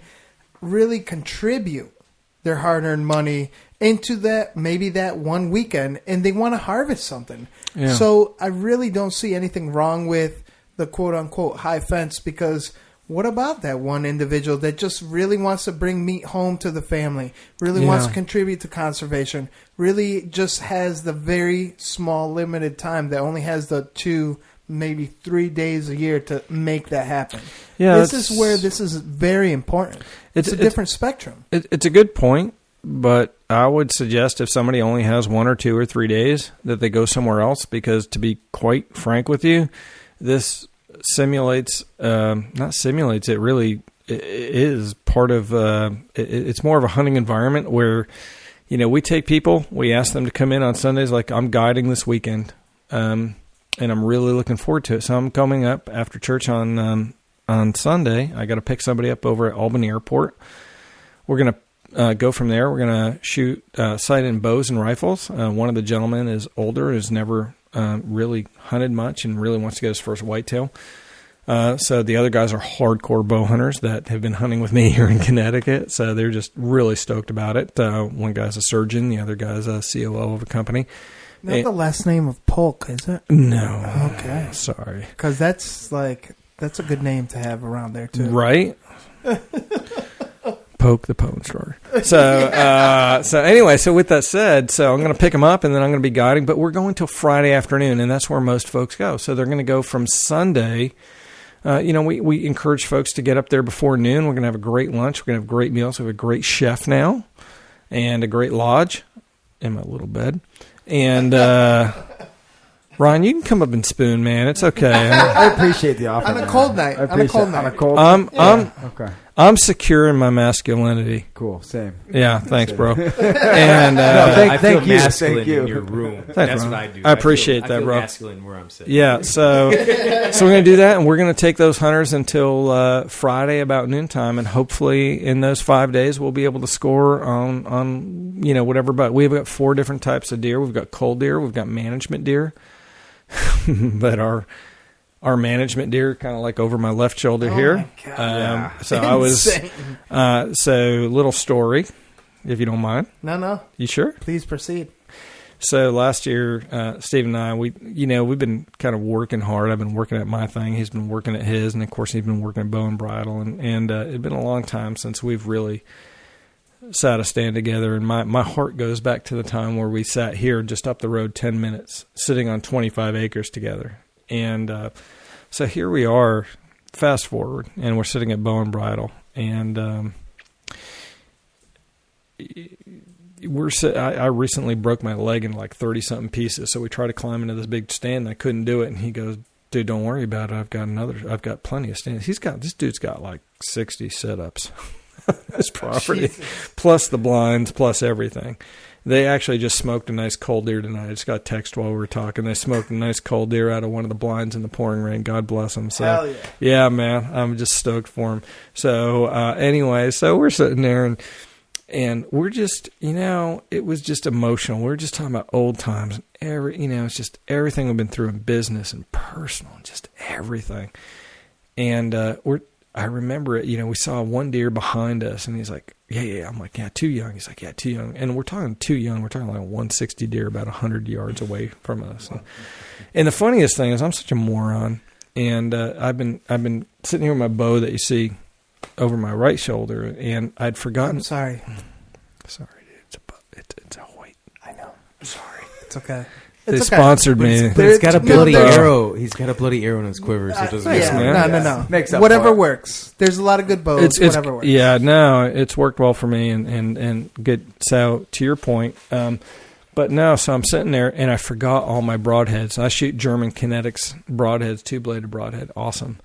really contribute their hard-earned money into maybe that one weekend, and they want to harvest something. Yeah. So I really don't see anything wrong with the quote-unquote high fence, because what about that one individual that just really wants to bring meat home to the family, really wants to contribute to conservation, really just has the very small limited time that only has the 2, maybe 3 days a year to make that happen? Yeah, this is where this is very important. It's a different spectrum. It's a good point, but I would suggest if somebody only has 1 or 2 or 3 days, that they go somewhere else, because to be quite frank with you, this it really is part of, it's more of a hunting environment where, we take people, we ask them to come in on Sundays, like I'm guiding this weekend, and I'm really looking forward to it. So I'm coming up after church on Sunday. I got to pick somebody up over at Albany Airport. We're going to go from there. We're going to shoot sight in bows and rifles. One of the gentlemen is older, has never really hunted much, and really wants to get his first whitetail. So the other guys are hardcore bow hunters that have been hunting with me here in Connecticut. So they're just really stoked about it. One guy's a surgeon. The other guy's a COO of a company. Not the last name of Polk, is it? No. Okay. Sorry. Because that's a good name to have around there, too. Right? Poke the Pone Store. So anyway, so with that said, so I'm going to pick them up, and then I'm going to be guiding, but we're going till Friday afternoon, and that's where most folks go. So they're going to go from Sunday we encourage folks to get up there before noon. We're going to have a great lunch. We're going to have great meals. We have a great chef now and a great lodge in my little bed. And Ron, you can come up and spoon, man. It's okay. I appreciate the offer. On a cold night. On a cold night. Okay. I'm secure in my masculinity. Cool. Same. Yeah. Thanks, bro. And I feel thank you. masculine Thank you. in your room. Thanks, That's bro. what I do. I appreciate I that, feel bro. masculine where I'm sitting. Yeah. So we're going to do that, and we're going to take those hunters until Friday about noontime, and hopefully in those 5 days we'll be able to score on whatever. But we've got 4 different types of deer. We've got cull deer. We've got management deer. But our management deer kind of like over my left shoulder here. My God. So I was so little story, if you don't mind. No. You sure? Please proceed. So last year, Steve and I, we've been kind of working hard. I've been working at my thing. He's been working at his, and of course he's been working at Bow and Bridle. And it's been a long time since we've really sat a stand together, and my heart goes back to the time where we sat here just up the road 10 minutes sitting on 25 acres together. And so here we are, fast forward, and we're sitting at Bow and Bridle, and I recently broke my leg in like 30-something pieces, so we tried to climb into this big stand, and I couldn't do it, and he goes, dude, don't worry about it, I've got plenty of stands. This dude's got like 60 sit-ups. His property, plus the blinds, plus everything. They actually just smoked a nice cull deer tonight. I just got a text while we were talking. They smoked a nice cull deer out of one of the blinds in the pouring rain. God bless them. So, hell yeah. Yeah, man, I'm just stoked for them. So anyway, so we're sitting there and we're just, it was just emotional. We were just talking about old times. It's just everything we've been through in business and personal, and just everything. And I remember it, we saw one deer behind us, and he's like, yeah. I'm like, yeah, too young. He's like, yeah, too young. And we're talking too young. We're talking like a 160 deer about 100 yards away from us. And the funniest thing is I'm such a moron, and I've been sitting here with my bow that you see over my right shoulder, and I'd forgotten. I'm sorry. Sorry, dude. It's a Hoyt. I know. I'm sorry. It's okay. They sponsored me. But it's got a bloody arrow. He's got a bloody arrow in his quiver, so it doesn't matter. No. Makes up whatever for it. works. There's a lot of good bows. Whatever works. Yeah, no, it's worked well for me and good. So to your point, but no, so I'm sitting there and I forgot all my broadheads. I shoot German Kinetics broadheads, 2-bladed broadhead, awesome.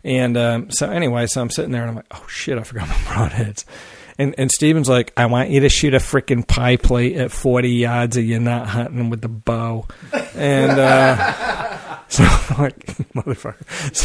And so anyway, so I'm sitting there and I'm like, oh shit, I forgot my broadheads. And Steven's like, I want you to shoot a freaking pie plate at 40 yards or you're not hunting with the bow. And so I'm like, motherfucker.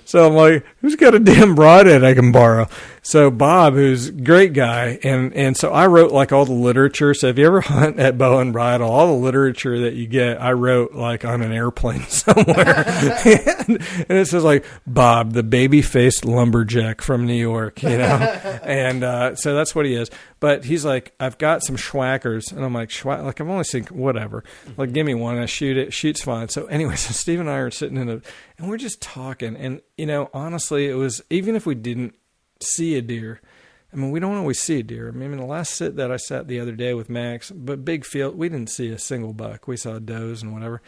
So I'm like, who's got a damn broadhead I can borrow? So Bob, who's a great guy, and so I wrote like all the literature. So if you ever hunt at Bow and Bridle, all the literature that you get, I wrote like on an airplane somewhere. and it says like, Bob, the baby-faced lumberjack from New York, And so that's what he is. But he's like, I've got some schwackers. And I'm like, I've only seen whatever. Like, give me one. I shoot it. Shoot's fine. So anyway, so Steve and I are sitting and we're just talking. And, honestly, it was, even if we didn't see a deer, I mean, we don't always see a deer. I mean, the last sit that I sat the other day with Max, but big field, we didn't see a single buck. We saw does and whatever.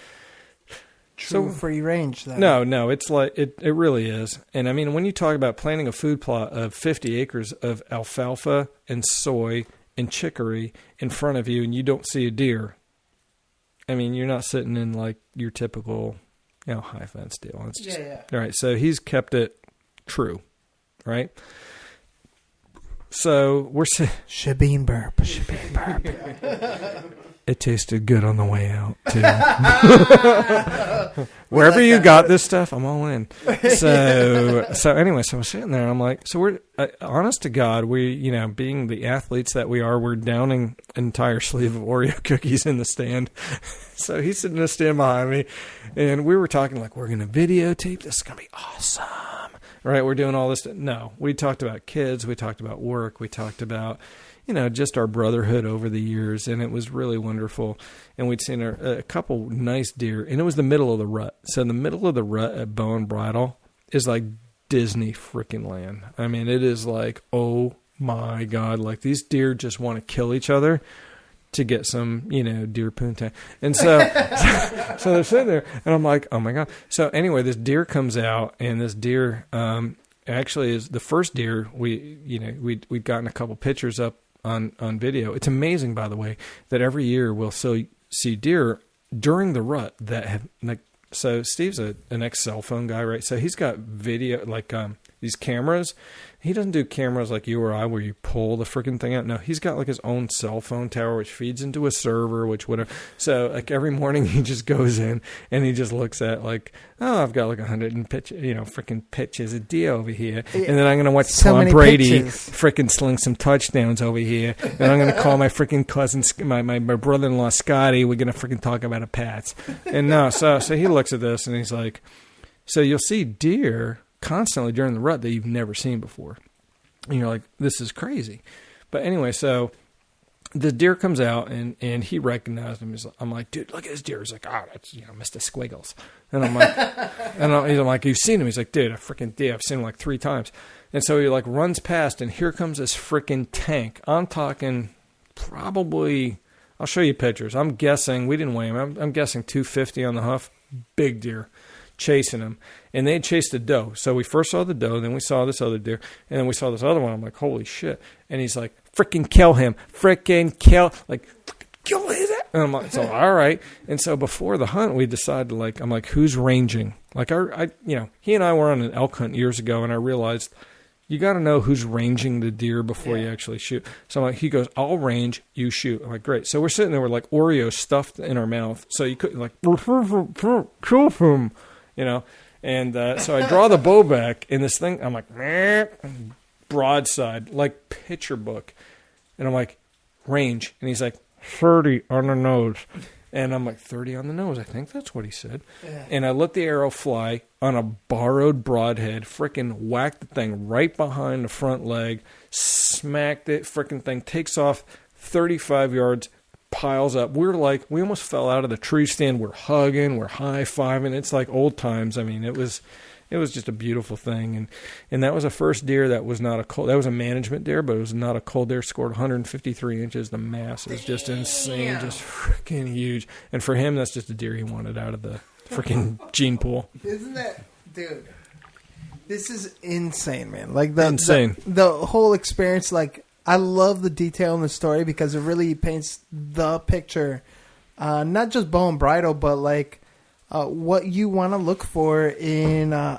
True free range, though. No, it's like, it really is. And I mean, when you talk about planting a food plot of 50 acres of alfalfa and soy and chicory in front of you and you don't see a deer, I mean, you're not sitting in like your typical, high fence deal. It's just, yeah. All right. So he's kept it true, right? So we're Shabeen burp. It tasted good on the way out too. Wherever you got this stuff, I'm all in. So anyway, so I'm sitting there and I'm like, so we're honest to God, we, being the athletes that we are, we're downing an entire sleeve of Oreo cookies in the stand. So he's sitting in the stand behind me and we were talking like, we're going to videotape. This is going to be awesome. Right. We're doing all this. No, we talked about kids. We talked about work. We talked about, just our brotherhood over the years, and it was really wonderful. And we'd seen a couple nice deer, and it was the middle of the rut. So the middle of the rut at Bow and Bridle is like Disney freaking land. I mean, it is like, oh my God, like these deer just want to kill each other. to get some, deer poontang. And so, so they're sitting there, and I'm like, oh my God. So anyway, this deer comes out, and this deer, actually is the first deer we'd gotten a couple pictures up on video. It's amazing, by the way, that every year we'll see deer during the rut that have, like, so Steve's an ex-cell phone guy, right? So he's got video, like, these cameras. He doesn't do cameras like you or I where you pull the freaking thing out. No, he's got like his own cell phone tower which feeds into a server, which whatever. So like every morning he just goes in and he just looks at like, oh, I've got like 100 and freaking pitches a deer over here. And then I'm going to watch Tom Brady freaking sling some touchdowns over here. And I'm going to call my freaking cousin, my brother-in-law Scotty. We're going to freaking talk about a Pats. And no, so he looks at this and he's like, so you'll see deer constantly during the rut that you've never seen before. And you're like, this is crazy. But anyway, so the deer comes out and he recognized him. I'm like, dude, look at this deer. He's like, oh, that's, Mr. Squiggles. And I'm like, I'm like, you've seen him? He's like, dude, I've seen him like 3 times. And so he like runs past and here comes this freaking tank. I'm talking probably, I'll show you pictures. I'm guessing, we didn't weigh him. I'm guessing 250 on the hoof. Big deer. Chasing him, and they had chased a doe. So we first saw the doe, then we saw this other deer, and then we saw this other one. I'm like, holy shit. And he's like, freaking kill him, like, kill his ass. And I'm like, so all right. And so before the hunt, we decided, like, I'm like, who's ranging? Like, he and I were on an elk hunt years ago, and I realized you got to know who's ranging the deer before you actually shoot. So I'm like, he goes, I'll range, you shoot. I'm like, great. So we're sitting there with like Oreos stuffed in our mouth, so you couldn't like kill him. And so I draw the bow back in this thing. I'm like, broadside, like picture book. And I'm like, range. And he's like, 30 on the nose. And I'm like, 30 on the nose. I think that's what he said. Yeah. And I let the arrow fly on a borrowed broadhead, freaking whacked the thing right behind the front leg, smacked it, freaking thing takes off 35 yards, piles up. We almost fell out of the tree stand. We're hugging, we're high-fiving. It's like old times. I mean, it was just a beautiful thing. And that was a first deer that was not a cold. That was a management deer, but it was not a cold deer. Scored 153 inches. The mass is just insane, just freaking huge. And for him, that's just a deer he wanted out of the freaking gene pool. Isn't that, dude? This is insane, man. Like insane. The whole experience, like, I love the detail in the story because it really paints the picture, not just bow and bridle, but like what you want to look for in, I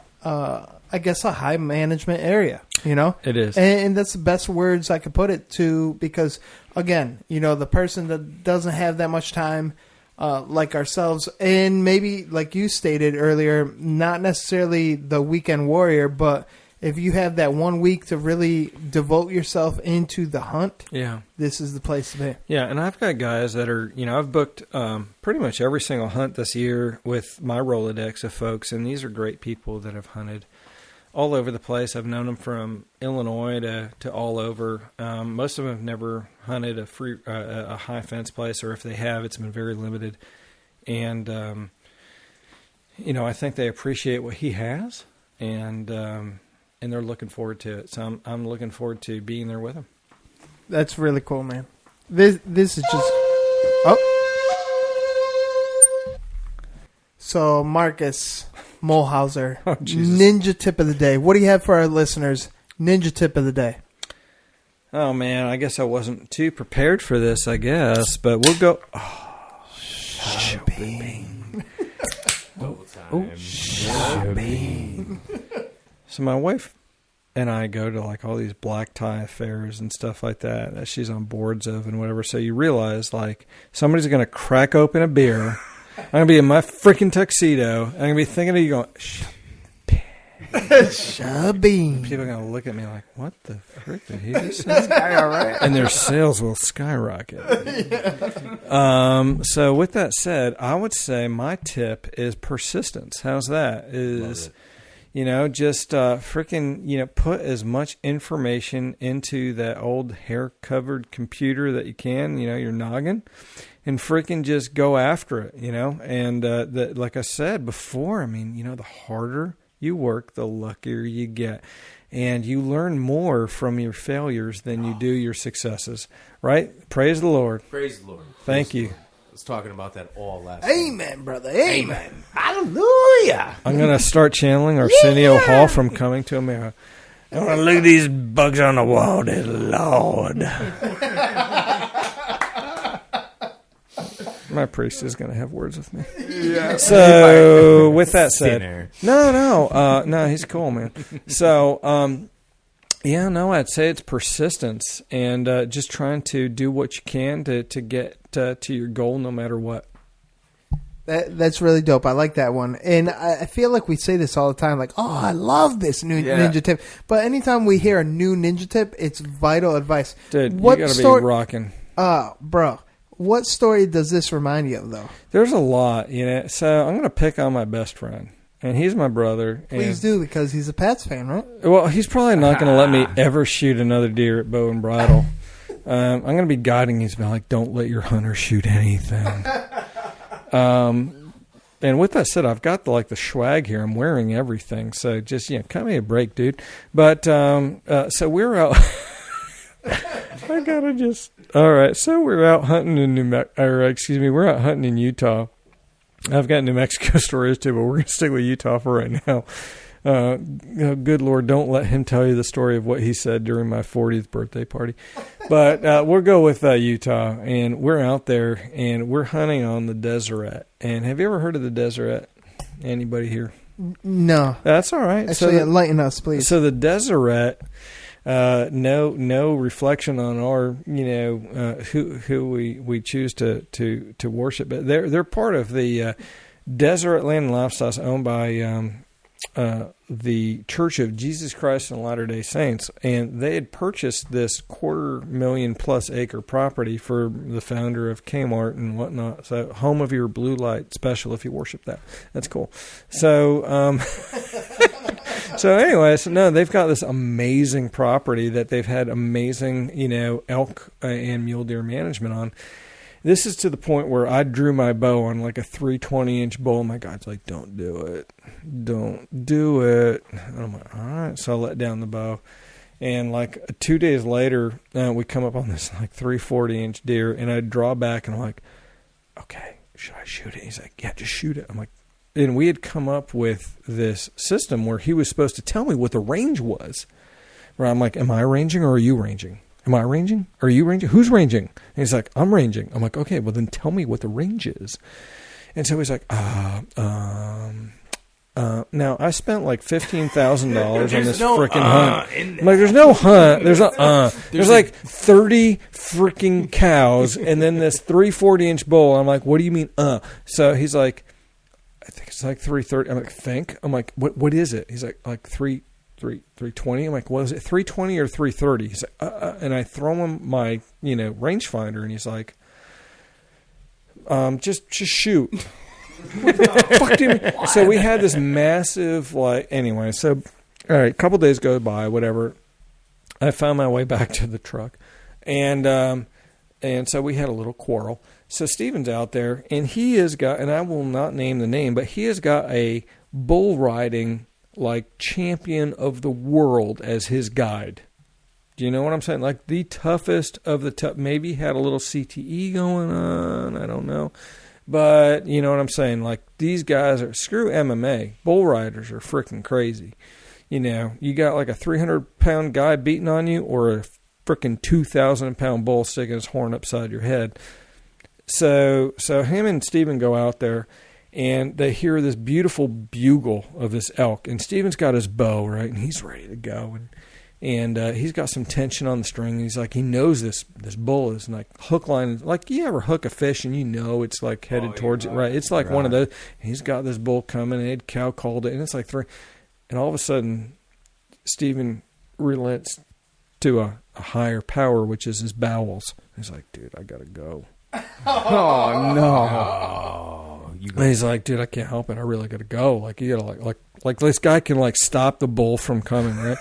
guess, a high management area. It is, and that's the best words I could put it to. Because again, the person that doesn't have that much time, like ourselves, and maybe like you stated earlier, not necessarily the weekend warrior, but if you have that 1 week to really devote yourself into the hunt, this is the place to be. Yeah, and I've got guys that are, I've booked pretty much every single hunt this year with my Rolodex of folks, and these are great people that have hunted all over the place. I've known them from Illinois to all over. Most of them have never hunted a high fence place, or if they have, it's been very limited. And, I think they appreciate what he has, and they're looking forward to it. So I'm looking forward to being there with them. That's really cool, man. This is just... Oh. So, Markus Muhlhauser, ninja tip of the day. What do you have for our listeners? Ninja tip of the day. Oh, man, I guess I wasn't too prepared for this, I guess. But we'll go... Shopping. Shopping. So my wife and I go to like all these black tie affairs and stuff like that she's on boards of and whatever. So you realize like somebody's going to crack open a beer. I'm going to be in my freaking tuxedo. I'm going to be thinking of you going, Shopping. People are going to look at me like, what the frick did he just say? This guy all right? And their sales will skyrocket. So with that said, I would say my tip is persistence. How's that? Just freaking, put as much information into that old hair-covered computer that you can, your noggin, and freaking just go after it, And like I said before, the harder you work, the luckier you get. And you learn more from your failures than you do your successes. Right? Praise the Lord. Praise the Lord. Thank you. I was talking about that all last Amen, brother. Amen. Hallelujah. I'm going to start channeling Arsenio Hall from Coming to America. I want to look at these bugs on the wall, dear Lord. My priest is going to have words with me. Yeah. So, with that said, Sinner. no, he's cool, man. So, I'd say it's persistence and just trying to do what you can to get to your goal, no matter what. That's really dope. I like that one. And I feel like we say this all the time, like, oh, I love this new ninja tip. But anytime we hear a new ninja tip, it's vital advice. Dude, you got to be rocking. Bro, what story does this remind you of, though? There's a lot, So I'm going to pick on my best friend. And he's my brother. Please do, because he's a Pats fan, right? Well, he's probably not going to let me ever shoot another deer at bow and bridle. I'm going to be guiding him. He's been like, don't let your hunter shoot anything. And with that said, I've got the swag here. I'm wearing everything. So just, cut me a break, dude. But so we're out. All right. So we're out hunting in we're out hunting in Utah. I've got New Mexico stories too, but we're going to stick with Utah for right now. Good Lord, don't let him tell you the story of what he said during my 40th birthday party. But we'll go with Utah, and we're out there, and we're hunting on the Deseret. And have you ever heard of the Deseret? Anybody here? No. That's all right. Actually, enlighten us, please. So the Deseret, no reflection on our, who we choose to worship, but they're part of the Deseret Land and Lifestyles owned by the Church of Jesus Christ and Latter-day Saints, and they had purchased this 250,000+ acre property for the founder of Kmart and whatnot. So, home of your blue light special if you worship that. That's cool. So, they've got this amazing property that they've had amazing, elk and mule deer management on. This is to the point where I drew my bow on like a 320-inch bow. My God's like, don't do it. Don't do it. And I'm like, all right. So I let down the bow. And like 2 days later, we come up on this like 340-inch deer. And I draw back and I'm like, okay, should I shoot it? He's like, yeah, just shoot it. I'm like, and we had come up with this system where he was supposed to tell me what the range was. Where I'm like, am I ranging or are you ranging? Am I ranging? Are you ranging? Who's ranging? And he's like, I'm ranging. I'm like, okay, well then tell me what the range is. And so he's like, now I spent like $15,000 on this freaking hunt. I'm like, there's no hunt. There's There's like 30 freaking cows and then this 340-inch bull. I'm like, what do you mean? So he's like, I think it's like 330. I'm like, think? I'm like, what is it? He's like 320. I'm like, what is it, 320 or 330? He's like, and I throw him my, rangefinder, and he's like, just shoot. What the fuck do you mean? So we had this massive, anyway, so, all right, a couple days go by, whatever. I found my way back to the truck, and so we had a little quarrel. So Steven's out there, and he has got, and I will not name the name, but he has got a bull riding champion of the world as his guide. Do you know what I'm saying? Like the toughest of the tough. Maybe had a little CTE going on. I don't know. But you know what I'm saying? Like these guys are, screw MMA. Bull riders are freaking crazy. You got like a 300-pound guy beating on you or a freaking 2,000-pound bull sticking his horn upside your head. So him and Steven go out there. And they hear this beautiful bugle of this elk. And Steven's got his bow, right? And he's ready to go. And he's got some tension on the string. And he's like, he knows this bull is like hook line. Like you ever hook a fish and it's like headed towards it, right? It's like one of those. And he's got this bull coming and Ed Cow called it. And it's like three. And all of a sudden, Steven relents to a higher power, which is his bowels. He's like, dude, I got to go. Oh, no. And he's like, dude, I can't help it. I really got to go. Like, you got to like this guy can like stop the bull from coming, right?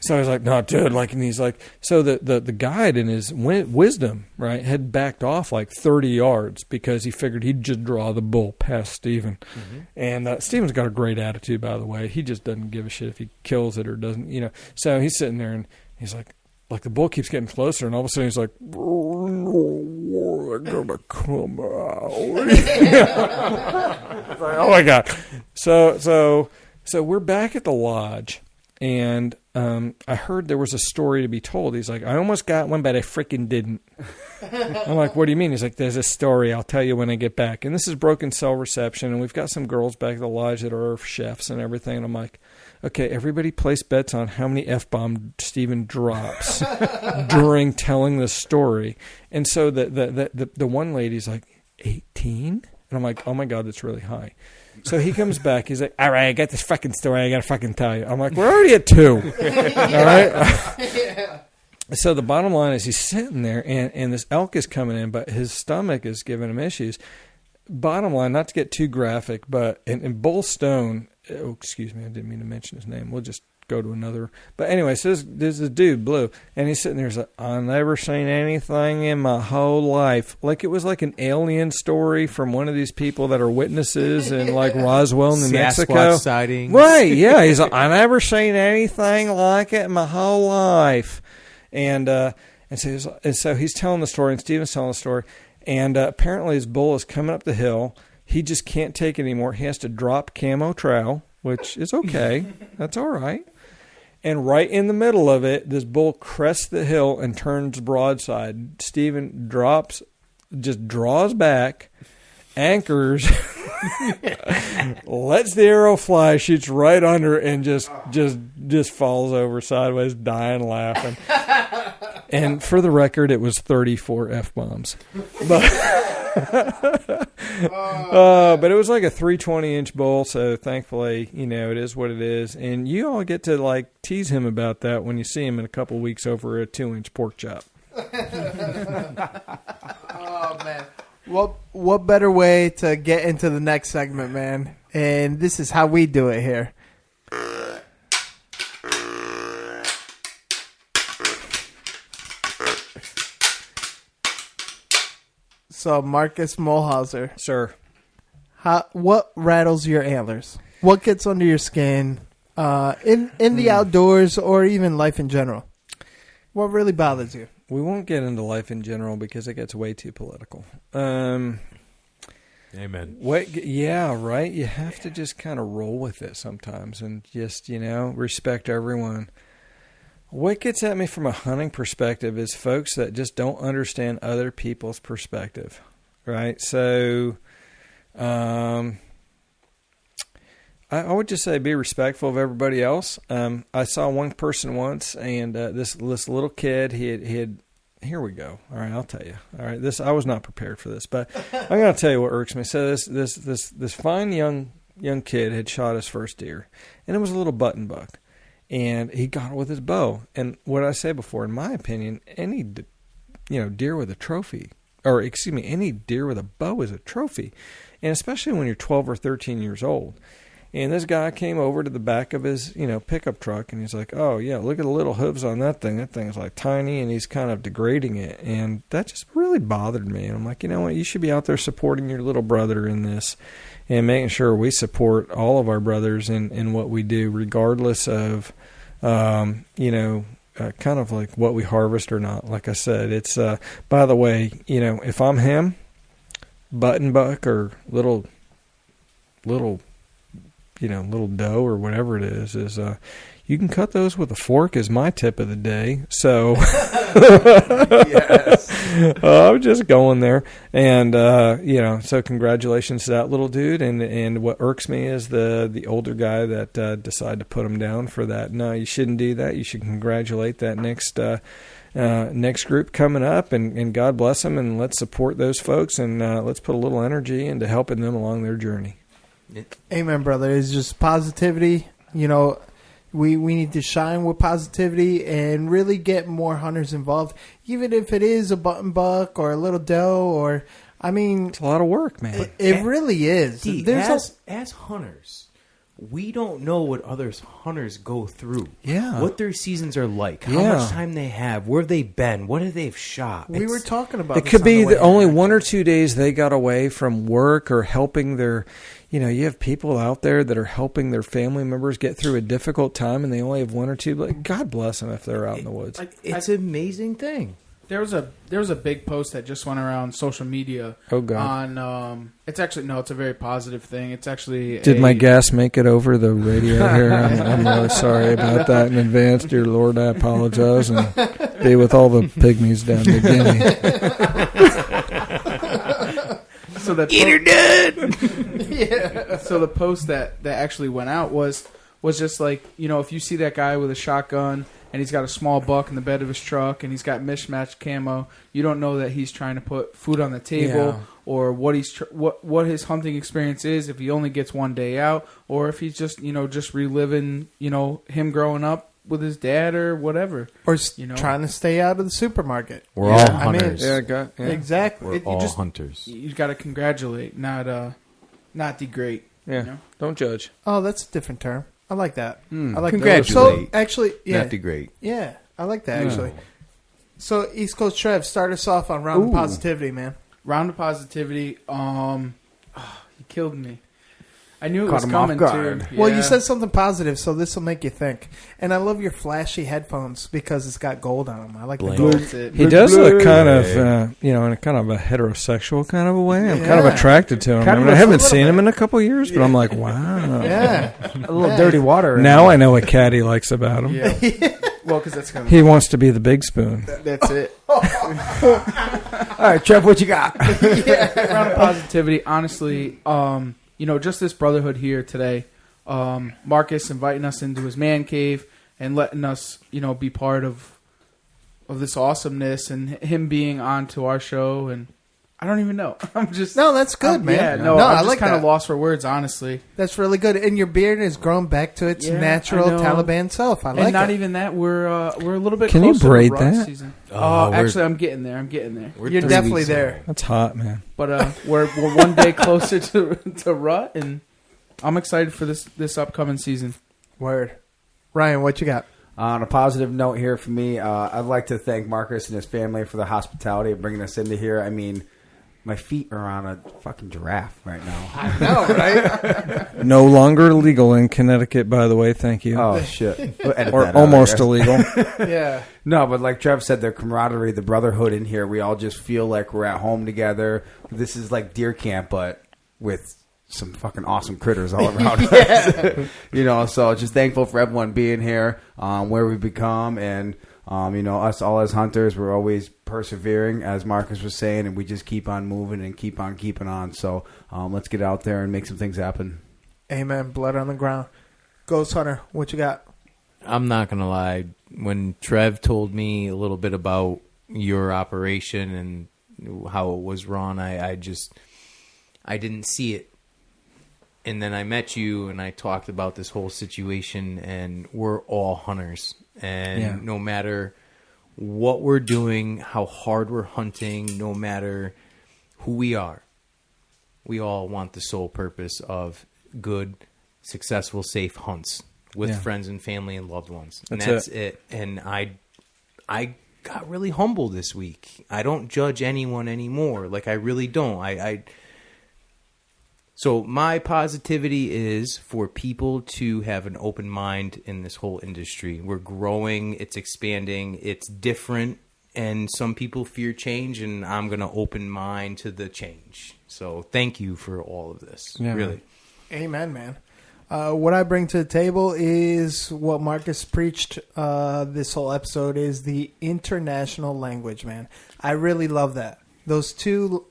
So I was like, no, dude. Like, and he's like, so the guide in his wisdom, right, had backed off like 30 yards because he figured he'd just draw the bull past Steven. Mm-hmm. And Steven's got a great attitude, by the way. He just doesn't give a shit if he kills it or doesn't, you know. So he's sitting there and he's like the bull keeps getting closer, and all of a sudden he's like, they're gonna come out. Like, oh my God. So we're back at the lodge, and I heard there was a story to be told. He's like, I almost got one, but I freaking didn't. I'm like, what do you mean? He's like, there's a story. I'll tell you when I get back. And this is broken cell reception, and we've got some girls back at the lodge that are chefs and everything. And I'm like, okay, everybody place bets on how many F-bomb Steven drops during telling the story. And so the one lady's like, 18? And I'm like, oh my God, that's really high. So he comes back. He's like, all right, I got this fucking story I got to fucking tell you. I'm like, we're already at 2. All right? So the bottom line is he's sitting there, and this elk is coming in, but his stomach is giving him issues. Bottom line, not to get too graphic, but in Bull Stone, oh, excuse me, I didn't mean to mention his name. We'll just go to another. But anyway, so there's this dude, Blue, and he's sitting there. He's like, I've never seen anything in my whole life. Like it was like an alien story from one of these people that are witnesses in like Roswell, New Mexico. Sasquatch sightings. Right, yeah. He's like, I've never seen anything like it in my whole life. And so he's telling the story, and Steven's telling the story. And apparently his bull is coming up the hill. He just can't take it anymore. He has to drop camo trowel, which is okay. That's all right. And right in the middle of it, this bull crests the hill and turns broadside. Steven just draws back, anchors, lets the arrow fly, shoots right under, and just falls over sideways, dying laughing. And for the record, it was 34 F-bombs. But it was like a 320-inch bull, so thankfully, it is what it is. And you all get to like tease him about that when you see him in a couple of weeks over a 2-inch pork chop. Oh, man. What better way to get into the next segment, man? And this is how we do it here. So, Markus Muhlhauser. Sir. What rattles your antlers? What gets under your skin in the outdoors or even life in general? What really bothers you? We won't get into life in general because it gets way too political. Amen. Yeah, right? You have to just kind of roll with it sometimes and just, respect everyone. What gets at me from a hunting perspective is folks that just don't understand other people's perspective, right? So I would just say be respectful of everybody else. I saw one person once, and this little kid, he had here we go. All right, I'll tell you. All right, I was not prepared for this, but I'm going to tell you what irks me. So this fine young kid had shot his first deer, and it was a little button buck. And he got it with his bow. And what I say before, in my opinion, any deer with a trophy, or excuse me, any deer with a bow is a trophy. And especially when you're 12 or 13 years old. And this guy came over to the back of his, pickup truck, and he's like, oh, yeah, look at the little hooves on that thing. That thing is like tiny, and he's kind of degrading it. And that just really bothered me. And I'm like, you know what, you should be out there supporting your little brother in this and making sure we support all of our brothers in what we do, regardless of, kind of like what we harvest or not. Like I said, it's, by the way, if I'm him, button buck or little doe or whatever it is you can cut those with a fork is my tip of the day. So yes. I'm just going there. And, so congratulations to that little dude. And what irks me is the older guy that decided to put him down for that. No, you shouldn't do that. You should congratulate that next group coming up, and God bless them, and let's support those folks, and let's put a little energy into helping them along their journey. Amen, brother. It's just positivity. We need to shine with positivity and really get more hunters involved, even if it is a button buck or a little doe or I mean, it's a lot of work, man. It really is. As hunters, we don't know what other hunters go through. Yeah. What their seasons are like, how much time they have, where have they been, what have they shot. We were talking about it. Could be only 1 or 2 days they got away from work or helping their, you have people out there that are helping their family members get through a difficult time, and they only have 1 or 2. But God bless them if they're out in the woods. It's an amazing thing. There was a big post that just went around social media. Oh God! On it's a very positive thing. It's actually did my gas make it over the radio here? I'm really sorry about that in advance, dear Lord. I apologize and be with all the pygmies down in Guinea. So that get her done. Yeah. So the post that actually went out was just like, if you see that guy with a shotgun and he's got a small buck in the bed of his truck and he's got mismatched camo, you don't know that he's trying to put food on the table or what what his hunting experience is, if he only gets 1 day out, or if he's just just reliving him growing up with his dad or whatever, or trying to stay out of the supermarket. We're all hunters. Exactly. We're all hunters. You got to congratulate, not degrade. Yeah, don't judge. Oh, that's a different term. I like that. I like congratulate. So actually, not degrade. Yeah, I like that actually. So East Coast Trev, start us off on round of positivity, man. Round of positivity. He killed me. I knew it Caught was him coming off too. guard. Well, you said something positive, so this will make you think. And I love your flashy headphones because it's got gold on them. I like the gold. He does look kind of, in a kind of a heterosexual kind of a way. I'm kind of attracted to him. I haven't seen him in a couple years, but I'm like, wow. Yeah. A little dirty water. Now I know what Caddy likes about him. Yeah. Well, because that's kind of... He wants to be the big spoon. That's it. All right, Trev, what you got? Round of positivity. Honestly, just this brotherhood here today. Marcus inviting us into his man cave and letting us, be part of this awesomeness, and him being on to our show. And I don't even know. I'm just that's good, man. Yeah, I'm I just like kind of that. lost for words, honestly. That's really good, and your beard has grown back to its natural Taliban self. I like it. And not even that. We're a little bit. Can you closer braid to rut that? Season. Actually, I'm getting there. You're definitely there. That's hot, man. But we're 1 day closer to rut, and I'm excited for this upcoming season. Word. Ryan, what you got? On a positive note here for me, I'd like to thank Marcus and his family for the hospitality of bringing us into here. I mean, my feet are on a fucking giraffe right now. I know, right? No longer legal in Connecticut, by the way. Thank you. Oh, shit. We'll edit or that out, almost I guess. illegal. Yeah. No, but like Trev said, the camaraderie, the brotherhood in here, we all just feel like we're at home together. This is like deer camp, but with some fucking awesome critters all around us. So just thankful for everyone being here, where we've become, and us all as hunters, we're always persevering, as Marcus was saying, and we just keep on moving and keep on keeping on. So let's get out there and make some things happen. Amen. Blood on the ground. Ghost Hunter, what you got? I'm not going to lie. When Trev told me a little bit about your operation and how it was run, I didn't see it. And then I met you and I talked about this whole situation, and we're all hunters. And no matter what we're doing, how hard we're hunting, no matter who we are, we all want the sole purpose of good, successful, safe hunts with friends and family and loved ones. And that's it. And I got really humble this week. I don't judge anyone anymore. Like, I really don't. So my positivity is for people to have an open mind in this whole industry. We're growing, it's expanding, it's different, and some people fear change, and I'm going to open mind to the change. So thank you for all of this, really. Amen, man. What I bring to the table is what Marcus preached this whole episode is the international language, man. I really love that. Those two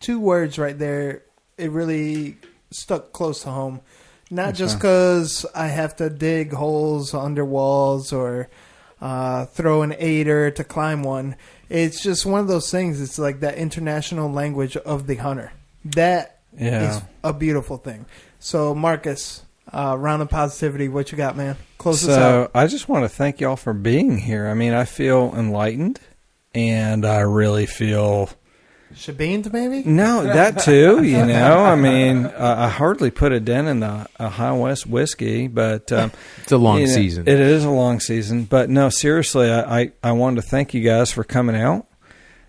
words right there, it really stuck close to home. Not just because I have to dig holes under walls or throw an aider to climb one. It's just one of those things. It's like that international language of the hunter. That is a beautiful thing. So, Marcus, round of positivity, what you got, man? Close us out. I just want to thank y'all for being here. I mean, I feel enlightened, and I really feel Shabined, maybe? No, that too. You know, I mean, I hardly put a dent in the High West whiskey, but it's a long season. It is a long season, but no, seriously, I wanted to thank you guys for coming out,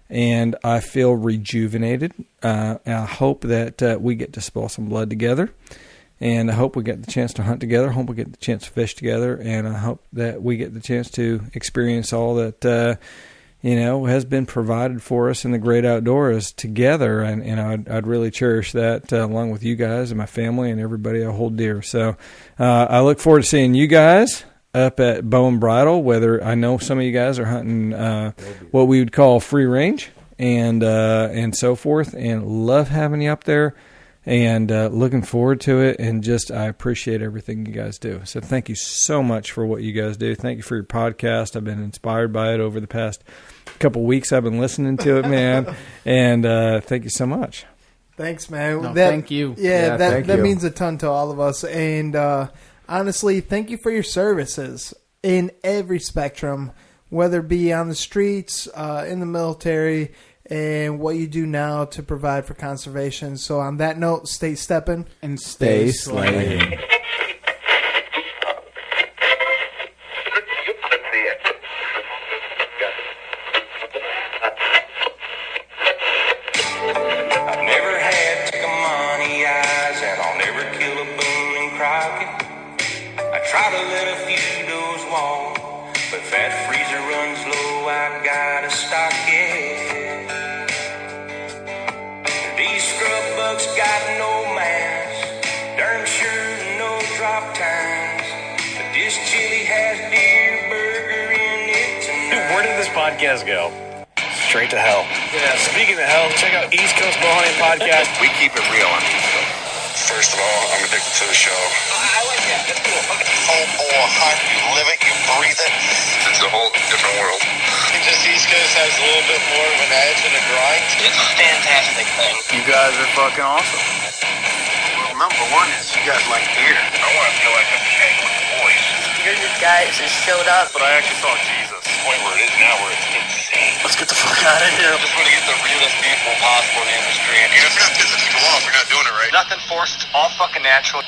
and I feel rejuvenated. And I hope that we get to spill some blood together, and I hope we get the chance to hunt together. I hope we get the chance to fish together, and I hope that we get the chance to experience all that. Has been provided for us in the great outdoors together, and I'd really cherish that along with you guys and my family and everybody I hold dear. So I look forward to seeing you guys up at Bow and Bridle, whether I know some of you guys are hunting what we would call free range and so forth, and love having you up there. And looking forward to it, and just I appreciate everything you guys do. So thank you so much for what you guys do. Thank you for your podcast. I've been inspired by it over the past couple weeks. I've been listening to it, man, and thank you so much. Thanks, man. No, thank you. Yeah, that means a ton to all of us. And honestly, thank you for your services in every spectrum, whether it be on the streets, in the military, and what you do now to provide for conservation. So on that note, stay stepping and stay slaying. Podcast go straight to hell. Yeah, speaking of hell, check out East Coast Bowhunting Podcast. We keep it real on the East Coast. First of all, I'm addicted to the show. I like that. That's cool. Home or hunt, you live it, you breathe it. It's a whole different world. Just East Coast has a little bit more of an edge and a grind. It's a fantastic thing. You guys are fucking awesome. Well, number one is you guys like beer. I want to feel like I'm hanging with the boys. You're just guys that showed up. But I actually saw Jesus. The point where it is now where it's insane. Let's get the fuck out of here. I just want to get the realest people possible in the industry. And it's not pissing people off. We're not doing it right. Nothing forced. All fucking natural.